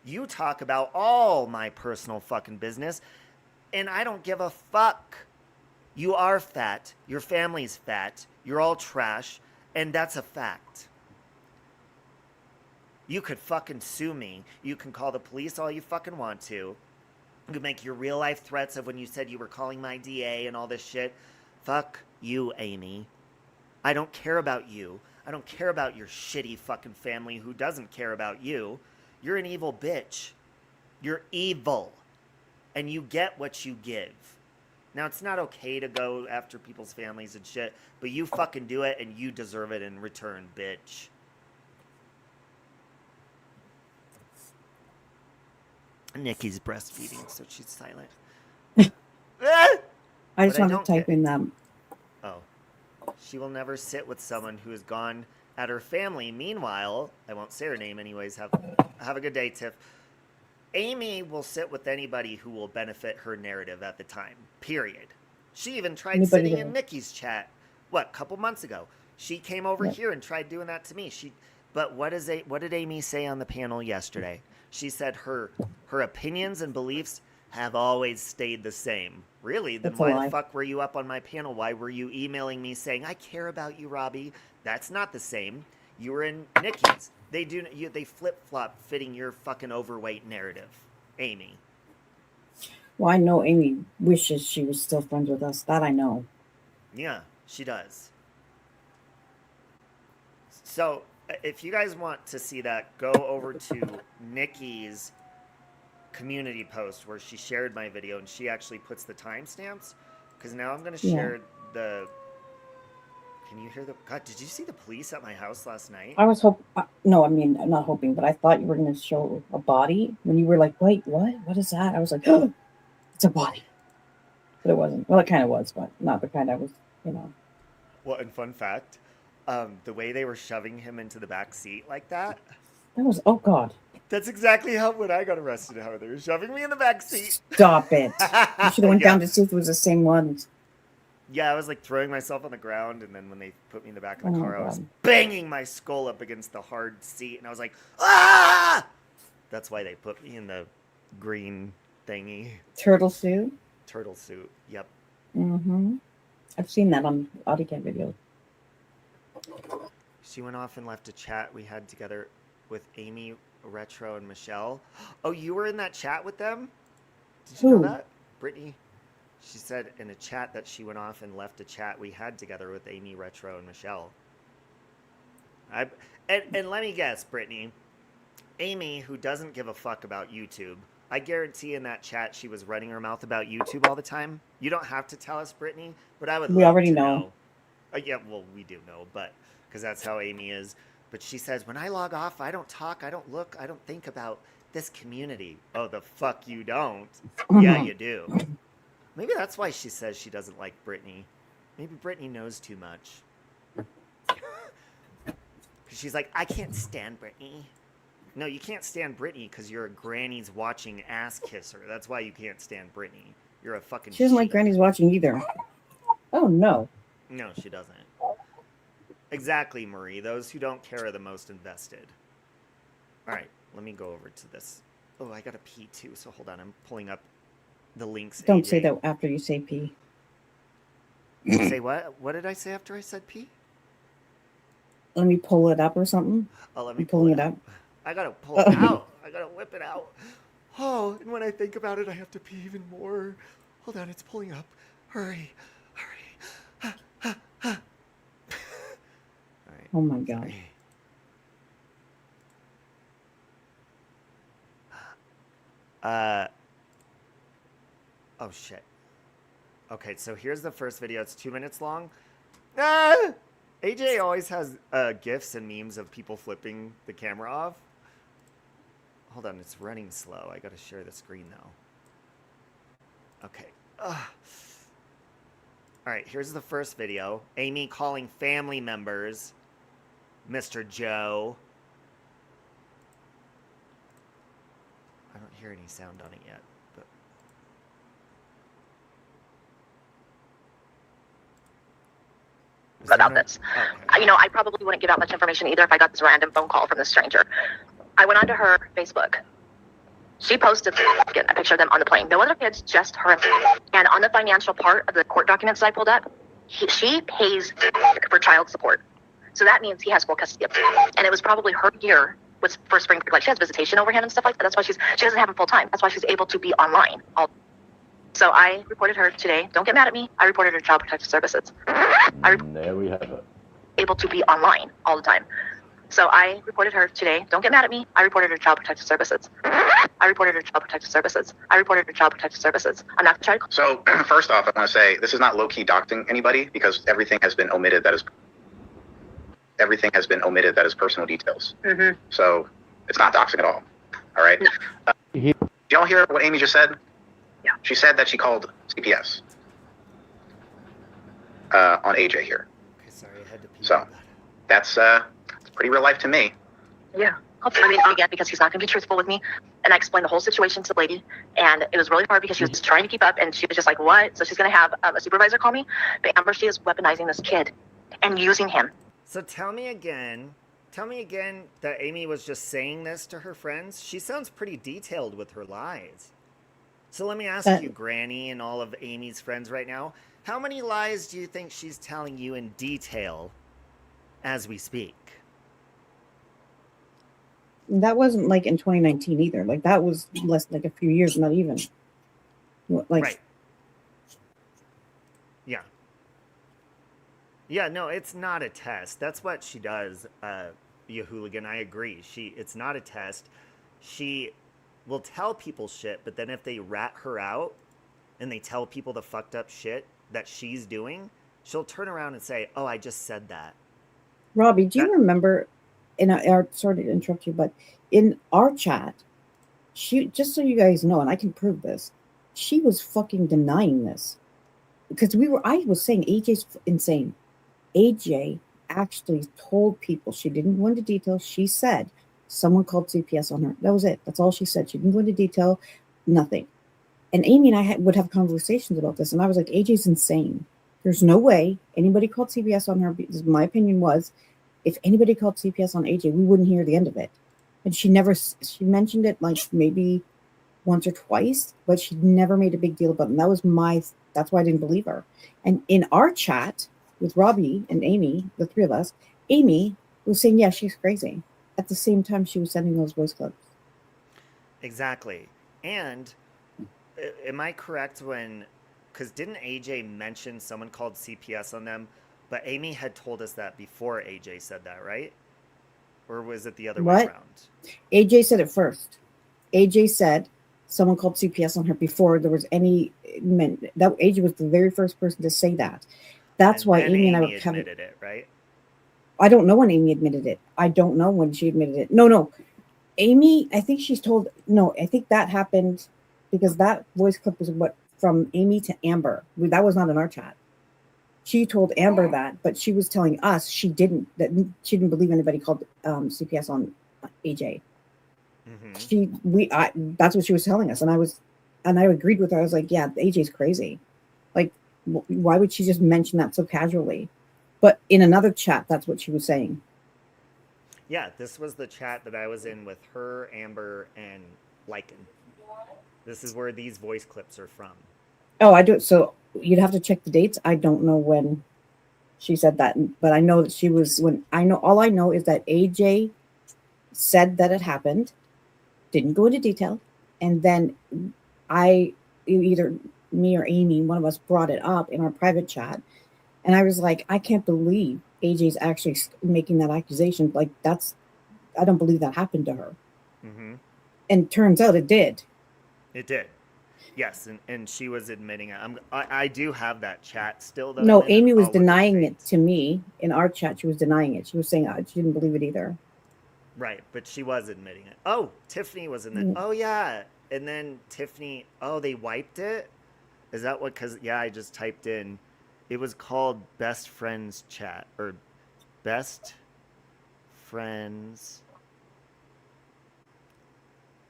You talk about all my personal fucking business, and I don't give a fuck. You are fat. Your family's fat. You're all trash, and that's a fact. You could fucking sue me. You can call the police all you fucking want to. You can make your real life threats of when you said you were calling my DA and all this shit. Fuck you, Amy. I don't care about you. I don't care about your shitty fucking family who doesn't care about you. You're an evil bitch. You're evil. And you get what you give. Now, it's not okay to go after people's families and shit, but you fucking do it and you deserve it in return, bitch. Nikki's breastfeeding, so she's silent. I just want to type in them. Oh. She will never sit with someone who has gone at her family. Meanwhile, I won't say her name anyways. Have a good day, Tiff. Amy will sit with anybody who will benefit her narrative at the time. Period. She even tried sitting in Nikki's chat, a couple months ago. She came over here and tried doing that to me. But what did Amy say on the panel yesterday? She said her opinions and beliefs have always stayed the same. Really? Then why the fuck were you up on my panel? Why were you emailing me saying, I care about you, Robbie? That's not the same. You were in Nikki's. They flip-flop fitting your fucking overweight narrative. Amy. Well, I know Amy wishes she was still friends with us. That I know. Yeah, she does. So, if you guys want to see that, go over to Nikki's community post where she shared my video and she actually puts the timestamps. Because now I'm going to share the... Can you hear the... God, did you see the police at my house last night? I was no, I mean, I'm not hoping, but I thought you were going to show a body. When you were like, wait, what? What is that? I was like, oh, it's a body. But it wasn't. Well, it kind of was, but not the kind I was, Well, and fun fact, the way they were shoving him into the back seat like that. That was, oh, God. That's exactly how when I got arrested, how they were shoving me in the back seat. Stop it. You should have went down to see if it was the same ones. Yeah, I was like throwing myself on the ground, and then when they put me in the back of the car, I was banging my skull up against the hard seat, and I was like, ah! That's why they put me in the green thingy. Turtle suit? Turtle suit, yep. Mm-hmm. I've seen that on AutoCAD videos. She went off and left a chat we had together with Amy, Retro, and Michelle. Oh, you were in that chat with them? Did you know that? Brittany? She said in a chat that she went off and left a chat we had together with Amy, Retro, and Michelle. And let me guess, Brittany. Amy, who doesn't give a fuck about YouTube, I guarantee in that chat she was running her mouth about YouTube all the time. You don't have to tell us, Brittany, but I would love to know. We already know. Yeah, well, we do know, but because that's how Amy is. But she says, when I log off, I don't talk, I don't look, I don't think about this community. Oh, the fuck you don't. Yeah, you do. Maybe that's why she says she doesn't like Brittany. Maybe Brittany knows too much. She's like, I can't stand Brittany. No, you can't stand Brittany because you're a granny's watching ass kisser. That's why you can't stand Brittany. You're a fucking She doesn't like granny's watching either. Oh, no. No, she doesn't. Exactly, Marie. Those who don't care are the most invested. All right, let me go over to this. Oh, I got to pee too, so hold on. I'm pulling up the links. Don't say that after you say pee. Say what? What did I say after I said pee? Let me pull it up or something. Oh, let me pull it up. I gotta pull it out. I gotta whip it out. Oh, and when I think about it, I have to pee even more. Hold on, it's pulling up. Hurry, hurry. All right. Oh my God. Oh shit. Okay, so here's the first video. It's 2 minutes long. Ah! AJ always has GIFs and memes of people flipping the camera off. Hold on, it's running slow. I gotta share the screen though. Okay. All right, here's the first video. Amy calling family members Mr. Joe. I don't hear any sound on it yet, but... about this. Okay. I probably wouldn't give out much information either if I got this random phone call from this stranger. I went onto her Facebook She posted a picture of them on the plane. No other kids, just her. And on the financial part of the court documents that I pulled up, she pays for child support. So that means he has full custody of her. And it was probably her year was for spring break. Like, she has visitation over him and stuff like that. That's why she doesn't have him full time. That's why she's able to be online. So I reported her today. Don't get mad at me. I reported her to Child Protective Services. There we have it. Able to be online all the time. So I reported her today. Don't get mad at me. I reported her to Child Protective Services. I reported her to Child Protective Services. I reported her to Child Protective Services. I'm not going to try to... So first off, I want to say this is not low-key doxing anybody, because everything has been omitted that is personal details. Mm-hmm. So it's not doxing at all. All right. No. Did y'all hear what Amy just said? Yeah. She said that she called CPS on AJ here. Okay, sorry, I had to pee. So that's pretty real life to me. Yeah. I mean, again, because he's not going to be truthful with me. And I explained the whole situation to the lady. And it was really hard because she was just trying to keep up. And she was just like, what? So she's going to have a supervisor call me. But Amber, she is weaponizing this kid and using him. So tell me again that Amy was just saying this to her friends. She sounds pretty detailed with her lies. So let me ask you, Granny, and all of Amy's friends right now, how many lies do you think she's telling you in detail as we speak? That wasn't like in 2019 either. Like, that was less, like a few years, not even. Like, right. Yeah. Yeah, no, it's not a test. That's what she does, you hooligan. I agree. It's not a test. She will tell people shit, but then if they rat her out and they tell people the fucked up shit that she's doing, she'll turn around and say, oh, I just said that. Robbie, do you remember, and sorry to interrupt you, but in our chat, she, just so you guys know, and I can prove this, she was fucking denying this. Because I was saying AJ's insane. AJ actually told people, she didn't go into detail. She said someone called CPS on her. That was it. That's all she said. She didn't go into detail, nothing. And Amy and I would have conversations about this. And I was like, AJ's insane. There's no way anybody called CPS on her. Because my opinion was, if anybody called CPS on AJ, we wouldn't hear the end of it. And she mentioned it like maybe once or twice, but she never made a big deal about it. And that's why I didn't believe her. And in our chat with Robbie and Amy, the three of us, Amy was saying, yeah, she's crazy. At the same time, she was sending those voice clips. Exactly. And am I correct because didn't AJ mention someone called CPS on them, but Amy had told us that before AJ said that, right? Or was it the other way around? AJ said it first. AJ said someone called CPS on her before there was any, that AJ was the very first person to say that. That's why Amy and I were admitted it, right? I don't know when Amy admitted it. I don't know when she admitted it. No. Amy, I think I think that happened because that voice clip was from Amy to Amber. That was not in our chat. She told Amber that, but she was telling us she didn't believe anybody called CPS on AJ. Mm-hmm. That's what she was telling us. And I agreed with her. I was like, yeah, AJ's crazy. Like, why would she just mention that so casually? But in another chat, that's what she was saying. Yeah, this was the chat that I was in with her, Amber, and Lycan. This is where these voice clips are from. Oh, I do. So you'd have to check the dates. I don't know when she said that, but I know that she was all I know is that AJ said that it happened, didn't go into detail. And then either me or Amy, one of us brought it up in our private chat. And I was like, I can't believe AJ's actually making that accusation. Like, I don't believe that happened to her. Mm-hmm. And turns out it did. It did. Yes. And she was admitting it. I do have that chat still. Though. No, Amy was denying it to me in our chat. She was denying it. She was saying she didn't believe it either. Right. But she was admitting it. Oh, Tiffany was in it. Oh, yeah. And then Tiffany, they wiped it? Is that what? Because, yeah, I just typed in. It was called Best Friends Chat, or Best Friends.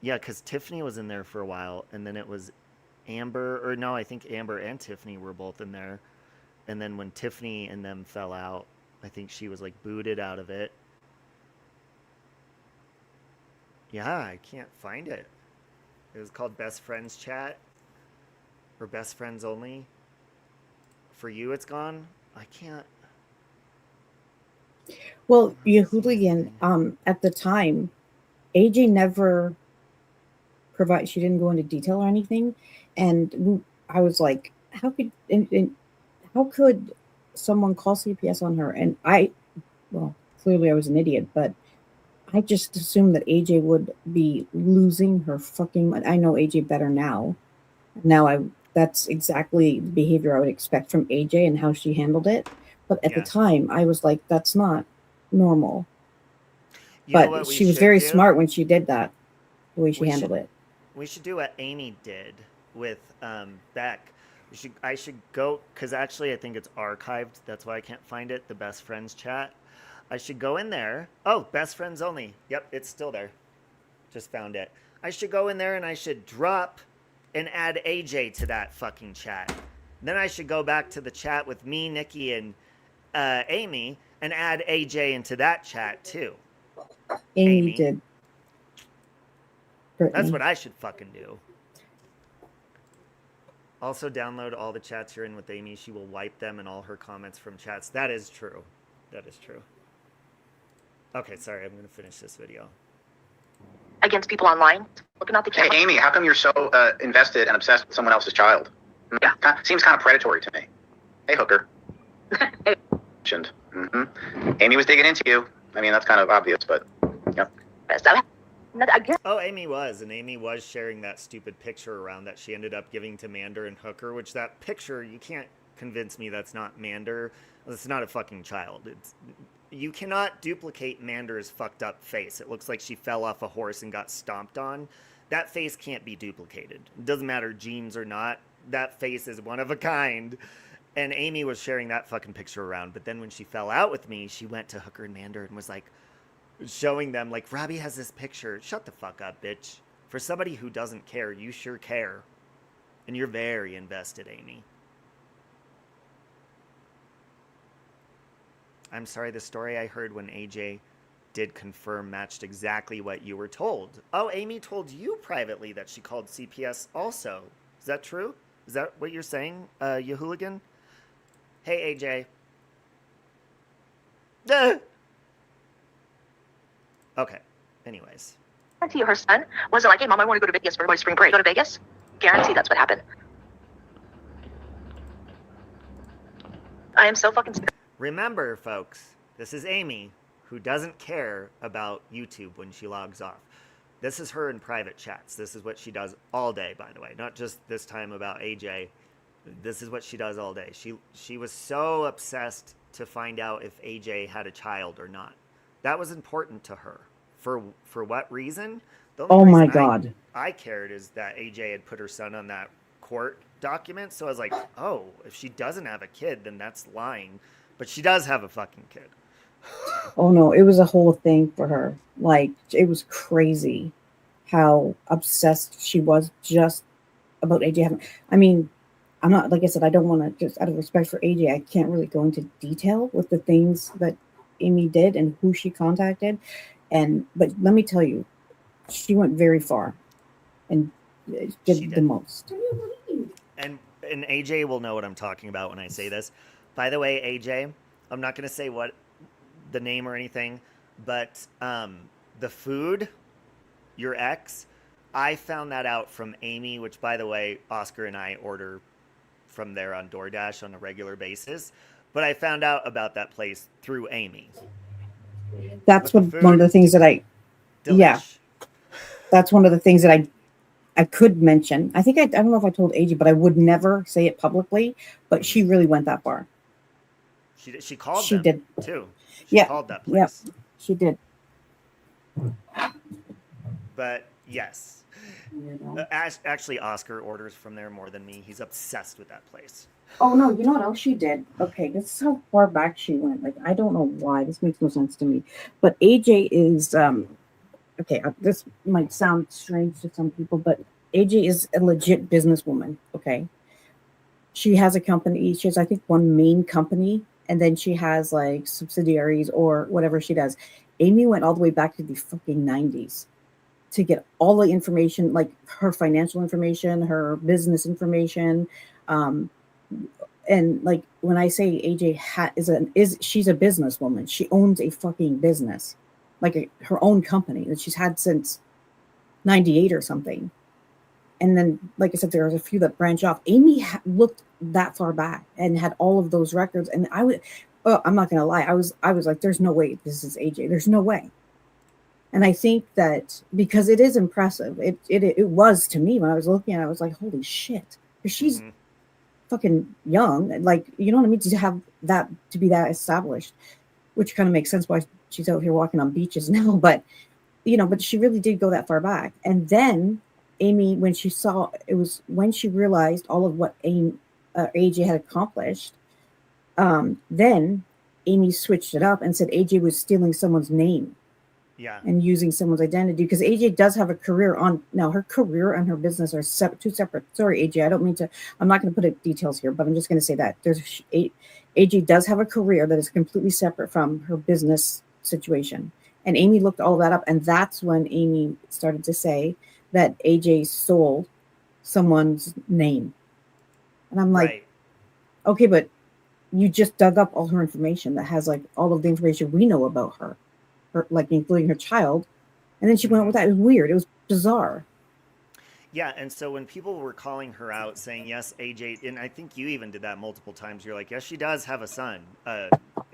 Yeah, because Tiffany was in there for a while, and then it was Amber, or no, I think Amber and Tiffany were both in there. And then when Tiffany and them fell out, I think she was like booted out of it. Yeah, I can't find it. It was called Best Friends Chat or Best Friends Only. For you, it's gone. I can't. Well, you hooligan. At the time, AJ never provided. She didn't go into detail or anything, and I was like, how could someone call CPS on her? And well, clearly I was an idiot, but I just assumed that AJ would be losing her fucking mind. I know AJ better now. That's exactly the behavior I would expect from AJ and how she handled it. But at the time, I was like, that's not normal. But she was very smart when she did that, the way she handled it. We should do what Amy did with Beck. I should go, because actually I think it's archived. That's why I can't find it, the Best Friends Chat. I should go in there. Oh, Best Friends Only. Yep, it's still there. Just found it. I should go in there and I should drop and add AJ to that fucking chat. Then I should go back to the chat with me, Nikki, and Amy, and add AJ into that chat too. Amy did. That's what I should fucking do. Also download all the chats you're in with Amy. She will wipe them and all her comments from chats. That is true. That is true. Okay, sorry. I'm going to finish this video. Against people online, looking at the camera. Hey, Amy, how come you're so invested and obsessed with someone else's child? Yeah. Seems kind of predatory to me. Hey, hooker. Hey. Amy was digging into you. I mean, that's kind of obvious, but, yep. Oh, Amy was. And Amy was sharing that stupid picture around that she ended up giving to Mander and Hooker, which that picture, you can't convince me that's not Mander. It's not a fucking child. You cannot duplicate Mander's fucked up face. It looks like she fell off a horse and got stomped on. That face can't be duplicated. It doesn't matter genes or not. That face is one of a kind. And Amy was sharing that fucking picture around. But then when she fell out with me, she went to Hooker and Mander and was like, showing them, like, Robbie has this picture. Shut the fuck up, bitch. For somebody who doesn't care, you sure care. And you're very invested, Amy. I'm sorry, the story I heard when AJ did confirm matched exactly what you were told. Oh, Amy told you privately that she called CPS also. Is that true? Is that what you're saying, you hooligan? Hey, AJ. Okay, anyways. Guarantee her son wasn't like, hey, Mom, I want to go to Vegas for my spring break. Go to Vegas? Guarantee that's what happened. I am so fucking... Remember, folks, this is Amy, who doesn't care about YouTube when she logs off. This is her in private chats. This is what she does all day, by the way. Not just this time about AJ. This is what she does all day. She was so obsessed to find out if AJ had a child or not. That was important to her. For what reason? The only Oh reason my God. I cared is that AJ had put her son on that court document. So I was like, oh, if she doesn't have a kid, then that's lying. But she does have a fucking kid. Oh no, it was a whole thing for her. Like, it was crazy how obsessed she was just about AJ having. I mean, I'm not, like I said, I don't want to, just out of respect for AJ, I can't really go into detail with the things that Amy did and who she contacted. But let me tell you, she went very far and did the most. And AJ will know what I'm talking about when I say this. By the way, AJ, I'm not going to say what the name or anything, but the food, your ex, I found that out from Amy, which, by the way, Oscar and I order from there on DoorDash on a regular basis. But I found out about that place through Amy. That's one of the things that that's one of the things that I could mention. I think I don't know if I told AJ, but I would never say it publicly. But she really went that far. She called She them did. too. She called that place. Yeah, she did. But yes, actually, Oscar orders from there more than me. He's obsessed with that place. Oh no, you know what else she did? Okay, this is how far back she went. Like, I don't know why. This makes no sense to me. But AJ is okay, this might sound strange to some people, but AJ is a legit businesswoman, okay? She has a company. She has, I think, one main company, and then she has like subsidiaries or whatever she does. Amy went all the way back to the fucking 90s. to get all the information, like her financial information, her business information. And like when I say AJ she's a businesswoman. She owns a fucking business, like her own company that she's had since 98 or something. And then, like I said, there was a few that branch off. Amy looked that far back and had all of those records. And I'm not going to lie. I was like, there's no way this is AJ. There's no way. And I think that because it is impressive, it was to me when I was looking at it, I was like, holy shit. Because she's fucking young. Like, you know what I mean? To have that, to be that established, which kind of makes sense why she's out here walking on beaches now. But, you know, but she really did go that far back. And then Amy, when she realized all of what AJ had accomplished, then Amy switched it up and said AJ was stealing someone's name. Yeah. And using someone's identity, because AJ does have a career her career and her business are two separate. Sorry, AJ, I'm not going to put details here, but I'm just going to say that AJ does have a career that is completely separate from her business situation. And Amy looked all that up. And that's when Amy started to say that AJ stole someone's name. And I'm like, okay, but you just dug up all her information that has like all of the information we know about her, like including her child. And then she went with that. It was weird. It was bizarre. Yeah. And so when people were calling her out saying, yes, AJ, and I think you even did that multiple times. You're like, yes, she does have a son.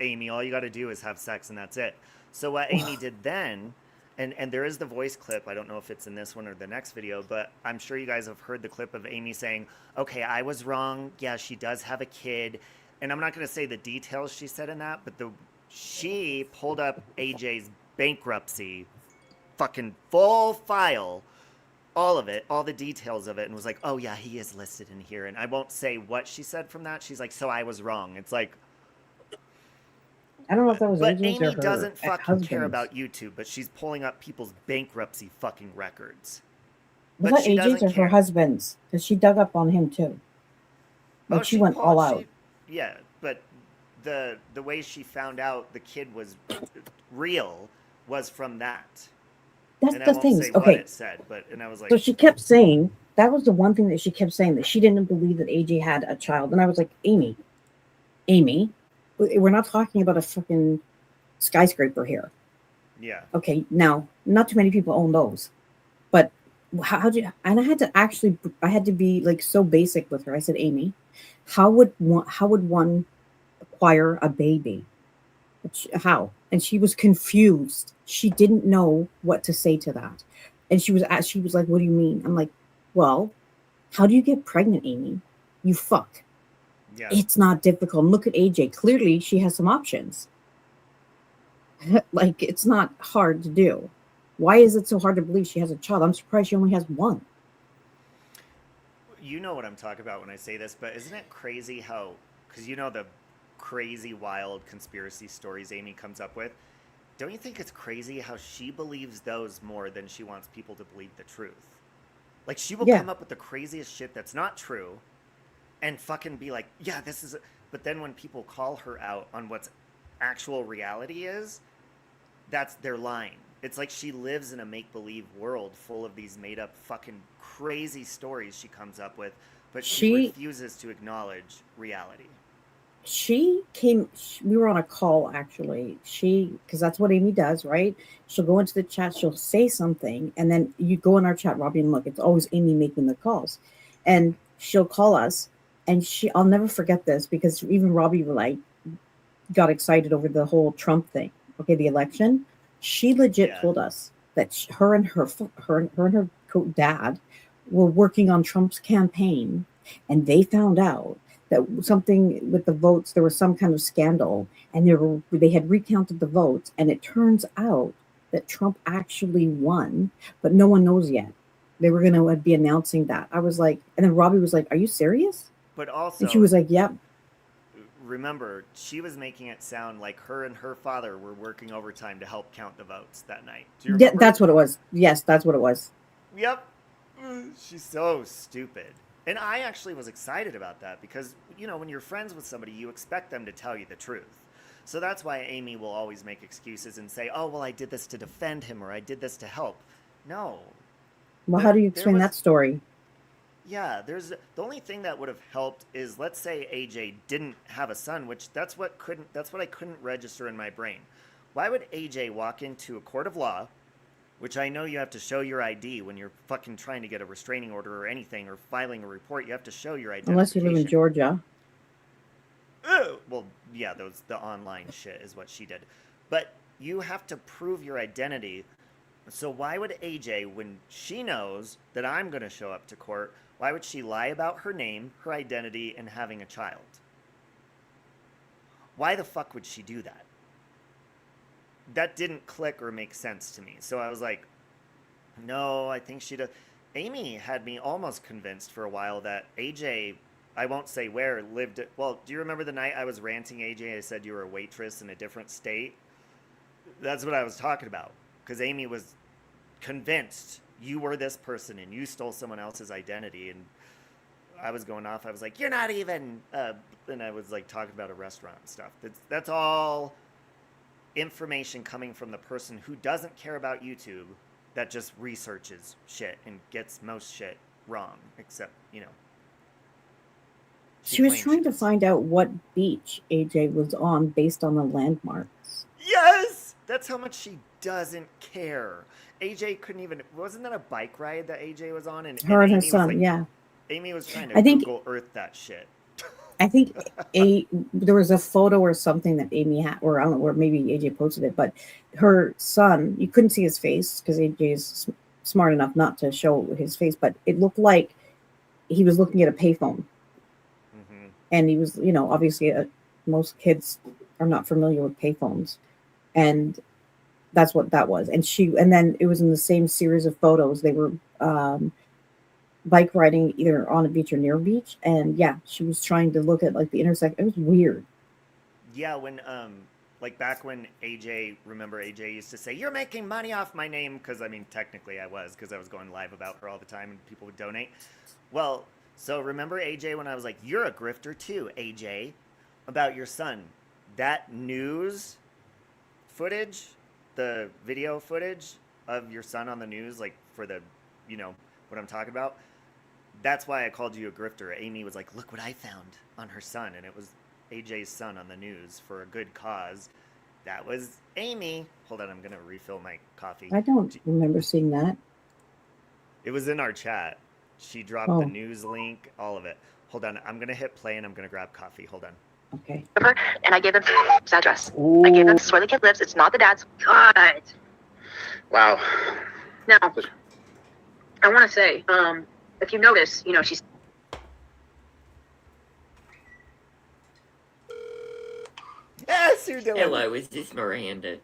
Amy, all you got to do is have sex and that's it. So what Amy did then, and there is the voice clip. I don't know if it's in this one or the next video, but I'm sure you guys have heard the clip of Amy saying, okay, I was wrong. Yeah, she does have a kid. And I'm not going to say the details she said in that, but she pulled up AJ's bankruptcy, fucking full file, all of it, all the details of it, and was like, oh yeah, he is listed in here. And I won't say what she said from that. She's like, so I was wrong. It's like, I don't know if that was but AJ's Amy or her doesn't fucking ex-husband's. care about YouTube, but she's pulling up people's bankruptcy fucking records. Was But that she AJ's doesn't or care. her husband's? Because she dug up on him too. Like she went all out. Yeah, but the way she found out the kid was real was from that. That's and the I won't thing. say Okay. what it said, and I was like, So she kept saying, that was the one thing that she kept saying, that she didn't believe that AJ had a child. And I was like, Amy, we're not talking about a fucking skyscraper here. yeah. Okay, now, not too many people own those. But how do you, and I had to be like so basic with her. I said, Amy, how would one acquire a baby? How? And she was confused. She didn't know what to say to that. And she was like, what do you mean? I'm like, well, how do you get pregnant, Amy? You fuck. Yeah. It's not difficult. And look at AJ. Clearly, she has some options. Like, it's not hard to do. Why is it so hard to believe she has a child? I'm surprised she only has one. You know what I'm talking about when I say this, but isn't it crazy how, because you know the crazy, wild conspiracy stories Amy comes up with, don't you think it's crazy how she believes those more than she wants people to believe the truth? Like, she will come up with the craziest shit that's not true and fucking be like, yeah, this is, but then when people call her out on what's actual reality is, they're lying. It's like she lives in a make-believe world full of these made-up fucking crazy stories she comes up with, but she refuses to acknowledge reality. We were on a call, actually. Because that's what Amy does, right? She'll go into the chat, she'll say something, and then you go in our chat, Robbie, and look, it's always Amy making the calls. And she'll call us, and I'll never forget this, because even Robbie got excited over the whole Trump thing, okay, the election. She legit told us that her and her dad were working on Trump's campaign, and they found out that something with the votes, there was some kind of scandal, and they had recounted the votes, and it turns out that Trump actually won, but no one knows yet. They were going to be announcing that. I was like, and then Robbie was like, "Are you serious?" But also, and she was like, "Yep." Remember, she was making it sound like her and her father were working overtime to help count the votes that night. Do you remember? Yeah, that's what it was. Yes, that's what it was. Yep. She's so stupid. And I actually was excited about that because, you know, when you're friends with somebody, you expect them to tell you the truth. So that's why Amy will always make excuses and say, oh, well, I did this to defend him or I did this to help. No. Well, how do you explain that story? Yeah, there's the only thing that would have helped is, let's say AJ didn't have a son, which that's what I couldn't register in my brain. Why would AJ walk into a court of law, which I know you have to show your ID when you're fucking trying to get a restraining order or anything, or filing a report, you have to show your identification. Unless you live in Georgia. Well, yeah, the online shit is what she did. But you have to prove your identity. So why would AJ, when she knows that I'm going to show up to court, why would she lie about her name, her identity, and having a child? Why the fuck would she do that? That didn't click or make sense to me. So I was like, no, I think she does. Amy had me almost convinced for a while that AJ, I won't say where, lived. Well, do you remember the night I was ranting AJ? I said you were a waitress in a different state. That's what I was talking about. Because Amy was convinced you were this person and you stole someone else's identity. And I was going off. I was like, you're not even. And I was like talking about a restaurant and stuff. That's all information coming from the person who doesn't care about YouTube, that just researches shit and gets most shit wrong, except, you know. She was trying to find out what beach AJ was on based on the landmarks. Yes! That's how much she doesn't care. AJ couldn't even, wasn't that a bike ride that AJ was on? And Her and her Amy son, was like, yeah. Amy was trying to Google Earth that shit. I think there was a photo or something that Amy had, or I don't know, or maybe AJ posted it, but her son, you couldn't see his face because AJ is smart enough not to show his face, but it looked like he was looking at a payphone. Mm-hmm. And he was, you know, obviously most kids are not familiar with payphones. And that's what that was. And then it was in the same series of photos. They were bike riding either on a beach or near a beach, and yeah, she was trying to look at like the intersection. It was weird. Yeah, when like back when remember AJ used to say, you're making money off my name, because I mean technically I was, because I was going live about her all the time and people would donate. Well, so remember AJ when I was like, you're a grifter too, AJ, about your son. That news footage, the video footage of your son on the news, like for the, you know what I'm talking about, that's why I called you a grifter. Amy was like, look what I found on her son. And it was AJ's son on the news for a good cause. That was Amy. Hold on, I'm going to refill my coffee. I don't remember seeing that. It was in our chat. She dropped the news link, all of it. Hold on, I'm going to hit play and I'm going to grab coffee. Hold on. Okay. And I gave them his address. I gave them, this is where the kid lives. It's not the dad's. God. Wow. Now, I want to say, if you notice, you know, she's. Yes, you're doing. Hello, is this Miranda?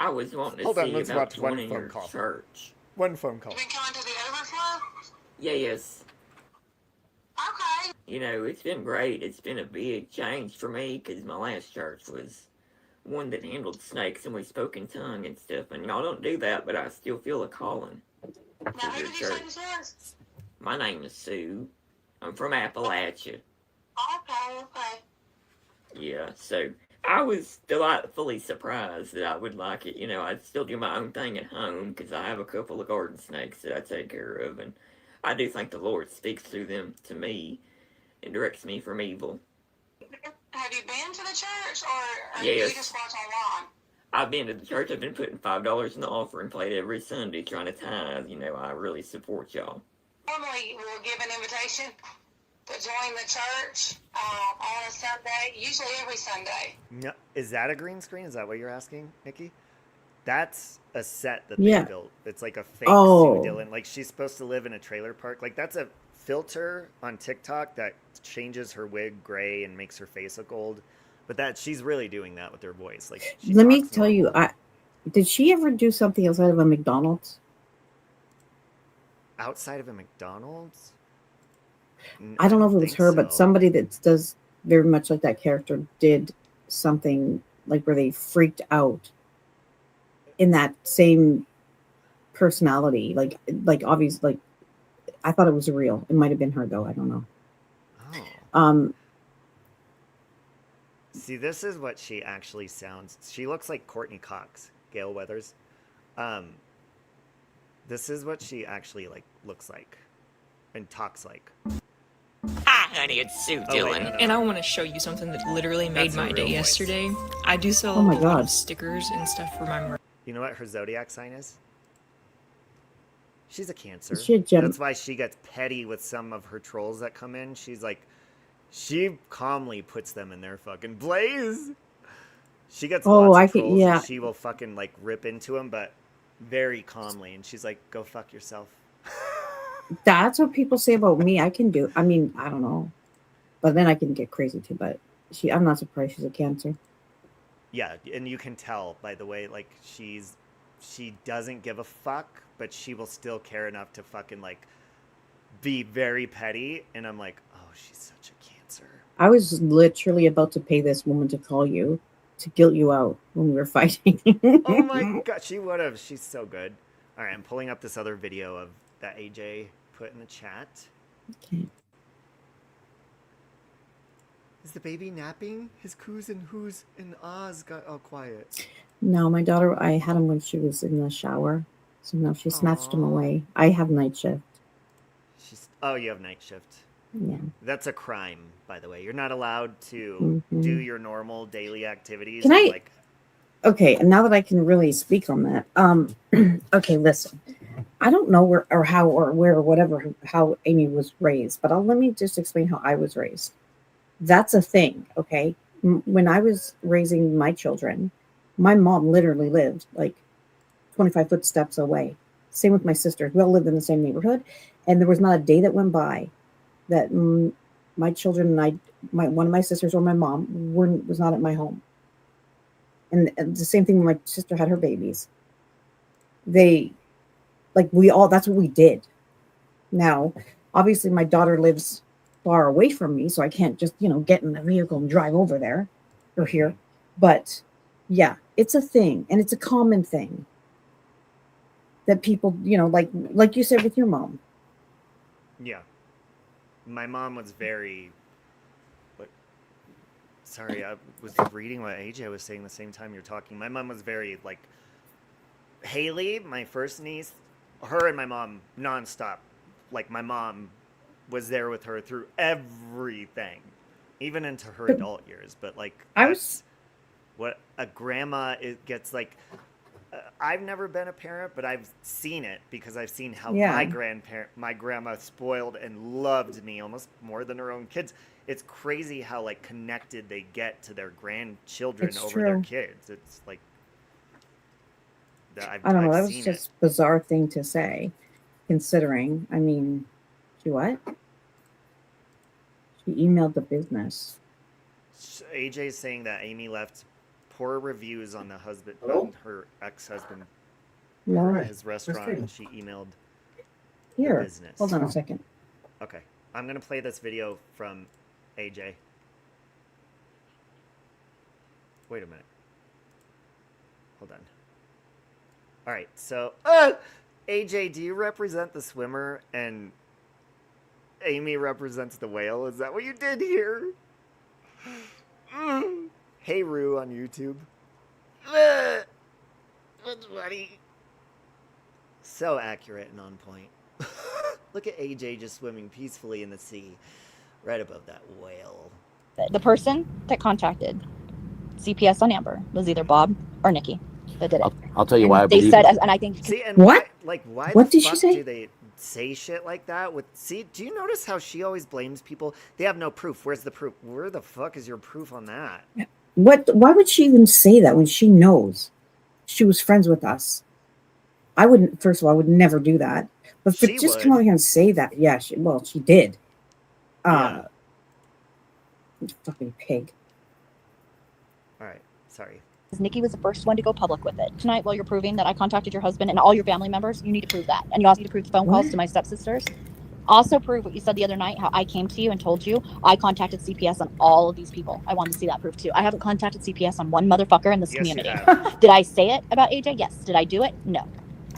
I was wanting to see about joining your church. One phone call. You been coming to the overflow? Yes. Okay. You know, it's been great. It's been a big change for me because my last church was one that handled snakes and we spoke in tongue and stuff. And y'all don't do that, but I still feel a calling. Now, who did you say this was? My name is Sue. I'm from Appalachia. Okay. Yeah, so I was delightfully surprised that I would like it. You know, I'd still do my own thing at home because I have a couple of garden snakes that I take care of. And I do think the Lord speaks through them to me and directs me from evil. Have you been to the church or Yes. you just watch online? I've been to the church. I've been putting $5 in the offering plate every Sunday trying to tithe. You know, I really support y'all. Normally, we'll give an invitation to join the church on a Sunday, usually every Sunday. No, is that a green screen? Is that what you're asking, Nikki? That's a set that they built. It's like a fake Sue Dillon. Like she's supposed to live in a trailer park. Like that's a filter on TikTok that changes her wig gray and makes her face look old. But that she's really doing that with her voice. Like, Let me tell you, did she ever do something outside of a McDonald's? Outside of a McDonald's? I don't know if it was her, but somebody that does very much like that character did something like where they freaked out in that same personality. Like obviously, like I thought it was real. It might have been her though. I don't know. Oh. See, this is what she actually sounds. She looks like Courtney Cox, Gail Weathers. This is what she actually like looks like and talks like. Hi, honey, it's Sue Dillon. no. And I want to show you something that literally made That's my a day real voice. yesterday. I do sell Oh my a lot God. of stickers and stuff for my merch. You know what her zodiac sign is? She's a Cancer. Is she a Gem? That's why she gets petty with some of her trolls that come in. She's like, she calmly puts them in their fucking place. She gets Oh, lots I of could, trolls yeah. and she will fucking like rip into them, but very calmly. And she's like, go fuck yourself. That's what people say about me. I can do. I mean, I don't know, but then I can get crazy too. But I'm not surprised she's a Cancer. Yeah, and you can tell by the way, like she doesn't give a fuck, but she will still care enough to fucking like be very petty. And I'm like, oh, she's such a Cancer. I was literally about to pay this woman to call you to guilt you out when we were fighting. Oh my god, she would have. She's so good. All right, I'm pulling up this other video of that AJ put in the chat. Okay. Is the baby napping? His coos and whoos and ahs got all quiet. No, my daughter, I had him when she was in the shower. So now she snatched him away. I have night shift. Oh, you have night shift. Yeah. That's a crime, by the way. You're not allowed to do your normal daily activities. Can I- like Okay, and now that I can really speak on that, okay, listen. I don't know where or whatever how Amy was raised, but let me just explain how I was raised. That's a thing, okay? When I was raising my children, my mom literally lived like 25 footsteps away. Same with my sisters. We all lived in the same neighborhood, and there was not a day that went by that my children and one of my sisters or my mom was not at my home. And the same thing when my sister had her babies. That's what we did. Now, obviously my daughter lives far away from me, so I can't just, get in the vehicle and drive over there or here. But yeah, it's a thing, and it's a common thing that people, like you said with your mom. yeah. My mom was very sorry, I was reading what AJ was saying the same time you're talking. My mom was very like Haley, my first niece, her and my mom nonstop. Like my mom was there with her through everything, even into her adult years. But like what a grandma gets like. I've never been a parent, but I've seen it because I've seen how my grandma spoiled and loved me almost more than her own kids. It's crazy how like connected they get to their grandchildren over their kids. It's like I don't know. That was just a bizarre thing to say, considering. I mean, she what? She emailed the business. AJ's saying that Amy left poor reviews on on her ex-husband, his restaurant, and she emailed the business. Hold on a second. Okay, I'm gonna play this video from AJ. Wait a minute. Hold on. All right, so AJ, do you represent the swimmer and Amy represents the whale? Is that what you did here? Hey Rue on YouTube. That's funny. So accurate and on point. Look at AJ just swimming peacefully in the sea, right above that whale. The person that contacted CPS on Amber was either Bob or Nikki that did it. I'll tell you why I They believe said, it. and I think See, and What? why What the did she fuck say? do they say shit like that? Do you notice how she always blames people? They have no proof. Where's the proof? Where the fuck is your proof on that? Why would she even say that when she knows she was friends with us? I wouldn't. First of all, I would never do that. But She just come would. out here and say that, yeah. She did. Yeah. Fucking pig. All right, sorry. Nikki was the first one to go public with it. Tonight, while you're proving that I contacted your husband and all your family members, you need to prove that. And you also need to prove the phone calls to my stepsisters. Also prove what you said the other night, how I came to you and told you I contacted CPS on all of these people. I wanted to see that proof too. I haven't contacted CPS on one motherfucker in this Yes, you community. have. Did I say it about AJ? Yes. Did I do it? No.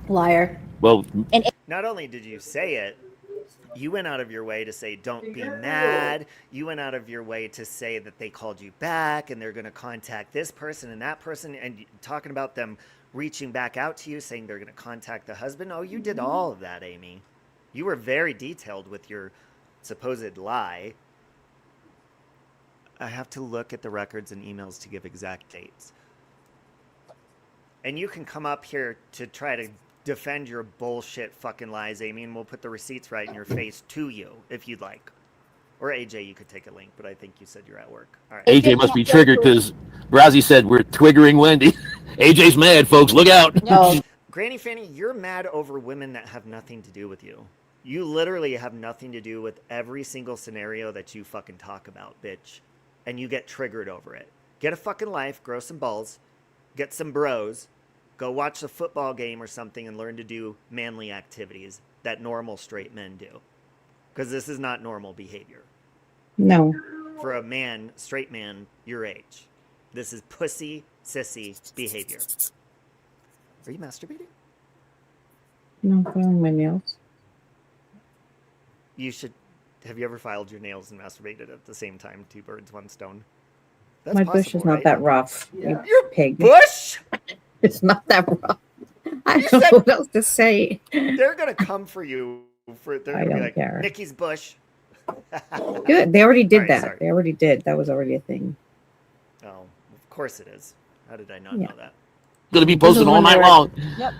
Liar. Well, And Not only did you say it, you went out of your way to say, don't be mad. You went out of your way to say that they called you back and they're going to contact this person and that person, and talking about them reaching back out to you saying they're going to contact the husband. Oh, you did all of that, Amy. You were very detailed with your supposed lie. I have to look at the records and emails to give exact dates. And you can come up here to try to defend your bullshit fucking lies, Amy, and we'll put the receipts right in your face to you if you'd like. Or AJ, you could take a link, but I think you said you're at work. All right. AJ must be triggered because Razzie said we're twiggering Wendy. AJ's mad, folks. Look out. No. Granny Fanny, you're mad over women that have nothing to do with you. You literally have nothing to do with every single scenario that you fucking talk about, bitch. And you get triggered over it. Get a fucking life, grow some balls, get some bros, go watch a football game or something and learn to do manly activities that normal straight men do. Because this is not normal behavior. No. For a man, straight man, your age. This is pussy, sissy behavior. Are you masturbating? No, filing my nails. You should. Have you ever filed your nails and masturbated at the same time? 2 birds, 1 stone. That's My possible, bush is not right? that rough. Yeah. You pig. Bush? It's not that rough. I don't know what else to say. They're gonna come for you. They're I gonna be don't like, care. Nikki's bush. Good. They already did All right, that. sorry. They already did. That was already a thing. Oh, of course it is. How did I not Yeah. know that? Gonna be posted all night long. Yep.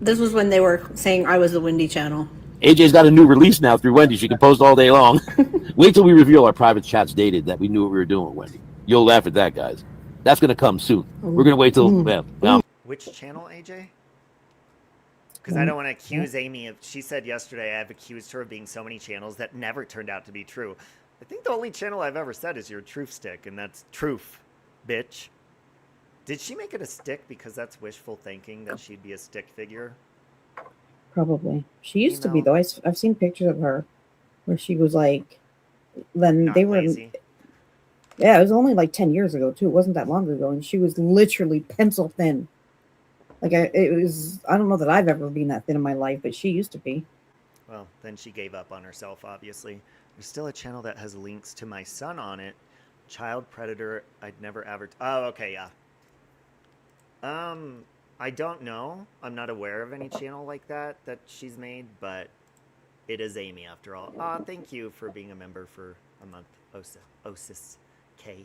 This was when they were saying I was the Windy Channel. AJ's got a new release now through Wendy. She can post all day long. Wait till we reveal our private chats dated that we knew what we were doing, Wendy. You'll laugh at that, guys. That's gonna come soon. We're gonna wait till Which channel, AJ? Because I don't want to accuse Amy of. She said yesterday I've accused her of being so many channels that never turned out to be true. I think the only channel I've ever said is your truth stick, and that's truth, bitch. Did she make it a stick because that's wishful thinking that she'd be a stick figure? Probably. She used to be, though. I've seen pictures of her where she was like, then Not they were. lazy. Yeah, it was only like 10 years ago, too. It wasn't that long ago. And she was literally pencil thin. Like, I don't know that I've ever been that thin in my life, but she used to be. Well, then she gave up on herself, obviously. There's still a channel that has links to my son on it. Child predator, I'd never advertise. Oh, okay, yeah. I don't know. I'm not aware of any channel like that she's made, but it is Amy after all. Thank you for being a member for a month, Osis K.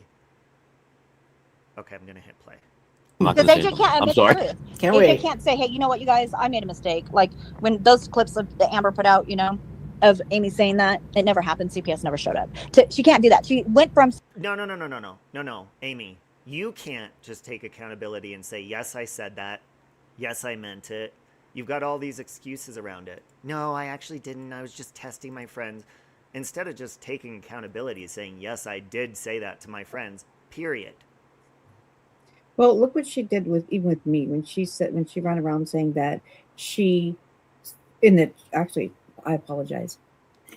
Okay, I'm gonna hit play. Because AJ can't admit the truth. Can't AJ wait. can't say, hey, you know what, you guys, I made a mistake. Like when those clips of the Amber put out, of Amy saying that, it never happened. CPS never showed up. She can't do that. She went from No, Amy, you can't just take accountability and say, yes, I said that. Yes, I meant it. You've got all these excuses around it. No, I actually didn't. I was just testing my friends. Instead of just taking accountability and saying, yes, I did say that to my friends, period. Well, look what she did even with me when she ran around saying that actually, I apologize.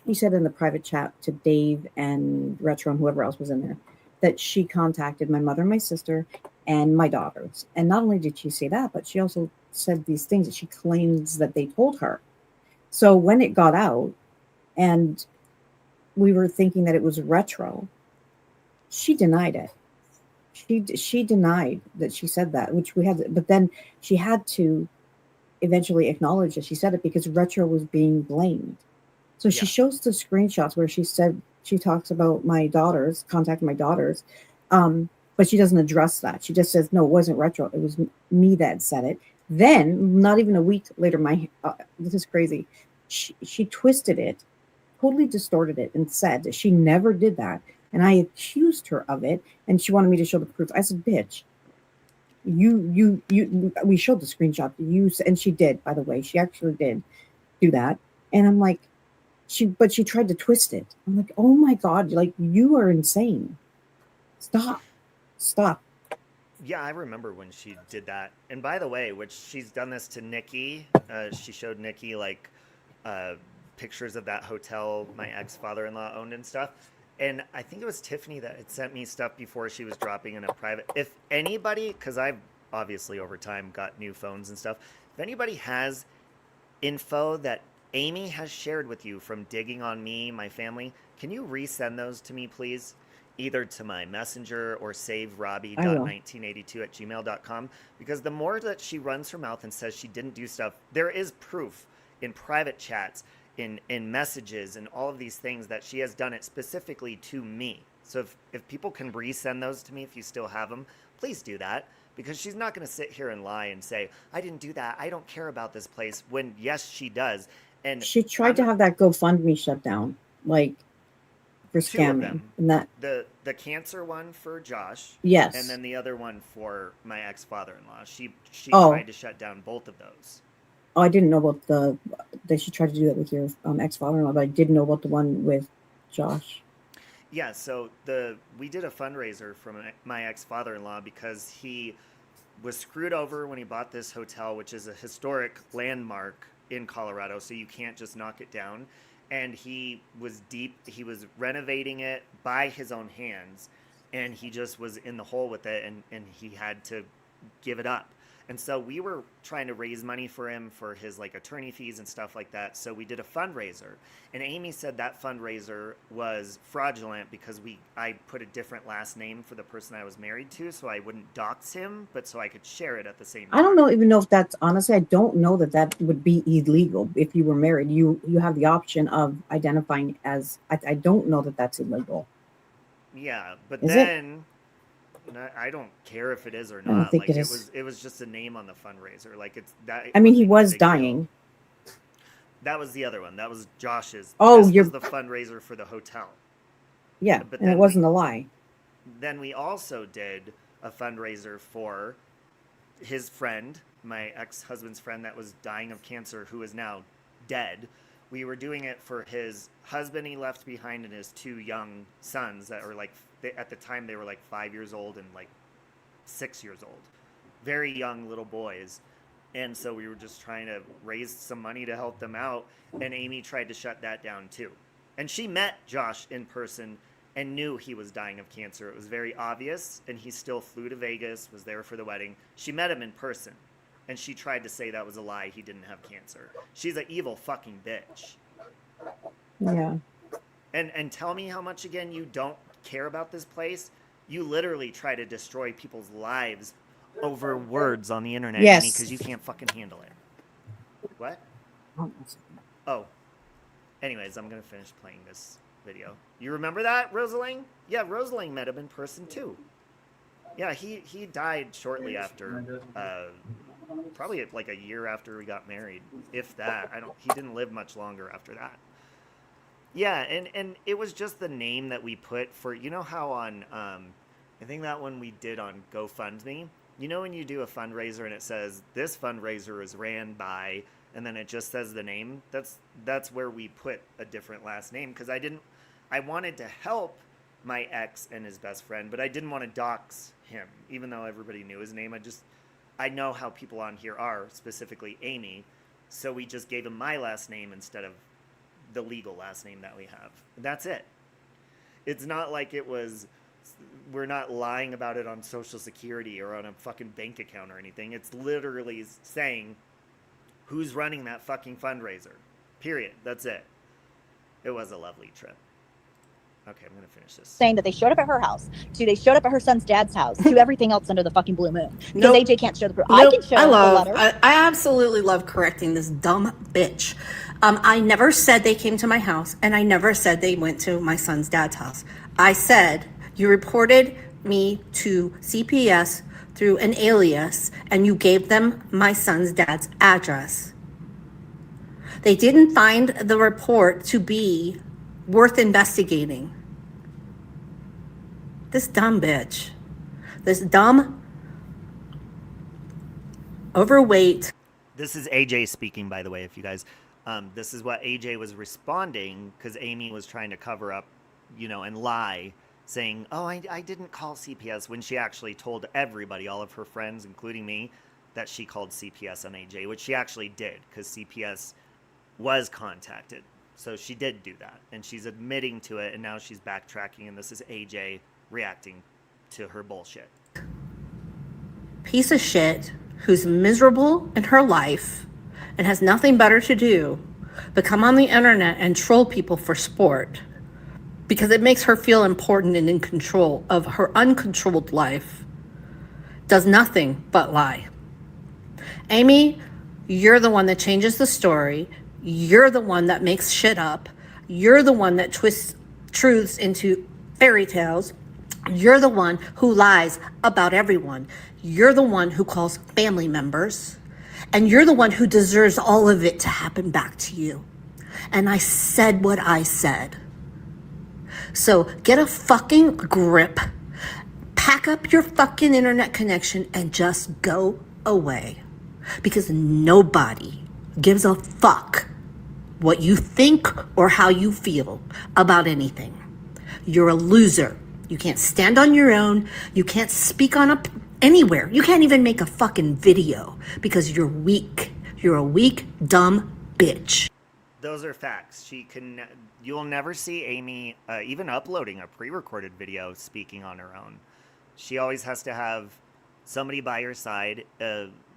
He said in the private chat to Dave and Retro and whoever else was in there that she contacted my mother and my sister and my daughters. And not only did she say that, but she also said these things that she claims that they told her. So when it got out and we were thinking that it was Retro, she denied it. She denied that she said that, which we had, but then she had to eventually acknowledge that she said it because Retro was being blamed. So she shows the screenshots where she said she talks about my daughters, contacting my daughters, but she doesn't address that. She just says, no, it wasn't Retro. It was me that said it. Then, not even a week later, this is crazy. She twisted it, totally distorted it, and said that she never did that. And I accused her of it, and she wanted me to show the proof. I said, bitch, we showed the screenshot. And she did, by the way. She actually did do that. And I'm like, but she tried to twist it. I'm like, oh my God, like, you are insane. Stop. Yeah, I remember when she did that. And by the way, which she's done this to Nikki. She showed Nikki, like, pictures of that hotel my ex-father-in-law owned and stuff. And I think it was Tiffany that had sent me stuff before she was dropping in a private. If anybody, because I've obviously over time got new phones and stuff, if anybody has info that Amy has shared with you from digging on me, my family, can you resend those to me, please? either to my messenger or saverobbie.1982@gmail.com, because the more that she runs her mouth and says she didn't do stuff, there is proof in private chats, in messages, and all of these things that she has done it specifically to me. So if people can resend those to me, if you still have them, please do that, because she's not going to sit here and lie and say, I didn't do that, I don't care about this place, when yes, she does. And she tried to have that GoFundMe shut down, like, for scamming. And that the cancer one for Josh, yes, and then the other one for my ex-father-in-law. She Oh. tried to shut down both of those. Oh, I didn't know about that she tried to do that with your ex-father-in-law, but I did know about the one with Josh. Yeah, so we did a fundraiser for my ex-father-in-law because he was screwed over when he bought this hotel, which is a historic landmark in Colorado, so you can't just knock it down. And he was renovating it by his own hands, and he just was in the hole with it, and he had to give it up. And so we were trying to raise money for him for his like attorney fees and stuff like that. So we did a fundraiser, and Amy said that fundraiser was fraudulent because I put a different last name for the person I was married to, so I wouldn't dox him, but so I could share it at the same time. I don't even know if that's, honestly, I don't know that would be illegal. If you were married, you have the option of identifying as, I don't know that that's illegal. Yeah, but Is then I don't care if it is or not. I don't think like it is. It was just a name on the fundraiser. Like it's that. I mean, he was dying. That was the other one. That was Josh's. Oh, this was the fundraiser for the hotel. Yeah, But and then it wasn't a lie. Then we also did a fundraiser for his friend, my ex-husband's friend that was dying of cancer, who is now dead. We were doing it for his husband he left behind and his two young sons that were like, at the time they were like 5 years old and like 6 years old. Very young little boys. And so we were just trying to raise some money to help them out. And Amy tried to shut that down too. And she met Josh in person and knew he was dying of cancer. It was very obvious. And he still flew to Vegas, was there for the wedding. She met him in person. And she tried to say that was a lie. He didn't have cancer. She's an evil fucking bitch. Yeah. And tell me how much, again, you don't care about this place. You literally try to destroy people's lives over words on the internet. Yes. Because you can't fucking handle it. What? Oh. Anyways, I'm going to finish playing this video. You remember that, Rosaling? Yeah, Rosaling met him in person, too. Yeah, he died shortly after, probably like a year after we got married, if that. He didn't live much longer after that. Yeah, and it was just the name that we put for, you know how on, I think that one we did on GoFundMe, you know when you do a fundraiser and it says, this fundraiser is ran by, and then it just says the name? That's where we put a different last name, because I wanted to help my ex and his best friend, but I didn't want to dox him, even though everybody knew his name. I know how people on here are, specifically Amy, so we just gave him my last name instead of the legal last name that we have. That's it. It's not like we're not lying about it on Social Security or on a fucking bank account or anything. It's literally saying who's running that fucking fundraiser. Period. That's it. It was a lovely trip. Okay, I'm gonna finish this. Saying that they showed up at her house, they showed up at her son's dad's house, to everything else under the fucking blue moon. Because Nope. AJ can't show the proof. I Nope. can show I the love. letter. I absolutely love correcting this dumb bitch. I never said they came to my house, and I never said they went to my son's dad's house. I said you reported me to CPS through an alias, and you gave them my son's dad's address. They didn't find the report to be worth investigating. This dumb bitch. This dumb, overweight. This is AJ speaking, by the way, if you guys, this is what AJ was responding, because Amy was trying to cover up, and lie, saying, oh, I didn't call CPS, when she actually told everybody, all of her friends, including me, that she called CPS on AJ, which she actually did, because CPS was contacted. So she did do that, and she's admitting to it, and now she's backtracking, and this is AJ reacting to her bullshit. Piece of shit who's miserable in her life and has nothing better to do but come on the internet and troll people for sport because it makes her feel important and in control of her uncontrolled life, does nothing but lie. Amy, you're the one that changes the story. You're the one that makes shit up. You're the one that twists truths into fairy tales. You're the one who lies about everyone. You're the one who calls family members. And you're the one who deserves all of it to happen back to you. And I said what I said. So get a fucking grip. Pack up your fucking internet connection and just go away. Because nobody gives a fuck what you think or how you feel about anything. You're a loser. You can't stand on your own. You can't speak on anywhere. You can't even make a fucking video because you're weak. You're a weak, dumb bitch. Those are facts. You'll never see Amy even uploading a pre-recorded video speaking on her own. She always has to have somebody by her side,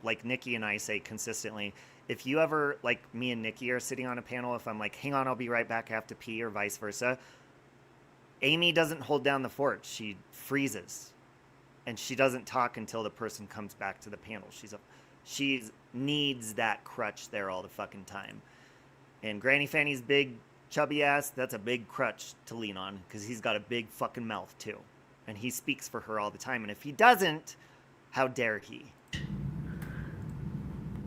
like Nikki and I say consistently. If you ever, like me and Nikki are sitting on a panel, if I'm like, hang on, I'll be right back, I have to pee, or vice versa, Amy doesn't hold down the fort. She freezes. And she doesn't talk until the person comes back to the panel. She needs that crutch there all the fucking time. And Granny Fanny's big, chubby ass, that's a big crutch to lean on, because he's got a big fucking mouth too. And he speaks for her all the time. And if he doesn't, how dare he?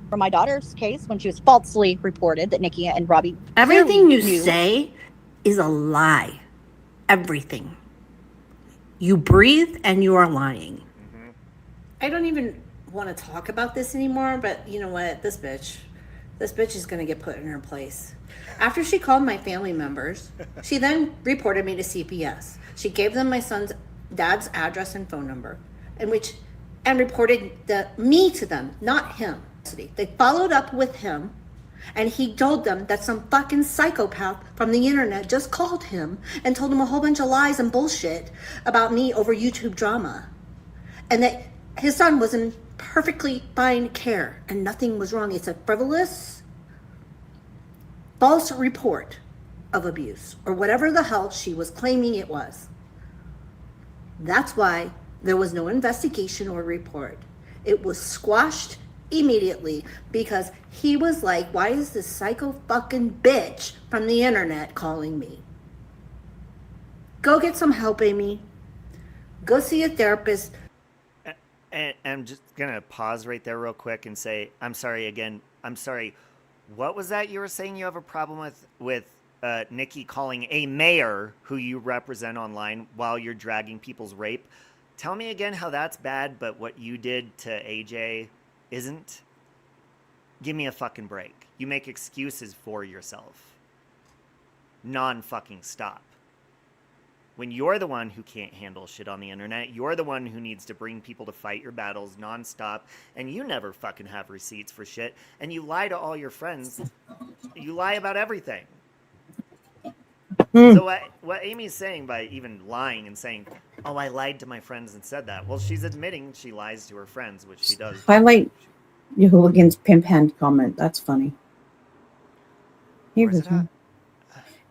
For my daughter's case, when she was falsely reported that Nikki and Robbie... Everything you say is a lie. Everything. You breathe and you are lying. Mm-hmm. I don't even want to talk about this anymore, but you know what? This bitch is going to get put in her place. After she called my family members, she then reported me to CPS. She gave them my son's dad's address and phone number, and reported me to them, not him. They followed up with him, and he told them that some fucking psychopath from the internet just called him and told him a whole bunch of lies and bullshit about me over YouTube drama, and that his son was in perfectly fine care and nothing was wrong. It's a frivolous, false report of abuse, or whatever the hell she was claiming it was. That's why there was no investigation or report. It was squashed immediately because he was like, why is this psycho fucking bitch from the internet calling me? Go get some help, Amy. Go see a therapist. And I'm just going to pause right there real quick and say, I'm sorry again. I'm sorry. What was that you were saying you have a problem with Nikki calling a mayor who you represent online while you're dragging people's rape? Tell me again how that's bad, but what you did to AJ isn't? Give me a fucking break. You make excuses for yourself. Non-fucking stop. When you're the one who can't handle shit on the internet, you're the one who needs to bring people to fight your battles nonstop, and you never fucking have receipts for shit, and you lie to all your friends. You lie about everything. So what Amy's saying by even lying and saying, oh, I lied to my friends and said that, well, she's admitting she lies to her friends, which she does. Highlight your hooligan's pimp hand comment. That's funny. Here it is.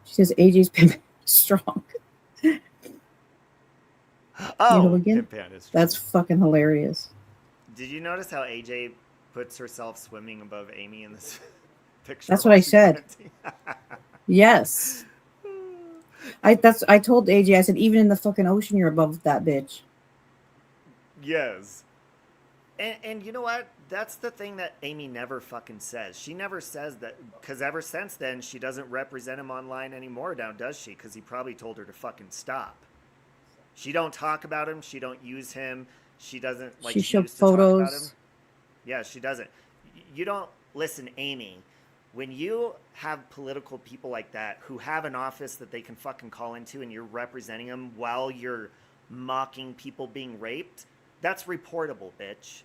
She says AJ's pimp hand is strong. Oh, pimp hand is strong. That's fucking hilarious. Did you notice how AJ puts herself swimming above Amy in this picture? That's what I said. Yes. I told AJ, I said, even in the fucking ocean, you're above that bitch. Yes. And you know what? That's the thing that Amy never fucking says. She never says that, because ever since then, she doesn't represent him online anymore now, does she? Because he probably told her to fucking stop. She don't talk about him. She don't use him. She doesn't, like, she showed used to talk about him. photos. Yeah, she doesn't. You don't, listen, Amy, when you have political people like that who have an office that they can fucking call into and you're representing them while you're mocking people being raped, that's reportable, bitch.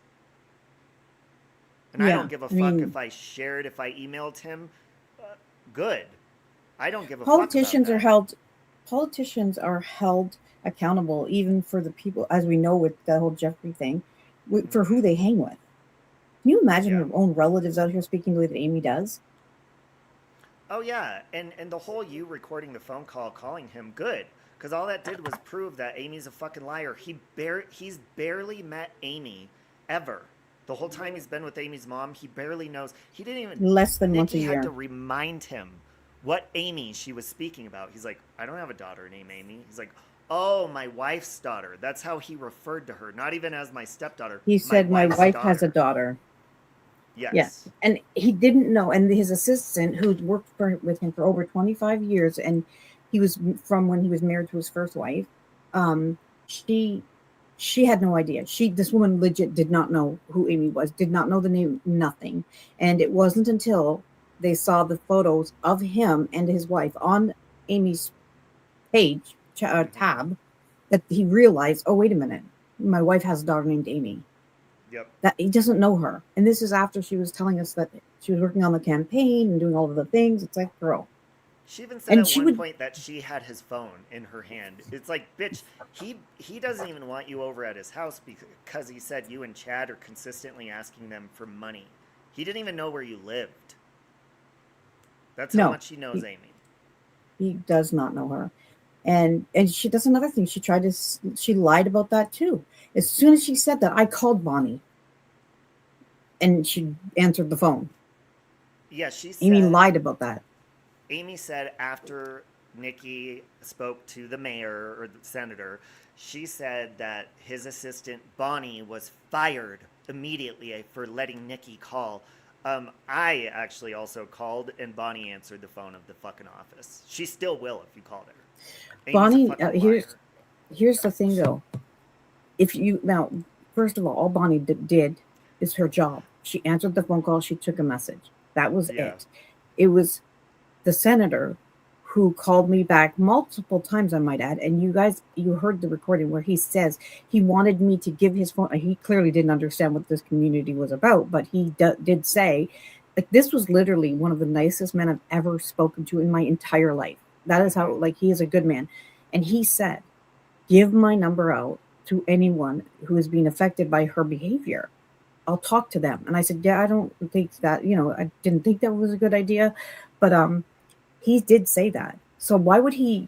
And I don't give a fuck if I shared, if I emailed him. Good. I don't give a fuck about that. Politicians are held accountable, even for the people, as we know with the whole Jeffrey thing, for who they hang with. Can you imagine your own relatives out here speaking the way that Amy does? Oh, yeah. And the whole you recording the phone call, calling him, good. Because all that did was prove that Amy's a fucking liar. He's barely met Amy ever. The whole time he's been with Amy's mom, he barely knows. He didn't even... Less than once a Nikki year. had to remind him what Amy she was speaking about. He's like, I don't have a daughter named Amy. He's like, oh, my wife's daughter. That's how he referred to her. Not even as my stepdaughter. He said, my wife has a daughter. Yes. Yes. And he didn't know. And his assistant, who worked with him for over 25 years, and he was from when he was married to his first wife, she had no idea. This woman legit did not know who Amy was, did not know the name, nothing. And it wasn't until they saw the photos of him and his wife on Amy's page, tab, that he realized, oh, wait a minute, my wife has a daughter named Amy. Yep. That he doesn't know her. And this is after she was telling us that she was working on the campaign and doing all of the things. It's like, girl. She even said at one point that she had his phone in her hand. It's like, bitch, he doesn't even want you over at his house because he said you and Chad are consistently asking them for money. He didn't even know where you lived. That's how much he knows Amy. He does not know her. And she does another thing. She lied about that too. As soon as she said that, I called Bonnie. And she answered the phone. Yeah, she said... Amy lied about that. Amy said after Nikki spoke to the mayor or the senator, she said that his assistant, Bonnie, was fired immediately for letting Nikki call. I actually also called, and Bonnie answered the phone of the fucking office. She still will if you called her. Amy's Bonnie, here's the thing though. First of all Bonnie did is her job. She answered the phone call. She took a message. That was it. It was the senator who called me back multiple times, I might add. And you heard the recording where he says he wanted me to give his phone. He clearly didn't understand what this community was about, but he did say, like, this was literally one of the nicest men I've ever spoken to in my entire life. That is how, like, he is a good man. And he said, give my number out to anyone who is being affected by her behavior. I'll talk to them. And I said, yeah, I don't think that, I didn't think that was a good idea, but he did say that. So why would he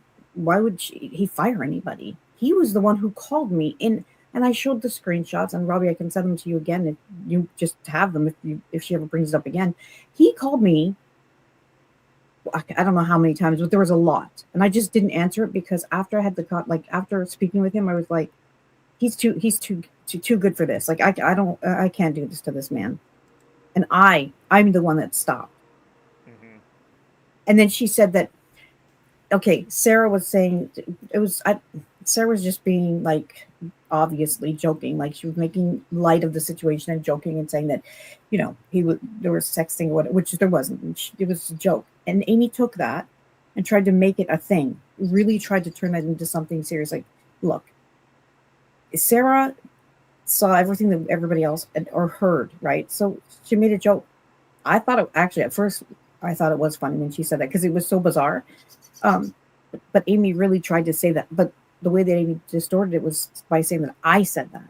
fire anybody? He was the one who called me in, and I showed the screenshots, and Robbie, I can send them to you again if you just have them, if she ever brings it up again. He called me, I don't know how many times, but there was a lot. And I just didn't answer it because after I had after speaking with him, I was like, he's too good for this. Like, I can't do this to this man. And I'm the one that stopped. Mm-hmm. And then she said that, okay, Sarah was saying Sarah was just being, like, obviously joking. Like, she was making light of the situation and joking and saying that, there was sexting or whatever, which there wasn't. It was a joke. And Amy took that and tried to make it a thing, really tried to turn that into something serious. Like, look, Sarah saw everything that everybody else or heard, right? So she made a joke. I thought at first I thought it was funny when she said that because it was so bizarre. But Amy really tried to say that. But the way that Amy distorted it was by saying that I said that.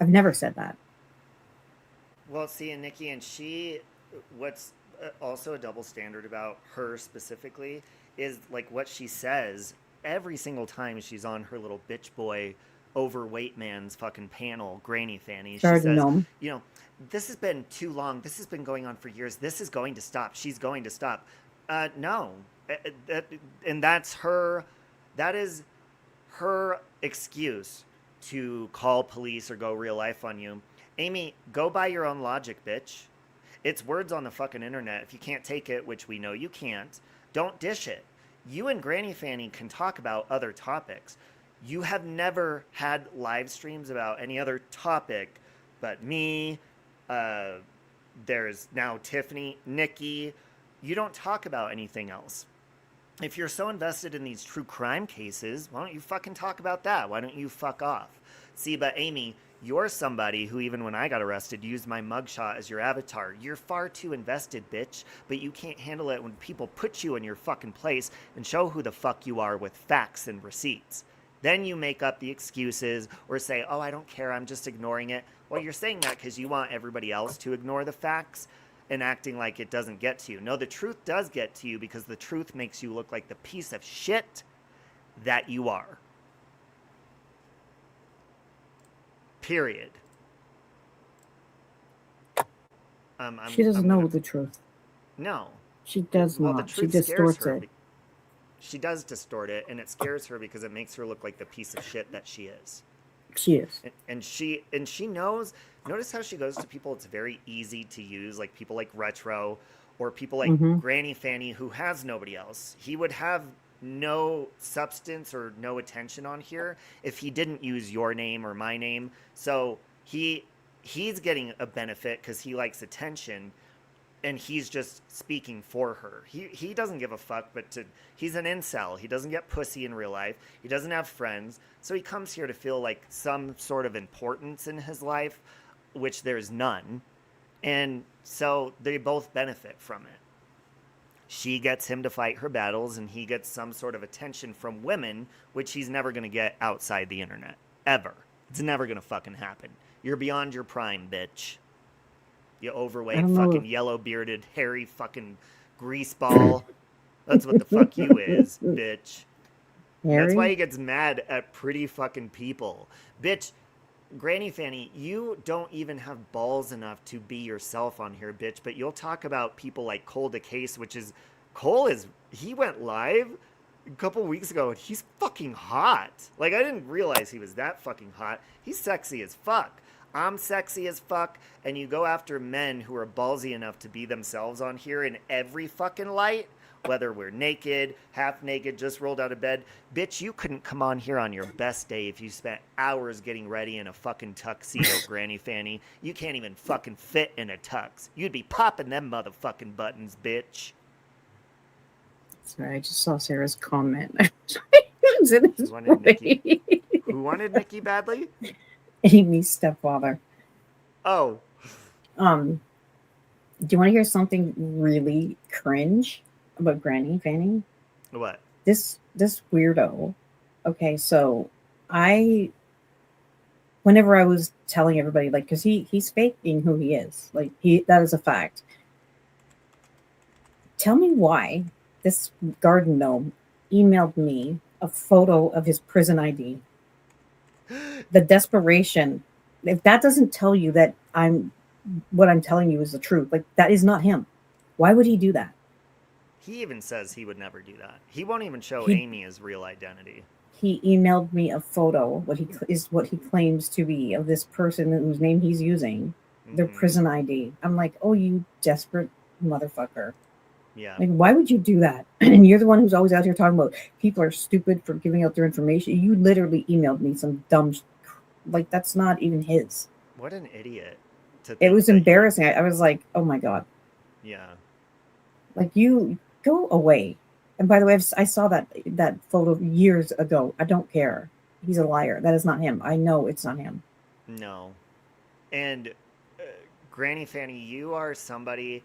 I've never said that. Well, see, and Nikki, and what's also a double standard about her specifically is, like, what she says every single time she's on her little bitch boy overweight man's fucking panel, Granny Fanny. She says, this has been too long. This has been going on for years. This is going to stop. She's going to stop. No. And that is her excuse to call police or go real life on you. Amy, go by your own logic, bitch. It's words on the fucking internet. If you can't take it, which we know you can't, don't dish it. You and Granny Fanny can talk about other topics. You have never had live streams about any other topic but me. There's now Tiffany, Nikki. You don't talk about anything else. If you're so invested in these true crime cases, why don't you fucking talk about that? Why don't you fuck off? See, but Amy, you're somebody who, even when I got arrested, used my mugshot as your avatar. You're far too invested, bitch, but you can't handle it when people put you in your fucking place and show who the fuck you are with facts and receipts. Then you make up the excuses or say, oh, I don't care, I'm just ignoring it. Well, you're saying that because you want everybody else to ignore the facts and acting like it doesn't get to you. No, the truth does get to you because the truth makes you look like the piece of shit that you are. Period. She doesn't know the truth. No. She does Well, not. the She truth distorts scares her. it. She does distort it, and it scares her because it makes her look like the piece of shit that she is. She is. And she knows. Notice how she goes to people it's very easy to use, like people like Retro or people like Granny Fanny, who has nobody else. He would have no substance or no attention on here if he didn't use your name or my name. So he's getting a benefit because he likes attention, and he's just speaking for her. He doesn't give a fuck, he's an incel. He doesn't get pussy in real life. He doesn't have friends. So he comes here to feel like some sort of importance in his life, which there's none. And so they both benefit from it. She gets him to fight her battles, and he gets some sort of attention from women, which he's never going to get outside the internet. Ever. It's never going to fucking happen. You're beyond your prime, bitch. You overweight, fucking yellow-bearded, hairy fucking greaseball. That's what the fuck you is, bitch. Harry? That's why he gets mad at pretty fucking people. Bitch, Granny Fanny, you don't even have balls enough to be yourself on here, bitch, but you'll talk about people like Cole DeCase, he went live a couple weeks ago, and he's fucking hot. Like, I didn't realize he was that fucking hot. He's sexy as fuck. I'm sexy as fuck, and you go after men who are ballsy enough to be themselves on here in every fucking light, whether we're naked, half naked, just rolled out of bed. Bitch, you couldn't come on here on your best day if you spent hours getting ready in a fucking tuxedo, Granny Fanny. You can't even fucking fit in a tux. You'd be popping them motherfucking buttons, bitch. Sorry, I just saw Sarah's comment. Who wanted Nikki badly? Amy's stepfather. Oh. Do you want to hear something really cringe about Granny Fanny? What? This weirdo. Okay, so whenever I was telling everybody, like, because he's faking who he is, like, that is a fact. Tell me why this garden gnome emailed me a photo of his prison ID. The desperation. If that doesn't tell you that what I'm telling you is the truth, like, that is not him. Why would he do that? He even says he would never do that. He won't even show Amy his real identity. He emailed me a photo, what he claims to be, of this person whose name he's using, their prison ID. I'm like, oh, you desperate motherfucker. Yeah. Like, why would you do that? And you're the one who's always out here talking about people are stupid for giving out their information. You literally emailed me some dumb, like, that's not even his. What an idiot. It was embarrassing. I was like, oh my God. Yeah. Like, you go away. And by the way, I saw that photo years ago. I don't care. He's a liar. That is not him. I know it's not him. No. And Granny Fanny, you are somebody,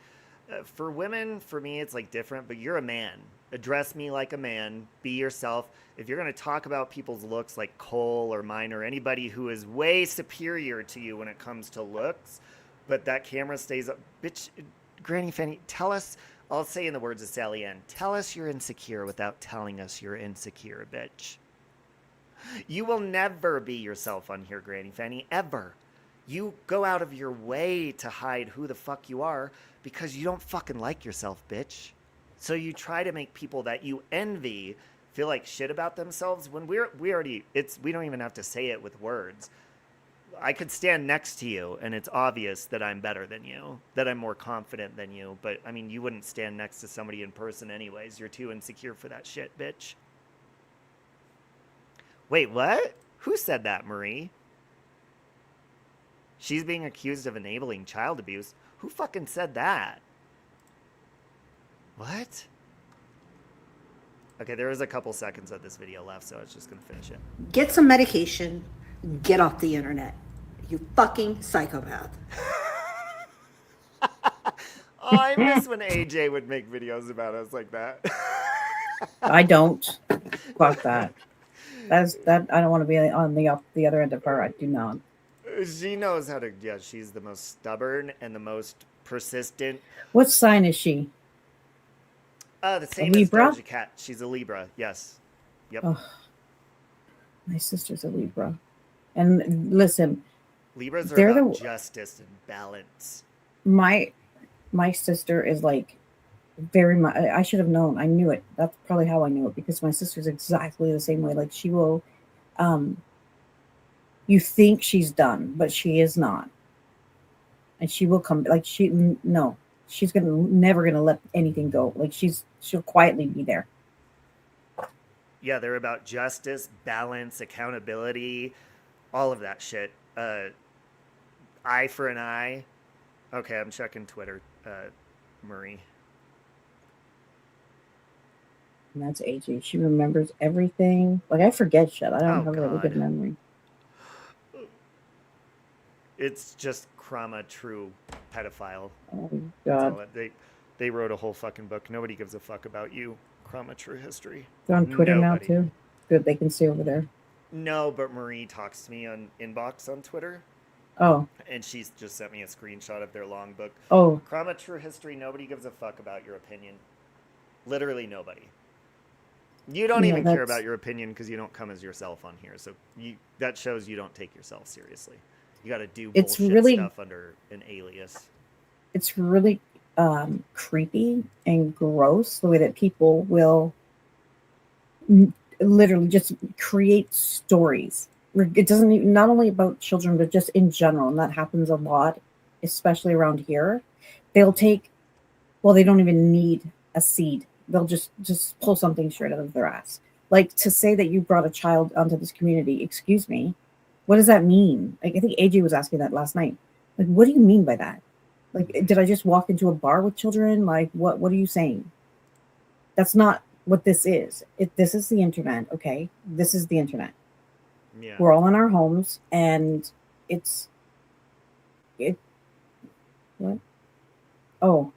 for women, for me, it's like different, but you're a man. Address me like a man. Be yourself. If you're going to talk about people's looks like Cole or mine or anybody who is way superior to you when it comes to looks, but that camera stays up, bitch, Granny Fanny, tell us, I'll say in the words of Sally Ann, tell us you're insecure without telling us you're insecure, bitch. You will never be yourself on here, Granny Fanny, ever. You go out of your way to hide who the fuck you are because you don't fucking like yourself, bitch. So you try to make people that you envy feel like shit about themselves when we don't even have to say it with words. I could stand next to you and it's obvious that I'm better than you, that I'm more confident than you, but I mean, you wouldn't stand next to somebody in person anyways. You're too insecure for that shit, bitch. Wait, what? Who said that, Marie? She's being accused of enabling child abuse. Who fucking said that? What? Okay, there is a couple seconds of this video left, so I was just going to finish it. Get some medication. Get off the internet. You fucking psychopath. Oh, I miss when AJ would make videos about us like that. I don't. Fuck that. That I don't want to be on the other end of her. I do not. She knows how to. Yeah, she's the most stubborn and the most persistent. What sign is she? The same as Doja Cat. She's a Libra. Yes. Yep. Oh, My sister's a Libra. And listen, Libras are they're about the justice and balance. my sister is like very much. I should have known. I knew it. That's probably how I knew it, because my sister's exactly the same way. Like she will, you think she's done, but she is not, and she will come. Like no, she's never gonna let anything go. Like she'll quietly be there. Yeah, they're about justice, balance, accountability, all of that shit. Eye for an eye. Okay, I'm checking Twitter, Marie. And that's AJ. She remembers everything. Like I forget shit. I don't have a really good memory. It's just Krama true pedophile. Oh God. They wrote a whole fucking book. Nobody gives a fuck about you. Krama true history. They're on Twitter now too. Good, they can see over there. No, but Marie talks to me on inbox on Twitter. Oh. And she's just sent me a screenshot of their long book. Oh. Krama true history. Nobody gives a fuck about your opinion. Literally nobody. You don't even care about your opinion because you don't come as yourself on here. So that shows you don't take yourself seriously. You got to do bullshit stuff under an alias. It's really creepy and gross the way that people will literally just create stories. It doesn't even, not only about children, but just in general. And that happens a lot, especially around here. They'll take, well, they don't even need a seed. They'll just pull something straight out of their ass. Like to say that you brought a child onto this community, excuse me, what does that mean? Like, I think AJ was asking that last night. Like, what do you mean by that? Like, did I just walk into a bar with children? Like, what are you saying? That's not what this is. This is the internet, okay? This is the internet. Yeah. We're all in our homes, and what? Oh.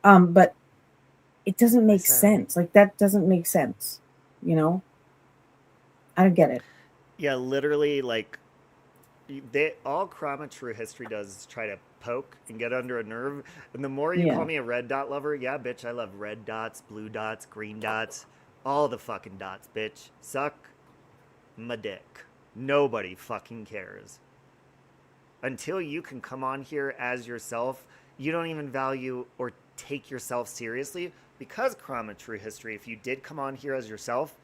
But it doesn't make sense. Like, that doesn't make sense, you know? I don't get it. Yeah, literally, like, all Krama true history does is try to poke and get under a nerve. And the more you call me a red dot lover, yeah, bitch, I love red dots, blue dots, green dots, all the fucking dots, bitch. Suck my dick. Nobody fucking cares. Until you can come on here as yourself, you don't even value or take yourself seriously. Because Krama true history, if you did come on here as yourself,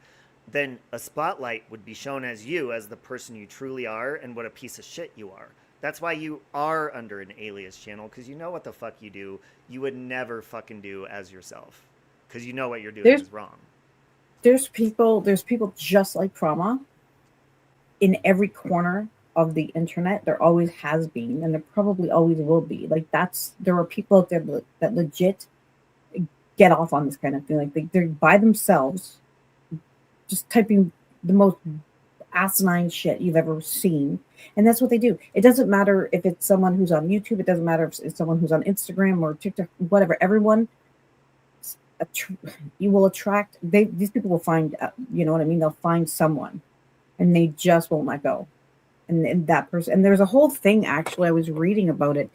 then a spotlight would be shown as you, as the person you truly are, and what a piece of shit you are. That's why you are under an alias channel, because you know what the fuck you do. You would never fucking do as yourself, because you know what you're doing is wrong. There's people just like Krama in every corner of the internet. There always has been, and there probably always will be. Like, there are people out there that legit get off on this kind of thing. Like, they're by themselves, just typing the most asinine shit you've ever seen. And that's what they do. It doesn't matter if it's someone who's on YouTube. It doesn't matter if it's someone who's on Instagram or TikTok, whatever. Everyone, you will attract, these people will find, you know what I mean? They'll find someone, and they just won't let go. And that person, and there's a whole thing, actually, I was reading about it.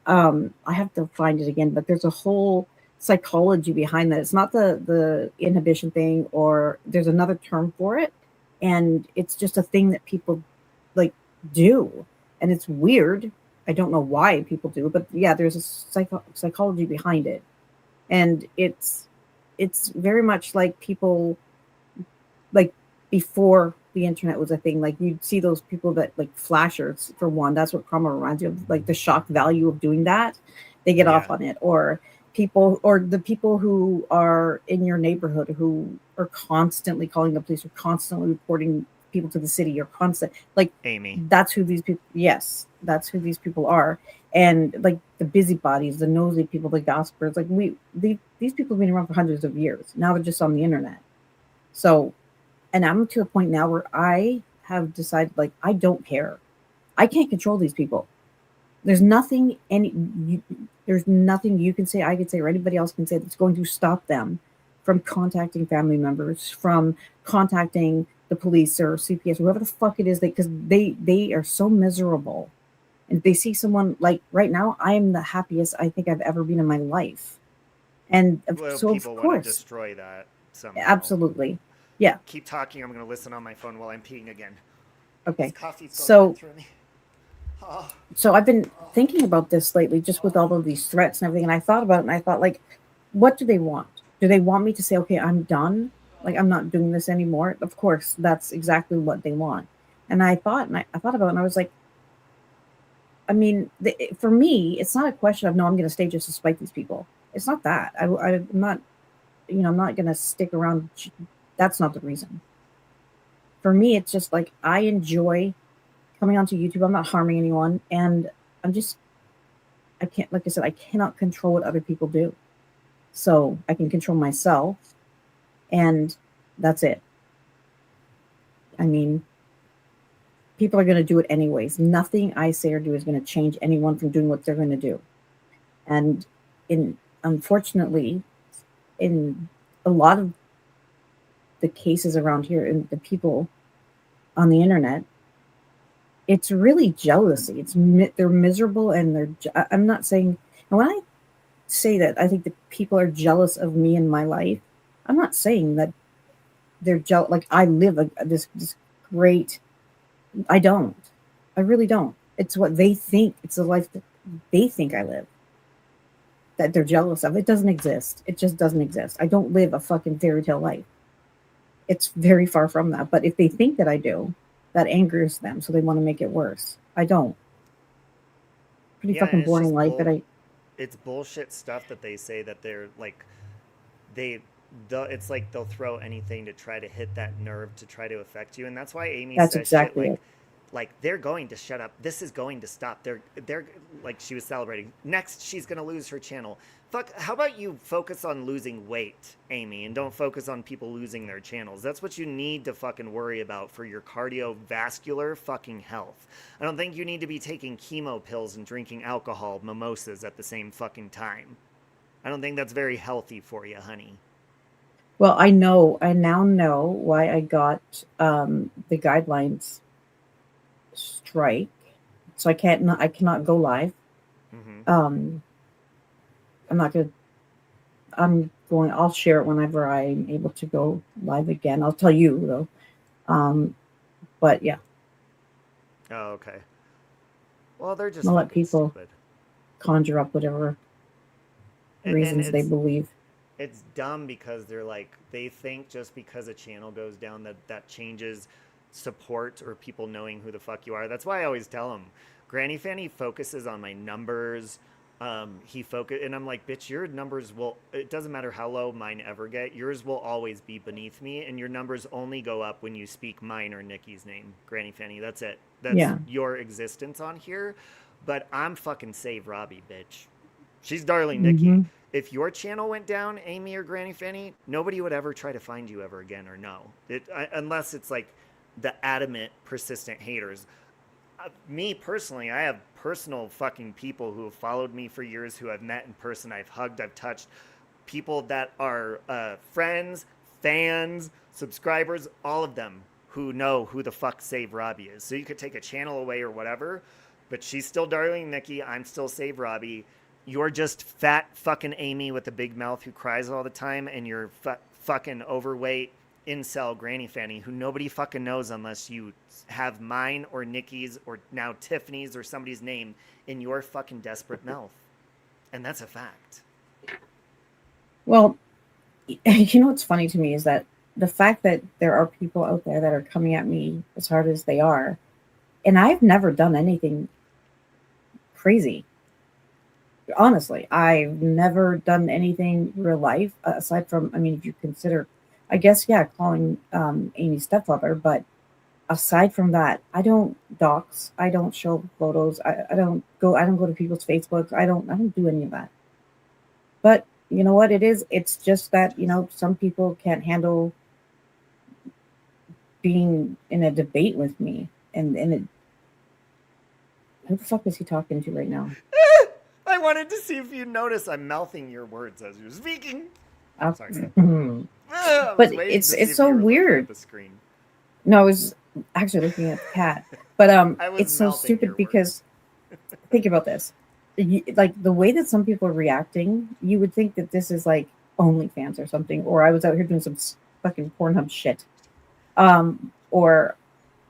I have to find it again, but there's a whole psychology behind that. It's not the inhibition thing, or there's another term for it, and it's just a thing that people like do, and it's weird. I don't know why people do, but yeah, there's a psychology behind it, and it's very much like people, like before the internet was a thing. Like, you'd see those people that, like, flashers, for one, that's what Krama reminds you of, like the shock value of doing that. They get off on it. Or the people who are in your neighborhood who are constantly calling the police, or constantly reporting people to the city, or constant, like Amy. That's who these people. Yes, that's who these people are. And like the busybodies, the nosy people, the gossipers. Like these people have been around for hundreds of years. Now they're just on the internet. So, and I'm to a point now where I have decided, like, I don't care. I can't control these people. There's nothing there's nothing you can say, I can say, or anybody else can say that's going to stop them from contacting family members, from contacting the police or CPS, whoever the fuck it is, because they are so miserable. And if they see someone, like right now, I am the happiest I think I've ever been in my life. And so people of want course, to destroy that somehow. Absolutely. Yeah. Keep talking. I'm going to listen on my phone while I'm peeing again. Okay. This coffee's going So, right through me. Oh. so I've been thinking about this lately, just with all of these threats and everything. And I thought about it, and I thought, like, what do they want? Do they want me to say, okay, I'm done? Like, I'm not doing this anymore? Of course, that's exactly what they want. And I thought about it, and I was like, I mean, for me, it's not a question of, no, I'm going to stay just to spite these people. It's not that. I'm not, I'm not going to stick around. That's not the reason. For me, it's just like, I enjoy coming onto YouTube. I'm not harming anyone. And I can't, like I said, I cannot control what other people do. So I can control myself, and that's it. I mean, people are going to do it anyways. Nothing I say or do is going to change anyone from doing what they're going to do. And unfortunately, in a lot of the cases around here and the people on the internet, it's really jealousy. They're miserable, and I'm not saying, and when I say that I think that people are jealous of me and my life, I'm not saying that they're jealous. Like, I live this great. I don't. I really don't. It's what they think. It's the life that they think I live, that they're jealous of. It doesn't exist. It just doesn't exist. I don't live a fucking fairy tale life. It's very far from that. But if they think that I do, that angers them, so they want to make it worse. I don't. Pretty fucking boring life that It's bullshit stuff that they say, that they're like, it's like they'll throw anything to try to hit that nerve to try to affect you. And that's why Amy says exactly shit like they're going to shut up. This is going to stop. They're like, she was celebrating. Next, she's going to lose her channel. Fuck, how about you focus on losing weight, Amy, and don't focus on people losing their channels? That's what you need to fucking worry about for your cardiovascular fucking health. I don't think you need to be taking chemo pills and drinking alcohol, mimosas at the same fucking time. I don't think that's very healthy for you, honey. Well, I now know why I got the guidelines strike. So I cannot go live. Mm-hmm. I'll share it whenever I'm able to go live again. I'll tell you though. But yeah. Oh, okay. Well, they're just I'll let people stupid. Conjure up whatever reasons they believe. It's dumb because they think just because a channel goes down that changes support or people knowing who the fuck you are. That's why I always tell them, Granny Fanny focuses on my numbers. And I'm like, bitch, your numbers it doesn't matter how low mine ever get, yours will always be beneath me, and your numbers only go up when you speak mine or Nikki's name, Granny Fanny. That's it. That's your existence on here. But I'm fucking Save Robbie, bitch. She's Darling Nikki. Mm-hmm. If your channel went down, Amy or Granny Fanny, nobody would ever try to find you ever again or no. Unless it's like the adamant, persistent haters. Me personally, I have personal fucking people who have followed me for years, who I've met in person, I've hugged, I've touched, people that are friends, fans, subscribers, all of them who know who the fuck Save Robbie is. So you could take a channel away or whatever, but she's still Darling Nikki, I'm still Save Robbie. You're just fat fucking Amy with a big mouth who cries all the time, and you're fucking overweight incel Granny Fanny who nobody fucking knows unless you have mine or Nikki's or now Tiffany's or somebody's name in your fucking desperate mouth. And that's a fact. Well, you know what's funny to me is that the fact that there are people out there that are coming at me as hard as they are, and I've never done anything crazy. Honestly, I've never done anything real life aside from, I mean, if you consider, I guess, calling Amy's stepfather, but aside from that, I don't dox, I don't show photos, I don't go to people's Facebooks, I don't do any of that. But you know what it is? It's just that, some people can't handle being in a debate with me, and who the fuck is he talking to right now? I wanted to see if you notice I'm mouthing your words as you're speaking. Sorry. But it's so weird. No, I was actually looking at the cat. But it's so stupid because think about this. Like the way that some people are reacting, you would think that this is like OnlyFans or something, or I was out here doing some fucking Pornhub shit. Or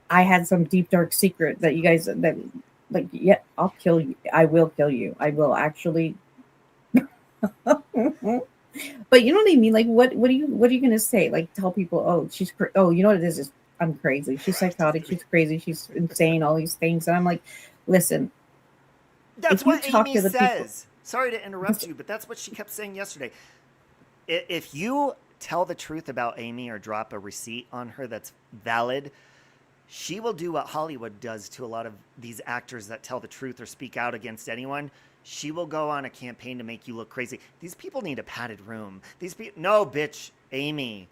I had some deep dark secret that you guys that like, yeah, I'll kill you. I will kill you. I will actually. But you know what I mean? Like, what are you gonna say? Like, tell people, oh, oh, you know what it is? I'm crazy. She's psychotic. She's crazy. She's insane. All these things, and I'm like, listen. That's what Amy says. Sorry to interrupt you, but that's what she kept saying yesterday. If you tell the truth about Amy or drop a receipt on her that's valid, she will do what Hollywood does to a lot of these actors that tell the truth or speak out against anyone. She will go on a campaign to make you look crazy. These people need a padded room. No, bitch, Amy,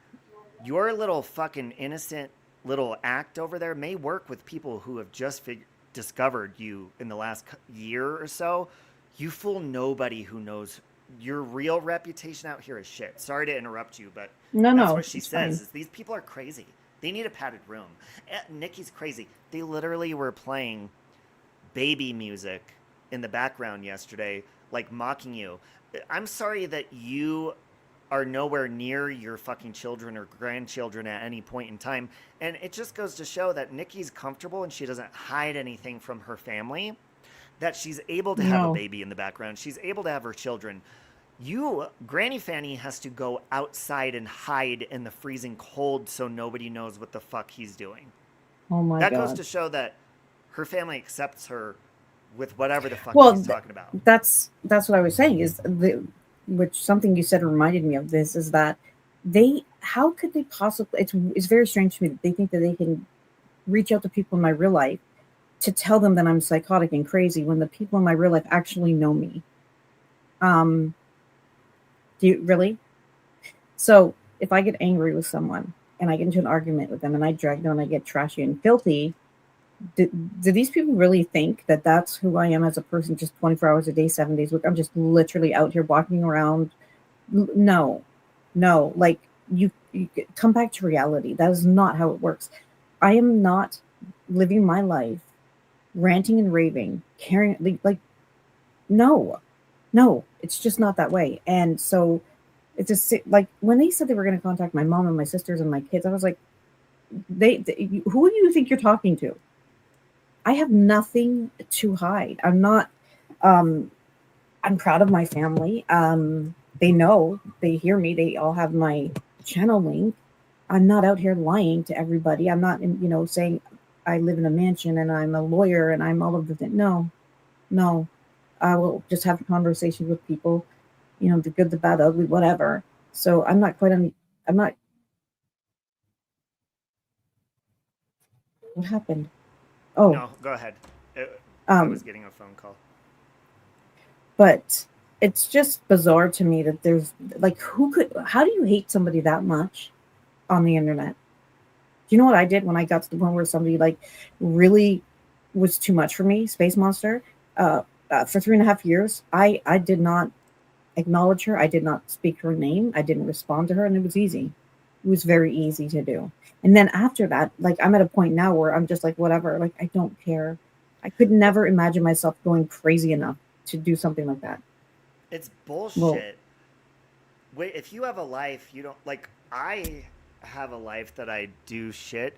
your little fucking innocent little act over there may work with people who have just discovered you in the last year or so. You fool nobody who knows your real reputation out here is shit. Sorry to interrupt you, but that's what she says. Is these people are crazy. They need a padded room. Nikki's crazy. They literally were playing baby music in the background yesterday, like mocking you. I'm sorry that you are nowhere near your fucking children or grandchildren at any point in time. And it just goes to show that Nikki's comfortable and she doesn't hide anything from her family, that she's able to have a baby in the background. She's able to have her children. Granny Fanny has to go outside and hide in the freezing cold so nobody knows what the fuck he's doing. Oh my God. That goes to show that her family accepts her with whatever the fuck he's talking about. That's what I was saying which something you said reminded me of this, is that how could they possibly, it's very strange to me that they think that they can reach out to people in my real life to tell them that I'm psychotic and crazy when the people in my real life actually know me. Do you really? So if I get angry with someone and I get into an argument with them and I drag them and I get trashy and filthy, do these people really think that that's who I am as a person, just 24 hours a day, 7 days a week? I'm just literally out here walking around. No, like you come back to reality. That is not how it works. I am not living my life ranting and raving, carrying like no, it's just not that way. And so it's just like when they said they were going to contact my mom and my sisters and my kids, I was like, who do you think you're talking to? I have nothing to hide. I'm not, I'm proud of my family. They know, they hear me. They all have my channel link. I'm not out here lying to everybody. I'm not, saying I live in a mansion and I'm a lawyer and I'm all of the things. No. I will just have conversations with people, the good, the bad, ugly, whatever. So I'm not quite, I'm not. What happened? Oh, no, go ahead. I was getting a phone call. But it's just bizarre to me that there's like, how do you hate somebody that much on the internet? Do you know what I did when I got to the point where somebody like really was too much for me? Space Monster. For 3.5 years, I did not acknowledge her. I did not speak her name. I didn't respond to her, and it was easy. It was very easy to do. And then after that, like I'm at a point now where I'm just like, whatever, like I don't care. I could never imagine myself going crazy enough to do something like that. It's bullshit. Wait, if you have a life, you don't like, I have a life that I do shit.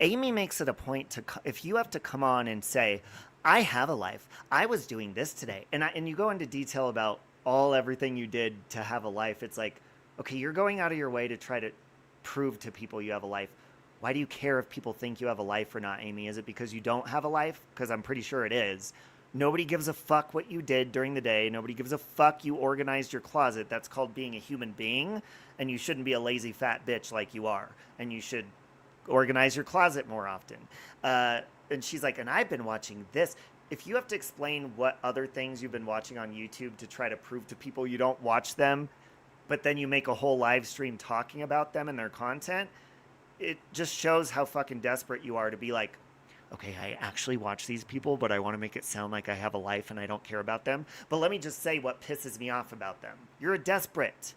Amy makes it a point to, if you have to come on and say, I have a life, I was doing this today. And you go into detail about everything you did to have a life. It's like, okay, you're going out of your way to try to prove to people you have a life. Why do you care if people think you have a life or not, Amy? Is it because you don't have a life? Because I'm pretty sure it is. Nobody gives a fuck what you did during the day. Nobody gives a fuck you organized your closet. That's called being a human being. And you shouldn't be a lazy fat bitch like you are. And you should organize your closet more often. And she's like, and I've been watching this. If you have to explain what other things you've been watching on YouTube to try to prove to people you don't watch them, but then you make a whole live stream talking about them and their content, it just shows how fucking desperate you are to be like, okay, I actually watch these people, but I want to make it sound like I have a life and I don't care about them. But let me just say what pisses me off about them. You're a desperate.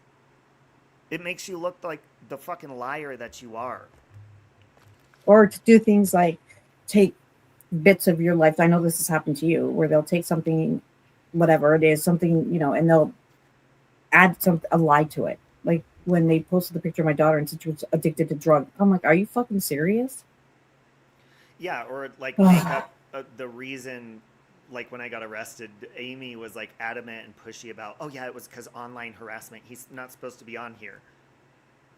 It makes you look like the fucking liar that you are. Or to do things like take bits of your life. I know this has happened to you, where they'll take something, whatever it is, something, and they'll add a lie to it. Like, when they posted the picture of my daughter and said she was addicted to drugs. I'm like, are you fucking serious? Yeah, or like make up the reason. Like when I got arrested, Amy was like adamant and pushy about, oh yeah, it was because online harassment. He's not supposed to be on here.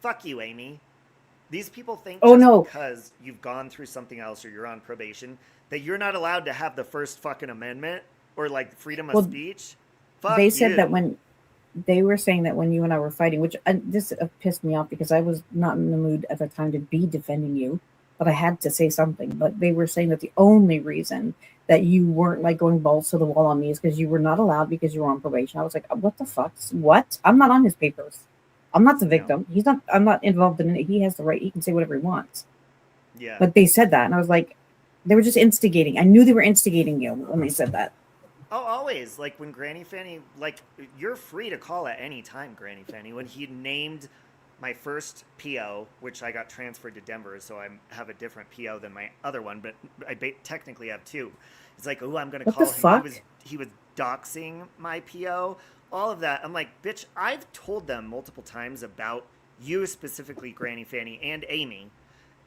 Fuck you, Amy. These people think because you've gone through something else or you're on probation that you're not allowed to have the first fucking amendment or like freedom of speech. Fuck they you. said that when they were saying that when you and I were fighting, which this pissed me off because I was not in the mood at the time to be defending you, but I had to say something. But they were saying that the only reason that you weren't like going balls to the wall on me is because you were not allowed because you were on probation. I was like, what the fuck? What? I'm not on his papers. I'm not the victim. He's not. I'm not involved in it. He has the right. He can say whatever he wants. Yeah. But they said that, and I was like, they were just instigating. I knew they were instigating you when they said that. Oh, always. Like when Granny Fanny, like you're free to call at any time, Granny Fanny. When he named my first PO, which I got transferred to Denver, so I have a different PO than my other one, but I technically have two. It's like, oh, I'm going to call him. Fuck? He was doxing my PO. All of that. I'm like, bitch, I've told them multiple times about you specifically, Granny Fanny and Amy,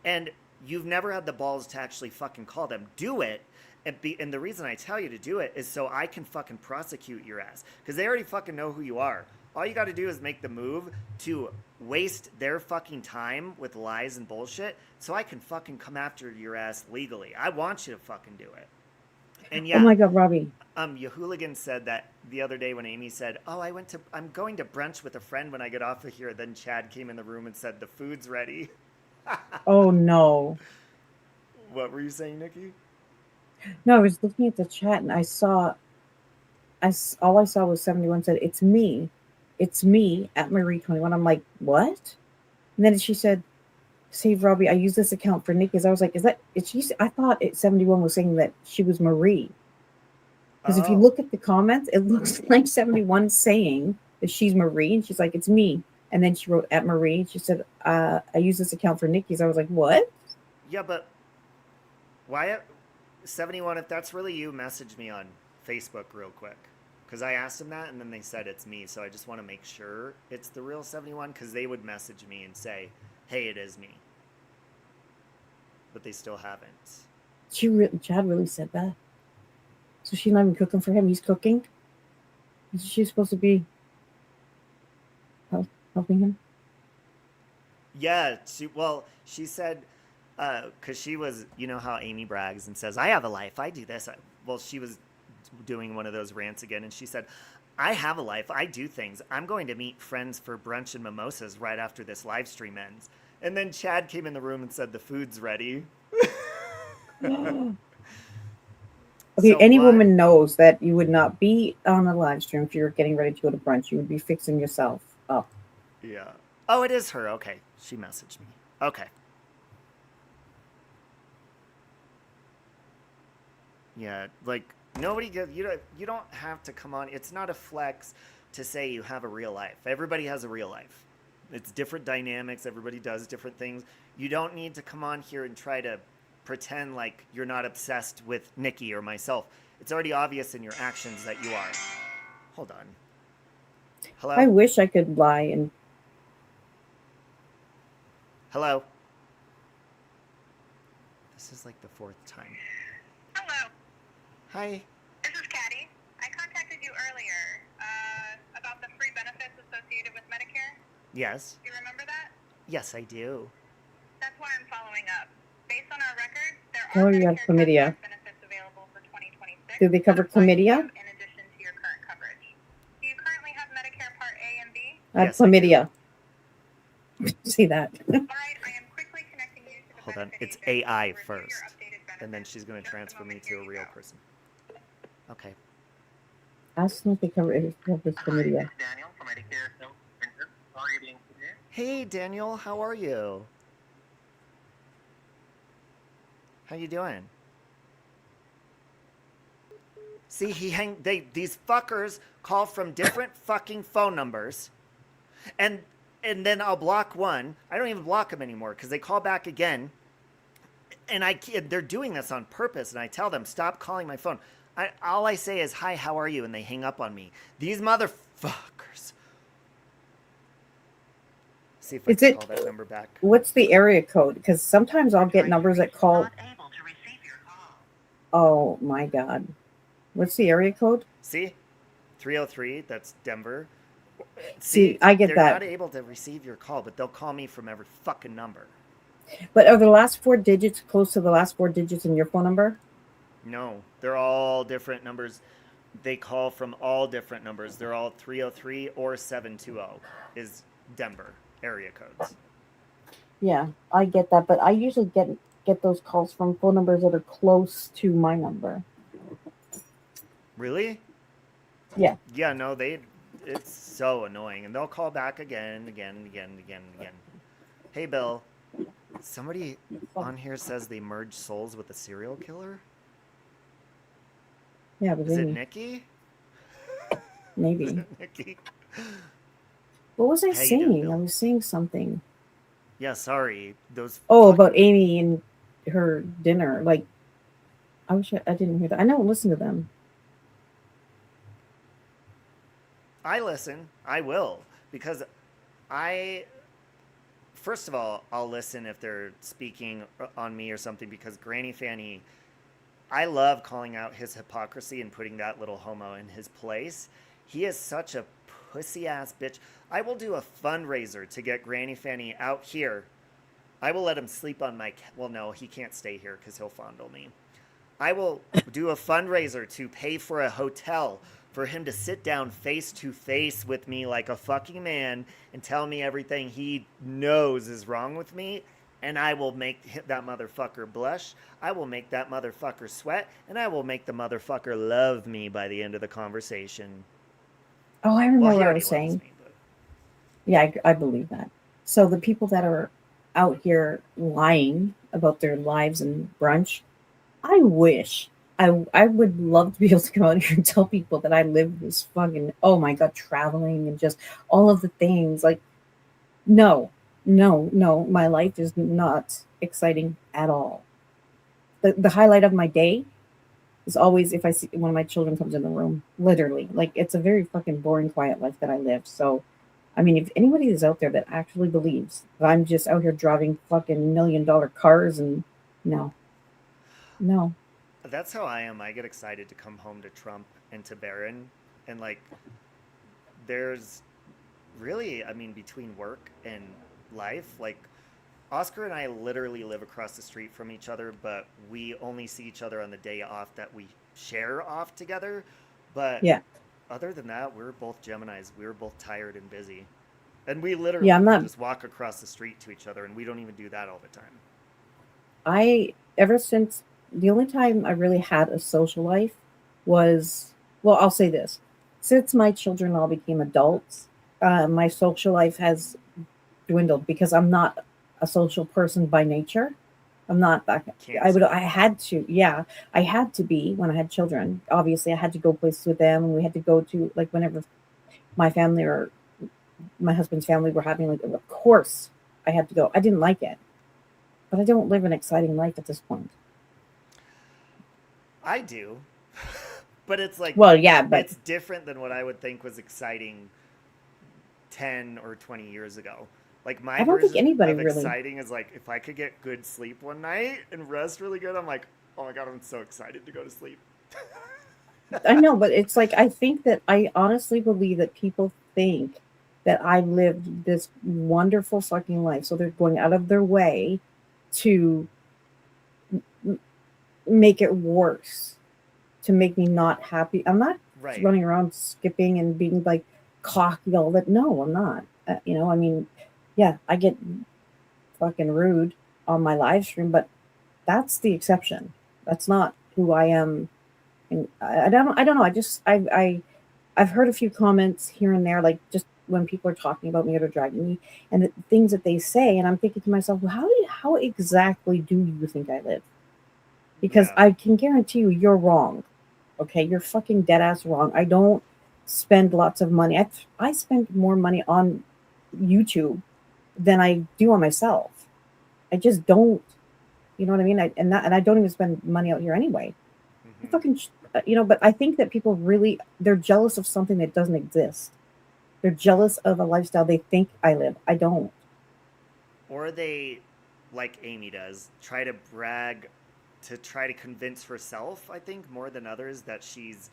and you've never had the balls to actually fucking call them. Do it. And the reason I tell you to do it is so I can fucking prosecute your ass. Because they already fucking know who you are. All you got to do is make the move to waste their fucking time with lies and bullshit so I can fucking come after your ass legally. I want you to fucking do it. And yeah. Oh my God, Robbie. Yahooligan said that the other day when Amy said, oh, I'm going to brunch with a friend when I get off of here. Then Chad came in the room and said, the food's ready. Oh no. What were you saying, Nikki? No, I was looking at the chat and all I saw was 71 said, it's me at Marie21. I'm like, what? And then she said, save Robbie, I use this account for Nikki's. I was like, I thought 71 was saying that she was Marie. Because if you look at the comments, it looks like 71 saying that she's Marie, and she's like, it's me. And then she wrote at Marie, and she said, I use this account for Nikki's. I was like, what? Yeah, but why 71, if that's really you, message me on Facebook real quick. Because I asked them that, and then they said it's me. So I just want to make sure it's the real 71, because they would message me and say, hey, it is me. But they still haven't. Chad really said that? So she's not even cooking for him. He's cooking? Is she supposed to be helping him? Yeah. She said, because she was, you know how Amy brags and says, I have a life. I do this. She was doing one of those rants again. And she said, I have a life. I do things. I'm going to meet friends for brunch and mimosas right after this live stream ends. And then Chad came in the room and said, the food's ready. Okay, so any woman knows that you would not be on a live stream if you're getting ready to go to brunch. You would be fixing yourself up. Yeah. Oh, it is her. Okay. She messaged me. Okay. Yeah, like nobody you don't have to come on. It's not a flex to say you have a real life. Everybody has a real life. It's different dynamics. Everybody does different things. You don't need to come on here and try to pretend like you're not obsessed with Nikki or myself. It's already obvious in your actions that you are. Hold on. Hello? I wish I could lie and... Hello? This is like the fourth time. Hello. Hi. This is Caddy. I contacted you earlier about the free benefits associated with Medicare. Yes. Do you remember that? Yes, I do. That's why I'm following up. Based on our records, there Oh, are you have chlamydia. benefits available for 2026. Do they cover chlamydia? In addition to your current coverage. Do you currently have Medicare Part A and B? I have chlamydia. See that? All right, I am quickly connecting you to the Hold on. It's AI first. And then she's going to transfer me to a real person. Okay. Ask them if they cover chlamydia. Daniel from Medicare Sales Center. How are you doing today? Hey, Daniel. How are you? How you doing? See, these fuckers call from different fucking phone numbers, and then I'll block one. I don't even block them anymore because they call back again, and they're doing this on purpose. And I tell them, stop calling my phone. All I say is, hi, how are you? And they hang up on me. These motherfuckers. see if I can call that number back. What's the area code? Because sometimes I'll get numbers that call. Oh my God. What's the area code? See? 303, that's Denver. See, I get they're that. not able to receive your call, but they'll call me from every fucking number. But are the last 4 digits close to the last 4 digits in your phone number? No, they're all different numbers. They call from all different numbers. They're all 303 or 720 is Denver area codes. Yeah, I get that, but I usually get those calls from phone numbers that are close to my number. Really? Yeah. Yeah, no, it's so annoying. And they'll call back again. Hey, Bill, somebody on here says they merged souls with a serial killer? Yeah, but is it Nikki? Maybe. Is it Nikki? What was I How you doing, saying? Bill? I was saying something. Yeah, sorry. Those. About Amy and her dinner. Like, I wish I didn't hear that. I don't listen to them. I listen. I will. Because first of all, I'll listen if they're speaking on me or something, because Granny Fanny, I love calling out his hypocrisy and putting that little homo in his place. He is such a pussy-ass bitch. I will do a fundraiser to get Granny Fanny out here. I will let him sleep on my... Well, no, he can't stay here because he'll fondle me. I will do a fundraiser to pay for a hotel for him to sit down face-to-face with me like a fucking man and tell me everything he knows is wrong with me. And I will make that motherfucker blush. I will make that motherfucker sweat. And I will make the motherfucker love me by the end of the conversation. Oh, I remember Well, he what I already was loves saying. me, but... Yeah, I believe that. So the people that are out here lying about their lives and brunch, I wish I would love to be able to come out here and tell people that I live this fucking, oh my God, traveling and just all of the things. Like, no, my life is not exciting at all. The highlight of my day is always if I see one of my children comes in the room, literally. Like, it's a very fucking boring, quiet life that I live. So, I mean, if anybody is out there that actually believes that I'm just out here driving fucking $1 million cars and no. That's how I am. I get excited to come home to Trump and to Barron. And, like, there's really, I mean, between work and life, like, Oscar and I literally live across the street from each other, but we only see each other on the day off that we share off together. But yeah, other than that, we're both Geminis. We were both tired and busy. And we literally just walk across the street to each other, and we don't even do that all the time. Ever since, the only time I really had a social life was, well, I'll say this. Since my children all became adults, my social life has dwindled because I'm not a social person by nature. I'm not that. I had to be when I had children. Obviously, I had to go places with them, and we had to go to, like, whenever my family or my husband's family were having, like, of course I had to go. I didn't like it, but I don't live an exciting life at this point. I do, but it's like, well, yeah, but it's different than what I would think was exciting 10 or 20 years ago. Like, my version of exciting is like, if I could get good sleep one night and rest really good, I'm like, oh my God, I'm so excited to go to sleep. I know, but it's like, I think that I honestly believe that people think that I lived this wonderful fucking life. So they're going out of their way to make it worse, to make me not happy. I'm not running around skipping and being like cocky all that. No, I'm not. I mean, yeah, I get fucking rude on my live stream, but that's the exception. That's not who I am. And I don't know. I've heard a few comments here and there, like just when people are talking about me or dragging me and the things that they say. And I'm thinking to myself, well, how exactly do you think I live? Because I can guarantee you're wrong. Okay. You're fucking dead ass wrong. I don't spend lots of money. I spend more money on YouTube than I do on myself. I just don't, you know what I mean? And I don't even spend money out here anyway. I fucking, but I think that people they're jealous of something that doesn't exist. They're jealous of a lifestyle they think I live. I don't. or they, like Amy does, try to brag to try to convince herself, I think, more than others, that she's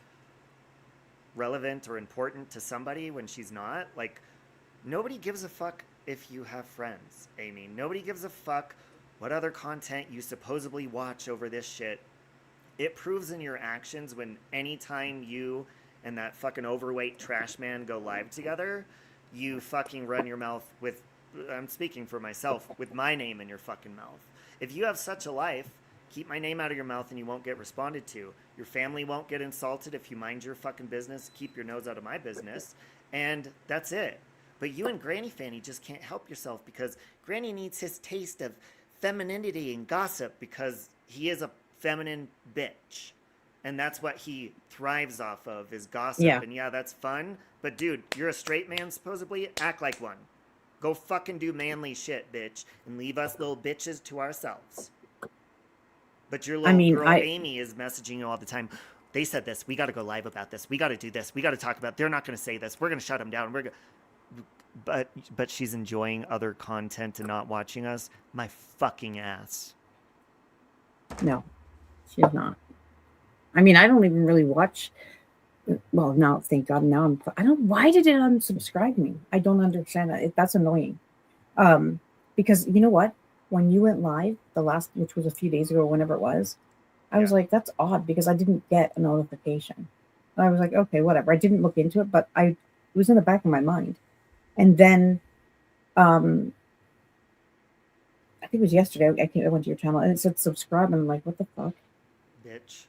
relevant or important to somebody when she's not. Like, nobody gives a fuck if you have friends, Amy. Nobody gives a fuck what other content you supposedly watch over this shit. It proves in your actions when anytime you and that fucking overweight trash man go live together, you fucking run your mouth with, I'm speaking for myself, with my name in your fucking mouth. If you have such a life, keep my name out of your mouth and you won't get responded to. Your family won't get insulted if you mind your fucking business, keep your nose out of my business, and that's it. But you and Granny Fanny just can't help yourself because Granny needs his taste of femininity and gossip because he is a feminine bitch. And that's what he thrives off of, is gossip. Yeah. And yeah, that's fun. But dude, you're a straight man supposedly. Act like one. Go fucking do manly shit, bitch. And leave us little bitches to ourselves. But your little girl Amy is messaging you all the time. They said this. We got to go live about this. We got to do this. We got to talk about. They're not going to say this. We're going to shut them down. But she's enjoying other content and not watching us. My fucking ass. No, she's not. I mean, I don't even really watch. Well, now, thank God, now why did it unsubscribe me? I don't understand that. That's annoying. Because you know what? When you went live, the last, which was a few days ago, or whenever it was, I was like, that's odd because I didn't get a notification. And I was like, okay, whatever. I didn't look into it, but it was in the back of my mind. And then, I think it was yesterday, I went to your channel and it said subscribe. And I'm like, what the fuck? Bitch.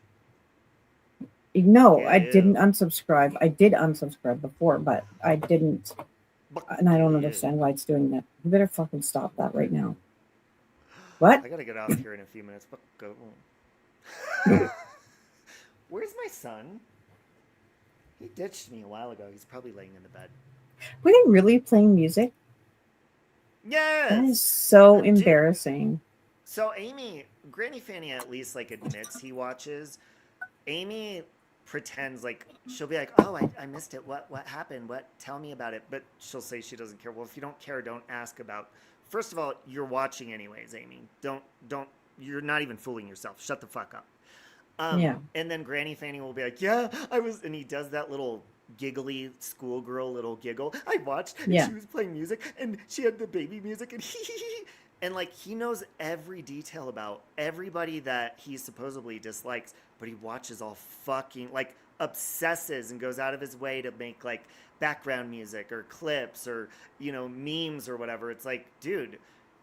No, I didn't unsubscribe. I did unsubscribe before, but I didn't. And I don't understand why it's doing that. You better fucking stop that right now. What? I gotta get off here in a few minutes, but go. Where's my son? He ditched me a while ago. He's probably laying in the bed. Were they really playing music? Yes. That is so embarrassing. So Amy, Granny Fanny at least like admits he watches. Amy pretends like she'll be like, oh, I missed it. What happened? Tell me about it. But she'll say she doesn't care. Well, if you don't care, don't ask about. First of all, you're watching anyways, Amy. Don't. You're not even fooling yourself. Shut the fuck up. Yeah. And then Granny Fanny will be like, yeah, I was, and he does that little giggly schoolgirl little giggle. I watched, and she was playing music, and she had the baby music, and and like he knows every detail about everybody that he supposedly dislikes, but he watches all fucking, like, obsesses and goes out of his way to make like background music or clips or, you know, memes or whatever. It's like, dude,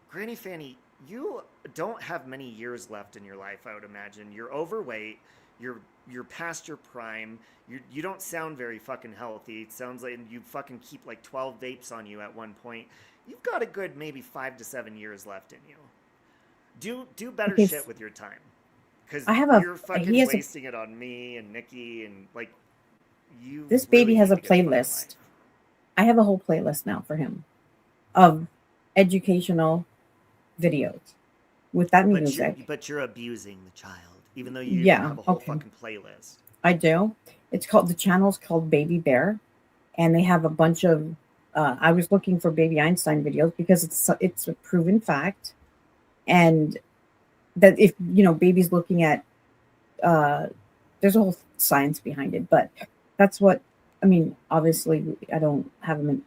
Granny Fanny, you don't have many years left in your life, I would imagine. You're overweight. You're past your prime. You don't sound very fucking healthy. It sounds like you fucking keep like 12 vapes on you at one point. You've got a good maybe 5 to 7 years left in you. Do better shit with your time. Because you're fucking wasting it on me and Nikki and like you. This baby has a playlist. I have a whole playlist now for him of educational videos with that music. But you're abusing the child, even though you have a whole fucking playlist. I do. It's called, the channel's called Baby Bear, and they have a bunch of. I was looking for Baby Einstein videos because it's a proven fact, and that if you know baby's looking at, there's a whole science behind it, but that's what I mean. Obviously, I don't have them.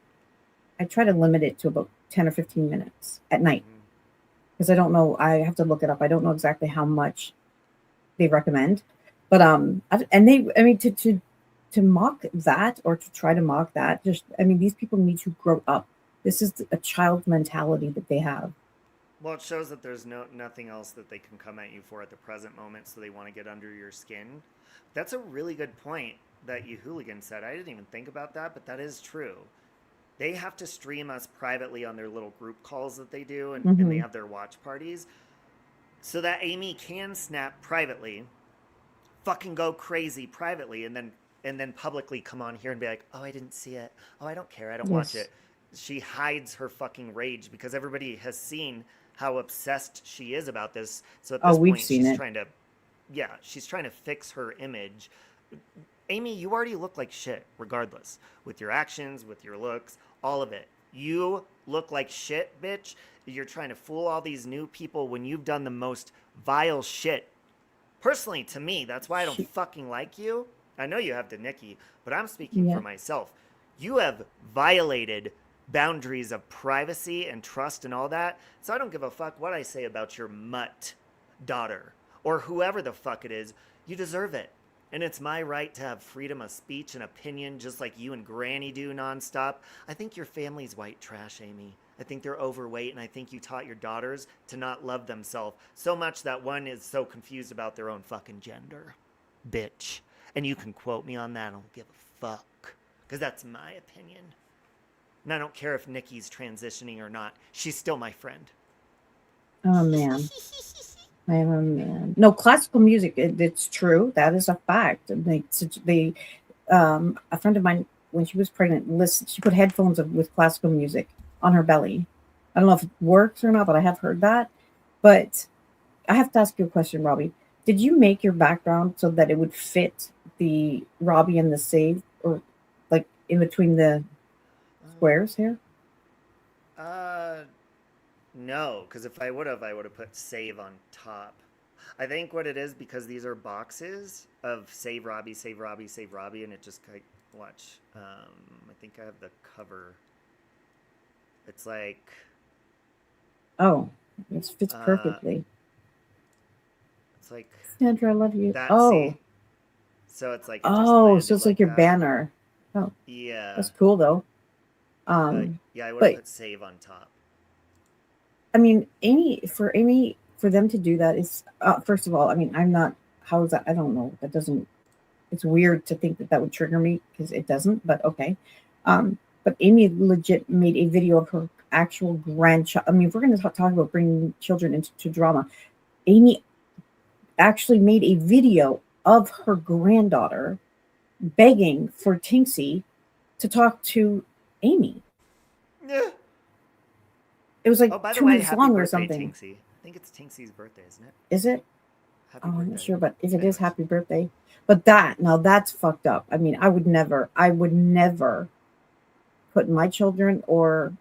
I try to limit it to about 10 or 15 minutes at night. Because I don't know, I have to look it up. I don't know exactly how much they recommend, but to mock that or to try to mock that, these people need to grow up. This is a child mentality that they have. Well, it shows that there's nothing else that they can come at you for at the present moment, so they want to get under your skin. That's a really good point that you hooligan said. I didn't even think about that, but that is true. They have to stream us privately on their little group calls that they do, and they have their watch parties, so that Amy can snap privately, fucking go crazy privately, and then publicly come on here and be like, oh, I didn't see it. Oh, I don't care. I don't watch it. She hides her fucking rage because everybody has seen how obsessed she is about this. So at this point, she's trying to fix her image. Amy, you already look like shit, regardless, with your actions, with your looks, all of it. You look like shit, bitch. You're trying to fool all these new people when you've done the most vile shit. Personally, to me, that's why I don't fucking like you. I know you have to Nikki, but I'm speaking for myself. You have violated boundaries of privacy and trust and all that. So I don't give a fuck what I say about your mutt daughter or whoever the fuck it is. You deserve it. And it's my right to have freedom of speech and opinion just like you and Granny do nonstop. I think your family's white trash, Amy. I think they're overweight, and I think you taught your daughters to not love themselves so much that one is so confused about their own fucking gender. Bitch. And you can quote me on that. I don't give a fuck. Because that's my opinion. And I don't care if Nikki's transitioning or not. She's still my friend. Oh, man. I am a man. No, classical music, it's true. That is a fact. A friend of mine, when she was pregnant, she put headphones with classical music on her belly. I don't know if it works or not, but I have heard that. But I have to ask you a question, Robbie. Did you make your background so that it would fit the Robbie and the save, or like in between the squares here? No, because if I would have put save on top. I think what it is, because these are boxes of save Robbie, save Robbie, save Robbie, and it just watch. I think I have the cover. It's like. Oh, this fits perfectly. It's like. Sandra, I love you. See? So it's like. So it's like your banner. Oh. Yeah. That's cool though. Yeah, I would have put save on top. I mean, for them to do that is, first of all, I mean, I'm not, how is that? I don't know. That doesn't, it's weird to think that would trigger me because it doesn't, but okay. But Amy legit made a video of her actual grandchild. I mean, if we're going to talk about bringing children into drama, Amy actually made a video of her granddaughter begging for Tinksy to talk to Amy. Yeah. It was like by the 2 way, minutes happy long or birthday, something. Tinksy. I think it's Tinksy's birthday, isn't it? Is it? Happy I'm birthday. not sure, but if it is, happy birthday. But now that's fucked up. I mean, I would never put my children or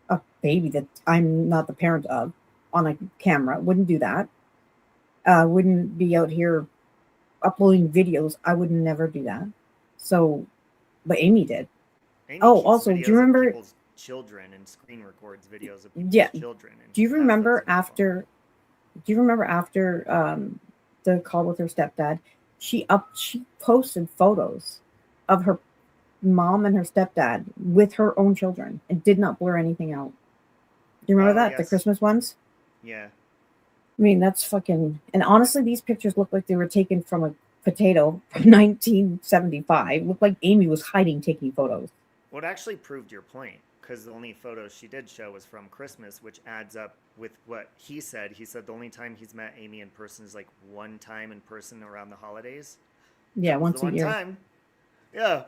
a baby that I'm not the parent of on a camera. Wouldn't do that. Wouldn't be out here uploading videos. I would never do that. So, but Amy did. Amy Also, do you remember people's children and screen records videos of people's children? Do you remember after the call with her stepdad, she posted photos of her mom and her stepdad with her own children and did not blur anything out. Do you remember that? Yes. The Christmas ones? Yeah. I mean, that's fucking, and honestly, these pictures look like they were taken from a potato from 1975. Looked like Amy was hiding taking photos. Well, it actually proved your point, because the only photos she did show was from Christmas, which adds up with what he said. He said the only time he's met Amy in person is like one time in person around the holidays. Yeah, once a year. One time. Yeah.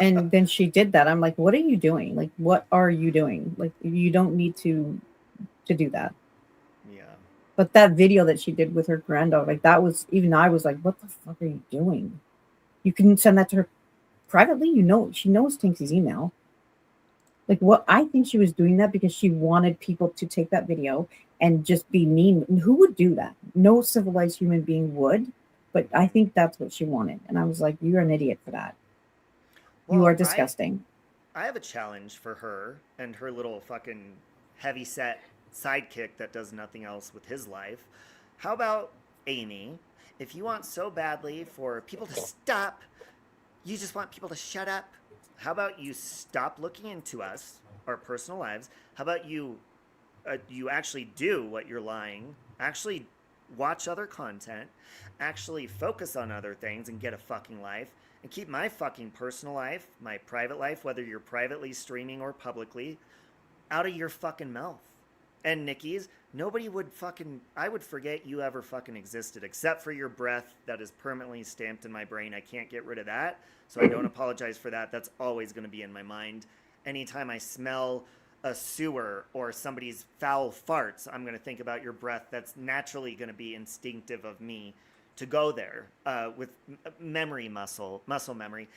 And then she did that. I'm like, what are you doing? Like, what are you doing? Like, you don't need to do that. Yeah. But that video that she did with her granddaughter, like that was, even I was like, what the fuck are you doing? You can send that to her privately. You know, she knows Tinksy's email. Like, what? I think she was doing that because she wanted people to take that video and just be mean. And who would do that? No civilized human being would. But I think that's what she wanted. And I was like, you're an idiot for that. Well, you are disgusting. I have a challenge for her and her little fucking heavy-set sidekick that does nothing else with his life. How about, Amy, if you want so badly for people to stop, you just want people to shut up, how about you stop looking into us, our personal lives? How about you actually do what you're lying, actually watch other content, actually focus on other things and get a fucking life, and keep my fucking personal life, my private life, whether you're privately streaming or publicly, out of your fucking mouth. And Nikki's, nobody would fucking, I would forget you ever fucking existed, except for your breath that is permanently stamped in my brain. I can't get rid of that, so I don't apologize for that. That's always going to be in my mind. Anytime I smell a sewer or somebody's foul farts, I'm going to think about your breath. That's naturally going to be instinctive of me to go there with muscle memory.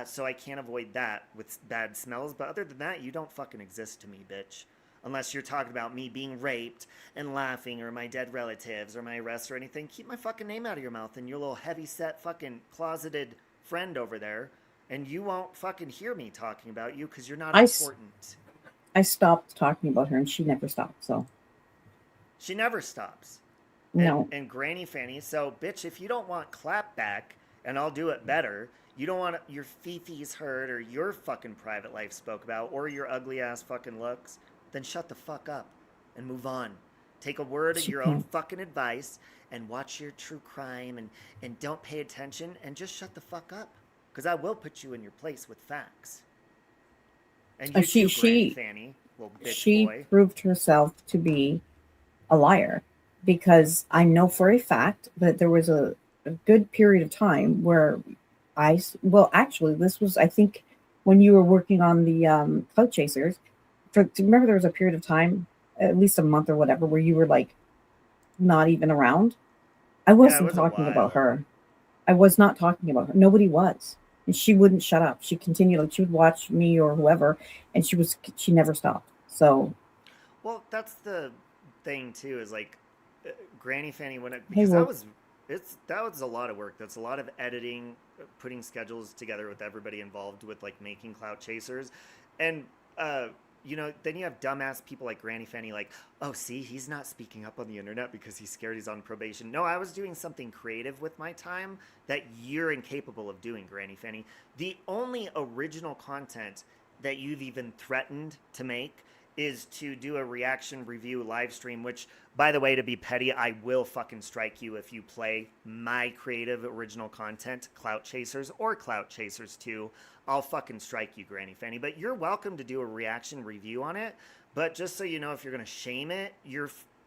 So I can't avoid that with bad smells. But other than that, you don't fucking exist to me, bitch. Unless you're talking about me being raped and laughing, or my dead relatives, or my arrest or anything. Keep my fucking name out of your mouth and your little heavy-set fucking closeted friend over there. And you won't fucking hear me talking about you because you're not important. I stopped talking about her and she never stopped, so. She never stops. No. And Granny Fanny, so bitch, if you don't want clapback, and I'll do it better, you don't want your fifis heard or your fucking private life spoke about or your ugly ass fucking looks, then shut the fuck up and move on. Take a word of your own fucking advice and watch your true crime and don't pay attention and just shut the fuck up. Because I will put you in your place with facts. And you too, Granny Fanny, little bitch boy. She proved herself to be a liar, because I know for a fact that there was a good period of time where actually this was, I think, when you were working on the Clout Chasers. Remember there was a period of time, at least a month or whatever, where you were like not even around. I wasn't talking about her. I was not talking about her. Nobody was. And she wouldn't shut up. She continued, like she would watch me or whoever, and she never stopped. So, well, that's the thing too, is like Granny Fanny, because that was a lot of work. That's a lot of editing, putting schedules together with everybody involved with like making Clout Chasers, and then you have dumbass people like Granny Fanny, like, oh, see, he's not speaking up on the internet because he's scared he's on probation. No, I was doing something creative with my time that you're incapable of doing, Granny Fanny. The only original content that you've even threatened to make is to do a reaction review live stream, which, by the way, to be petty, I will fucking strike you if you play my creative original content, Clout Chasers or Clout Chasers 2. I'll fucking strike you, Granny Fanny. But you're welcome to do a reaction review on it. But just so you know, if you're going to shame it,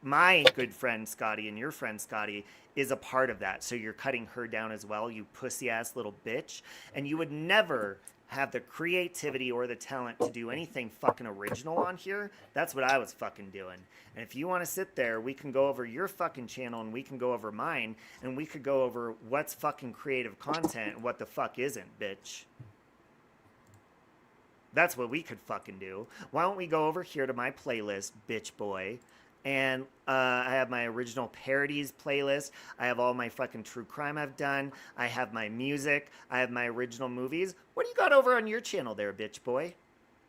my good friend Scotty and your friend Scotty is a part of that. So you're cutting her down as well, you pussy-ass little bitch. And you would never have the creativity or the talent to do anything fucking original on here. That's what I was fucking doing. And if you want to sit there, we can go over your fucking channel and we can go over mine and we could go over what's fucking creative content and what the fuck isn't, bitch. That's what we could fucking do. Why don't we go over here to my playlist, bitch boy, and I have my original parodies playlist. I have all my fucking true crime I've done. I have my music. I have my original movies. What do you got over on your channel there, bitch boy?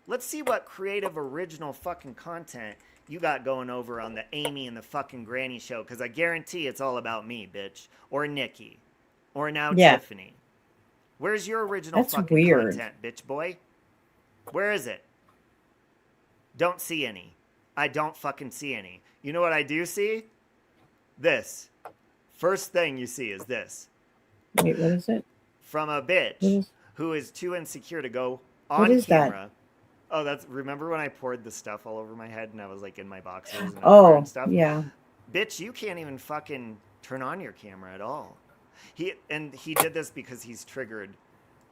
Let's see what creative original fucking content you got going over on the Amy and the fucking Granny show, because I guarantee it's all about me, bitch. Or Nikki. Or now Tiffany. Where's your original fucking content, bitch boy? Where is it? Don't see any. I don't fucking see any. You know what I do see? This. First thing you see is this. Wait, what is it? From a bitch who is too insecure to go on camera. That? Oh, remember when I poured the stuff all over my head and I was like in my boxers and stuff? Yeah. Bitch, you can't even fucking turn on your camera at all. He did this because he's triggered,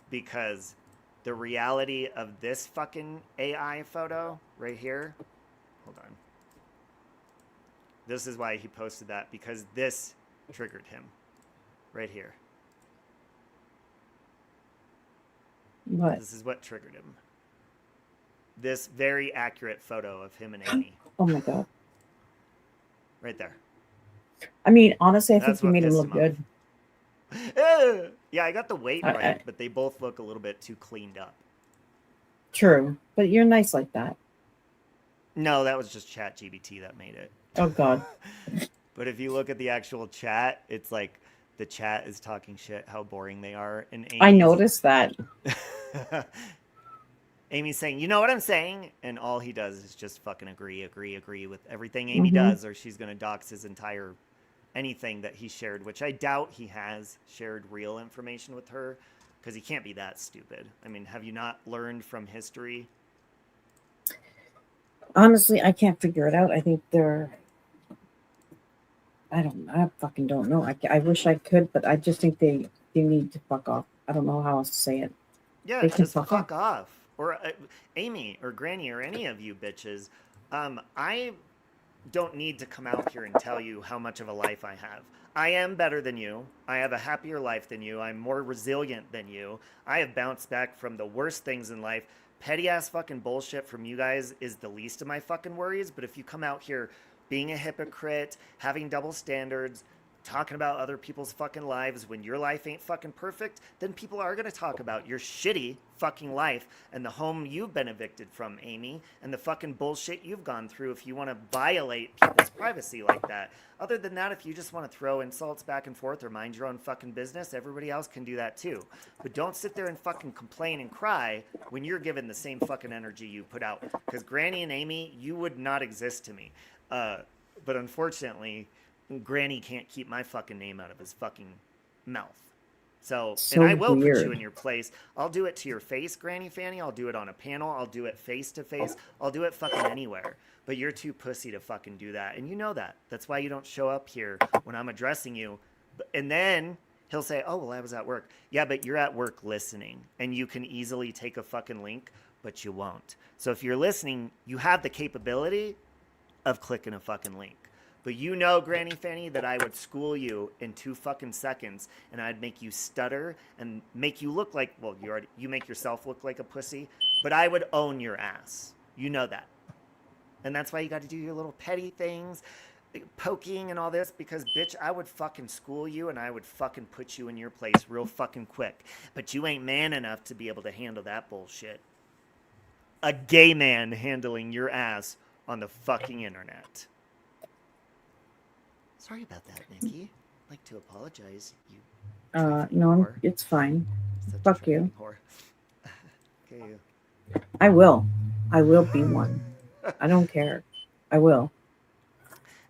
because the reality of this fucking AI photo right here. Hold on. This is why he posted that, because this triggered him. Right here. What? This is what triggered him. This very accurate photo of him and Amy. Oh my god. Right there. I mean, honestly, I think you made him look good. Yeah, I got the weight right, but they both look a little bit too cleaned up. True, but you're nice like that. No, that was just ChatGPT that made it. Oh god. But if you look at the actual chat, it's like the chat is talking shit, how boring they are. And I noticed that. Amy's saying, you know what I'm saying? And all he does is just fucking agree with everything Amy does, or she's going to dox his entire anything that he shared, which I doubt he has shared real information with her, because he can't be that stupid. I mean, have you not learned from history? Honestly, I can't figure it out. I think I fucking don't know. I wish I could, but I just think they need to fuck off. I don't know how else to say it. Yeah, just fuck off. Or Amy or Granny or any of you bitches. I don't need to come out here and tell you how much of a life I have. I am better than you. I have a happier life than you. I'm more resilient than you. I have bounced back from the worst things in life. Petty ass fucking bullshit from you guys is the least of my fucking worries. But if you come out here being a hypocrite, having double standards, talking about other people's fucking lives when your life ain't fucking perfect, then people are going to talk about your shitty fucking life and the home you've been evicted from, Amy, and the fucking bullshit you've gone through if you want to violate people's privacy like that. Other than that, if you just want to throw insults back and forth or mind your own fucking business, everybody else can do that too. But don't sit there and fucking complain and cry when you're given the same fucking energy you put out. Because Granny and Amy, you would not exist to me. But unfortunately, Granny can't keep my fucking name out of his fucking mouth. So and I will put you in your place. I'll do it to your face, Granny Fanny. I'll do it on a panel. I'll do it face to face. I'll do it fucking anywhere. But you're too pussy to fucking do that. And you know that. That's why you don't show up here when I'm addressing you. And then he'll say, oh, well, I was at work. Yeah, but you're at work listening. And you can easily take a fucking link, but you won't. So if you're listening, you have the capability of clicking a fucking link. But you know, Granny Fanny, that I would school you in 2 fucking seconds, and I'd make you stutter and make you look like, well, you make yourself look like a pussy, but I would own your ass. You know that. And that's why you got to do your little petty things, poking and all this, because, bitch, I would fucking school you and I would fucking put you in your place real fucking quick. But you ain't man enough to be able to handle that bullshit. A gay man handling your ass on the fucking internet. Sorry about that, Nikki. I'd like to apologize. No, it's fine. Fuck you. Okay. I will be one. I don't care. I will.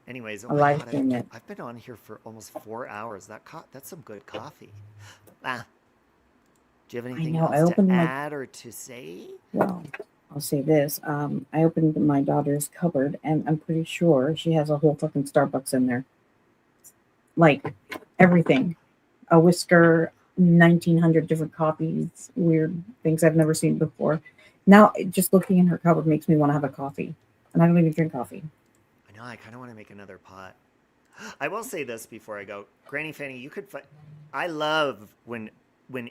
Anyways, I like doing it. I've been on here for almost 4 hours. That's some good coffee. Do you have anything else to add or to say? Well, I'll say this. I opened my daughter's cupboard, and I'm pretty sure she has a whole fucking Starbucks in there. Like, everything. A whisker, 1,900 different coffees, weird things I've never seen before. Now, just looking in her cupboard makes me want to have a coffee. And I don't even drink coffee. I know, I kind of want to make another pot. I will say this before I go. Granny Fanny, you could... I love when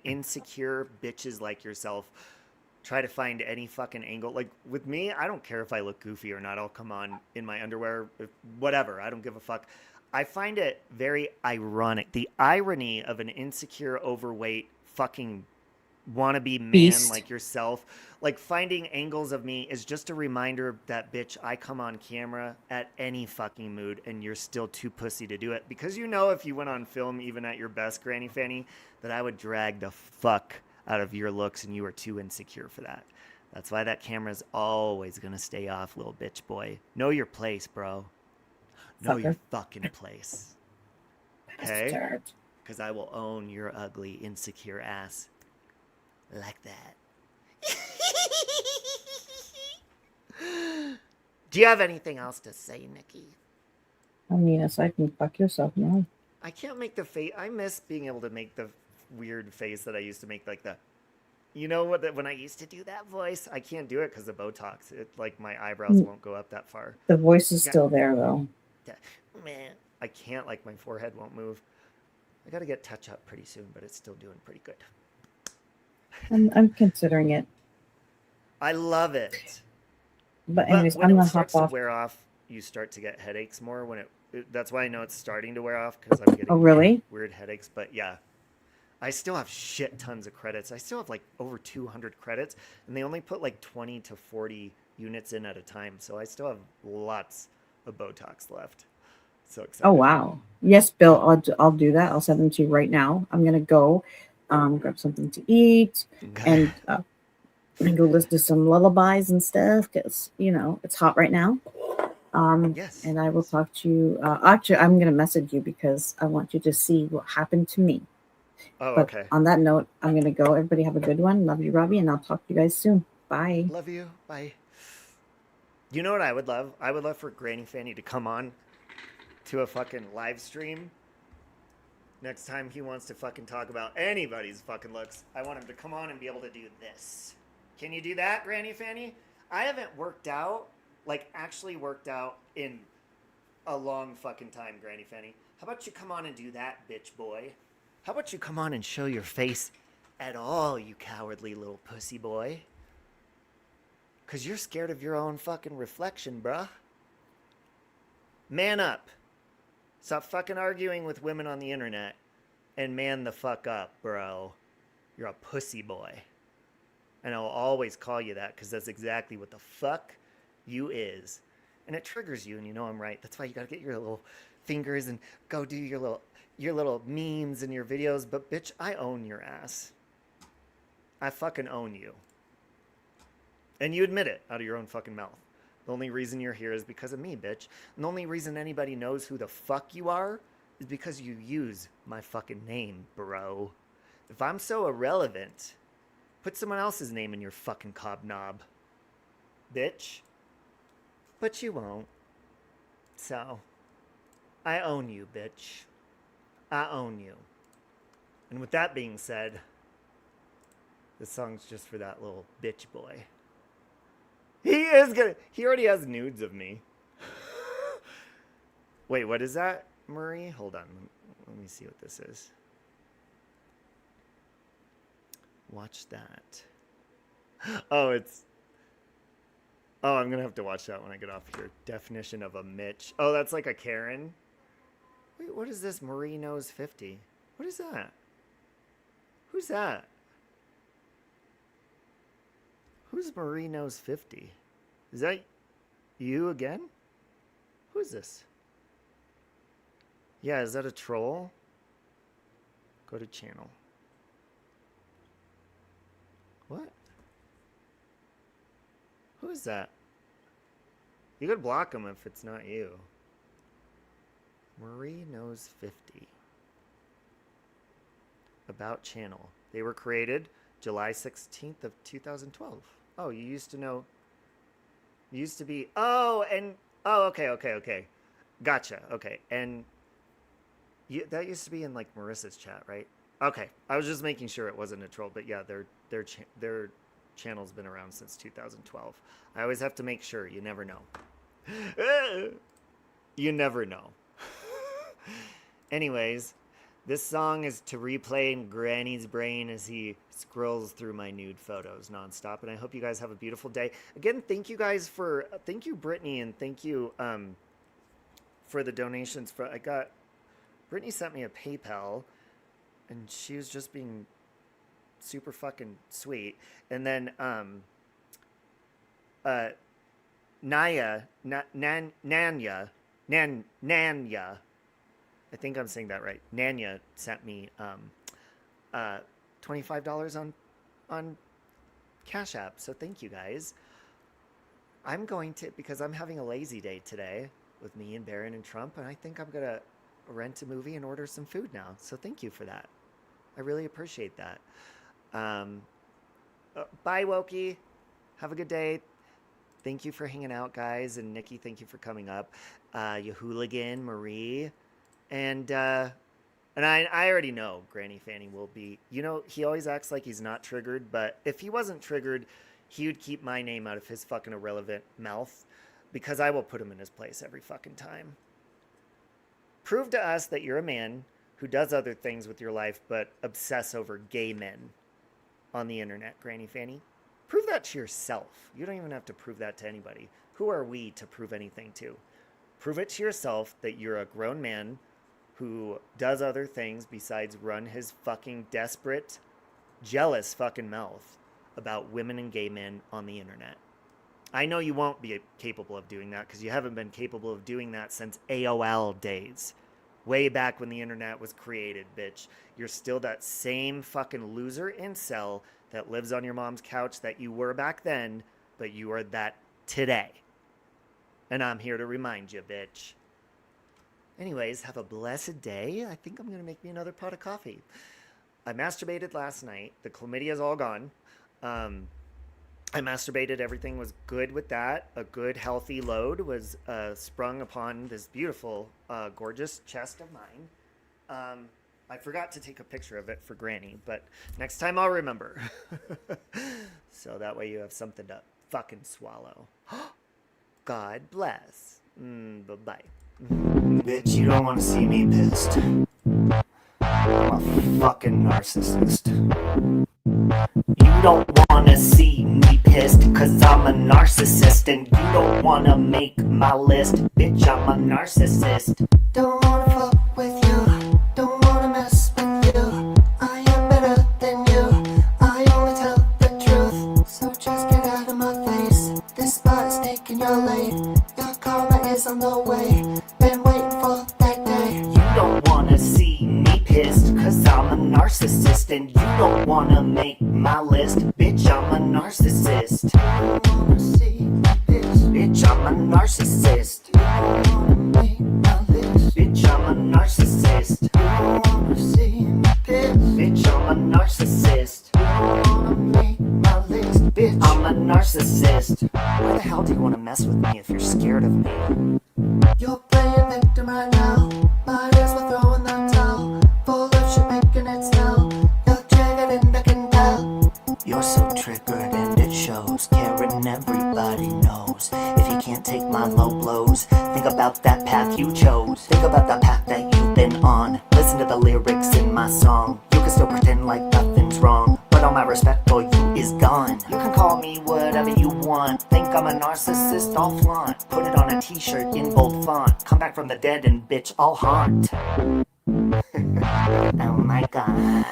insecure bitches like yourself try to find any fucking angle. Like, with me, I don't care if I look goofy or not. I'll come on in my underwear, whatever. I don't give a fuck. I find it very ironic. The irony of an insecure, overweight, fucking wannabe man Beast. like yourself, like finding angles of me is just a reminder that, bitch, I come on camera at any fucking mood and you're still too pussy to do it. Because you know if you went on film, even at your best, Granny Fanny, that I would drag the fuck out of your looks and you are too insecure for that. That's why that camera's always gonna stay off, little bitch boy. Know your place, bro. Know your fucking place. Okay? Because I will own your ugly, insecure ass. Like that. Do you have anything else to say, Nikki? I mean, aside from fuck yourself, no. I can't make the face. I miss being able to make the weird face that I used to make, like the... You know what? When I used to do that voice, I can't do it because of Botox. Like, my eyebrows won't go up that far. The voice is still there, though. Man, I can't, like, my forehead won't move. I got to get touch up pretty soon, but it's still doing pretty good. I'm considering it. I love it. But anyways, when I'm it gonna starts hop to off. wear off, you start to get headaches more. When that's why I know it's starting to wear off, because I'm getting really? weird headaches. But yeah, I still have shit tons of credits. I still have like over 200 credits, and they only put like 20 to 40 units in at a time. So I still have lots of Botox left. So excited. Oh wow! Yes, Bill, I'll do that. I'll send them to you right now. I'm gonna go grab something to eat and go listen to some lullabies and stuff because you know it's hot right now. Yes. And I will talk to you. Actually, I'm gonna message you because I want you to see what happened to me. Oh, but okay. On that note, I'm gonna go. Everybody have a good one. Love you, Robbie, and I'll talk to you guys soon. Bye. Love you. Bye. You know what I would love? I would love for Granny Fanny to come on to a fucking live stream. Next time he wants to fucking talk about anybody's fucking looks, I want him to come on and be able to do this. Can you do that, Granny Fanny? I haven't worked out, like actually worked out in a long fucking time, Granny Fanny. How about you come on and do that, bitch boy? How about you come on and show your face at all, you cowardly little pussy boy? 'Cause you're scared of your own fucking reflection, bruh. Man up. Stop fucking arguing with women on the internet and man the fuck up, bro. You're a pussy boy. And I'll always call you that because that's exactly what the fuck you is. And it triggers you, and you know I'm right. That's why you gotta get your little fingers and go do your little memes and your videos. But bitch, I own your ass. I fucking own you. And you admit it out of your own fucking mouth. The only reason you're here is because of me, bitch. And the only reason anybody knows who the fuck you are is because you use my fucking name, bro. If I'm so irrelevant, put someone else's name in your fucking cobnob, bitch. But you won't. So, I own you, bitch. I own you. And with that being said, this song's just for that little bitch boy. He already has nudes of me. Wait, what is that, Marie? Hold on. Let me see what this is. Watch that. Oh, I'm going to have to watch that when I get off here. Definition of a Mitch. Oh, that's like a Karen? Wait, what is this? Marie knows 50. What is that? Who's that? Who's Marie knows 50? Is that you again? Who is this? Yeah, is that a troll? Go to channel. What? Who is that? You could block him if it's not you. Marie knows 50. About channel. They were created July 16th of 2012. Oh, you used to know. You used to be. Oh, okay. Gotcha. Okay, and that used to be in like Marissa's chat, right? Okay, I was just making sure it wasn't a troll, but yeah, their channel's been around since 2012. I always have to make sure. You never know. You never know. Anyways, this song is to replay in Granny's brain as he scrolls through my nude photos nonstop. And I hope you guys have a beautiful day. Again, thank you guys thank you, Brittany, and thank you for the donations. Brittany sent me a PayPal, and she was just being super fucking sweet. And then Nanya, I think I'm saying that right. Nanya sent me $25 on Cash App. So thank you guys. I'm going to, because I'm having a lazy day today with me and Barron and Trump, and I think I'm going to rent a movie and order some food now. So thank you for that. I really appreciate that. Bye, Wokey. Have a good day. Thank you for hanging out, guys. And Nikki, thank you for coming up. You hooligan, Marie. And I already know Granny Fanny will be, he always acts like he's not triggered, but if he wasn't triggered, he would keep my name out of his fucking irrelevant mouth, because I will put him in his place every fucking time. Prove to us that you're a man who does other things with your life, but obsess over gay men on the internet, Granny Fanny. Prove that to yourself. You don't even have to prove that to anybody. Who are we to prove anything to? Prove it to yourself that you're a grown man who does other things besides run his fucking desperate, jealous fucking mouth about women and gay men on the internet. I know you won't be capable of doing that because you haven't been capable of doing that since AOL days. Way back when the internet was created, bitch. You're still that same fucking loser incel that lives on your mom's couch that you were back then, but you are that today. And I'm here to remind you, bitch. Anyways, have a blessed day. I think I'm going to make me another pot of coffee. I masturbated last night. The chlamydia's all gone. I masturbated. Everything was good with that. A good, healthy load was sprung upon this beautiful, gorgeous chest of mine. I forgot to take a picture of it for Granny, but next time I'll remember. So that way you have something to fucking swallow. God bless. Bye-bye. Bitch, you don't want to see me pissed. I'm a fucking narcissist. You don't wanna see me pissed, cause I'm a narcissist. And you don't wanna make my list, bitch, I'm a narcissist. Don't wanna fuck with you, don't wanna mess with you. I am better than you, I only tell the truth. So just get out of my face, this spot is taking your lane. Your karma is on the way, been waiting for that day. You don't wanna see me pissed, cause I'm a narcissist. And you don't wanna make my list, bitch, I'm a narcissist. You don't wanna see me pissed, bitch, I'm a narcissist. You don't wanna make my list, bitch, I'm a narcissist. You don't wanna see me pissed, bitch, I'm a narcissist. You don't wanna make my list, bitch, I'm a narcissist. Why the hell do you wanna mess with me if you're scared of me? You're playing victim right now, might as well throw in the towel. Full of shit making it smell, you're triggered and I can tell. You're so triggered and it shows. Karen, everybody knows. If you can't take my low blows, think about that path you chose. Think about the path that you've been on. Listen to the lyrics in my song. You can still pretend like nothing's wrong, but all my respect for you is gone. You can call me whatever you want. Think I'm a narcissist, I'll flaunt. Put it on a t-shirt in bold font. Come back from the dead and bitch, I'll haunt. Oh my god,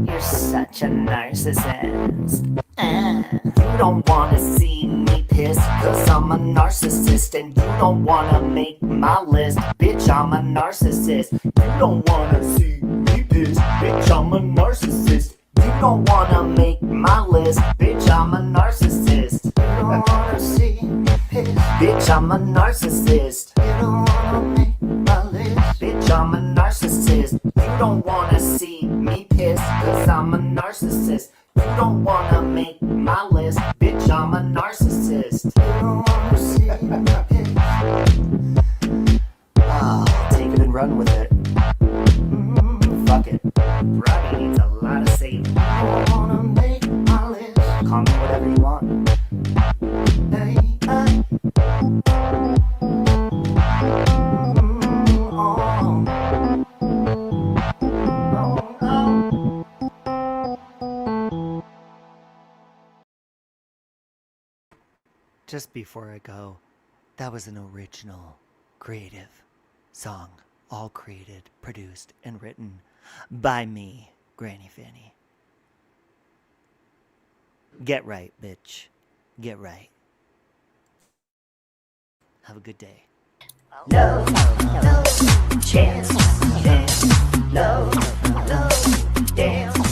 you're such a narcissist. You don't wanna see me pissed, cause I'm a narcissist. And you don't wanna make my list, bitch, I'm a narcissist. You don't wanna see me pissed, bitch, I'm a narcissist. You don't wanna make my list, bitch, I'm a narcissist. You don't wanna see me pissed, bitch, I'm a narcissist. You don't wanna make my list, bitch, I'm a narcissist. You don't wanna see me pissed, cause I'm a narcissist. You don't wanna make my list, bitch, I'm a narcissist. You don't wanna see me pissed. Oh, take it and run with it. Fuck it. Robbie needs a lot of saving. You don't wanna make my list, call me whatever you want. hey, hey. Just before I go, that was an original, creative song, all created, produced, and written by me, Granny Fanny. Get right, bitch. Get right. Have a good day. No, no chance, no, no dance.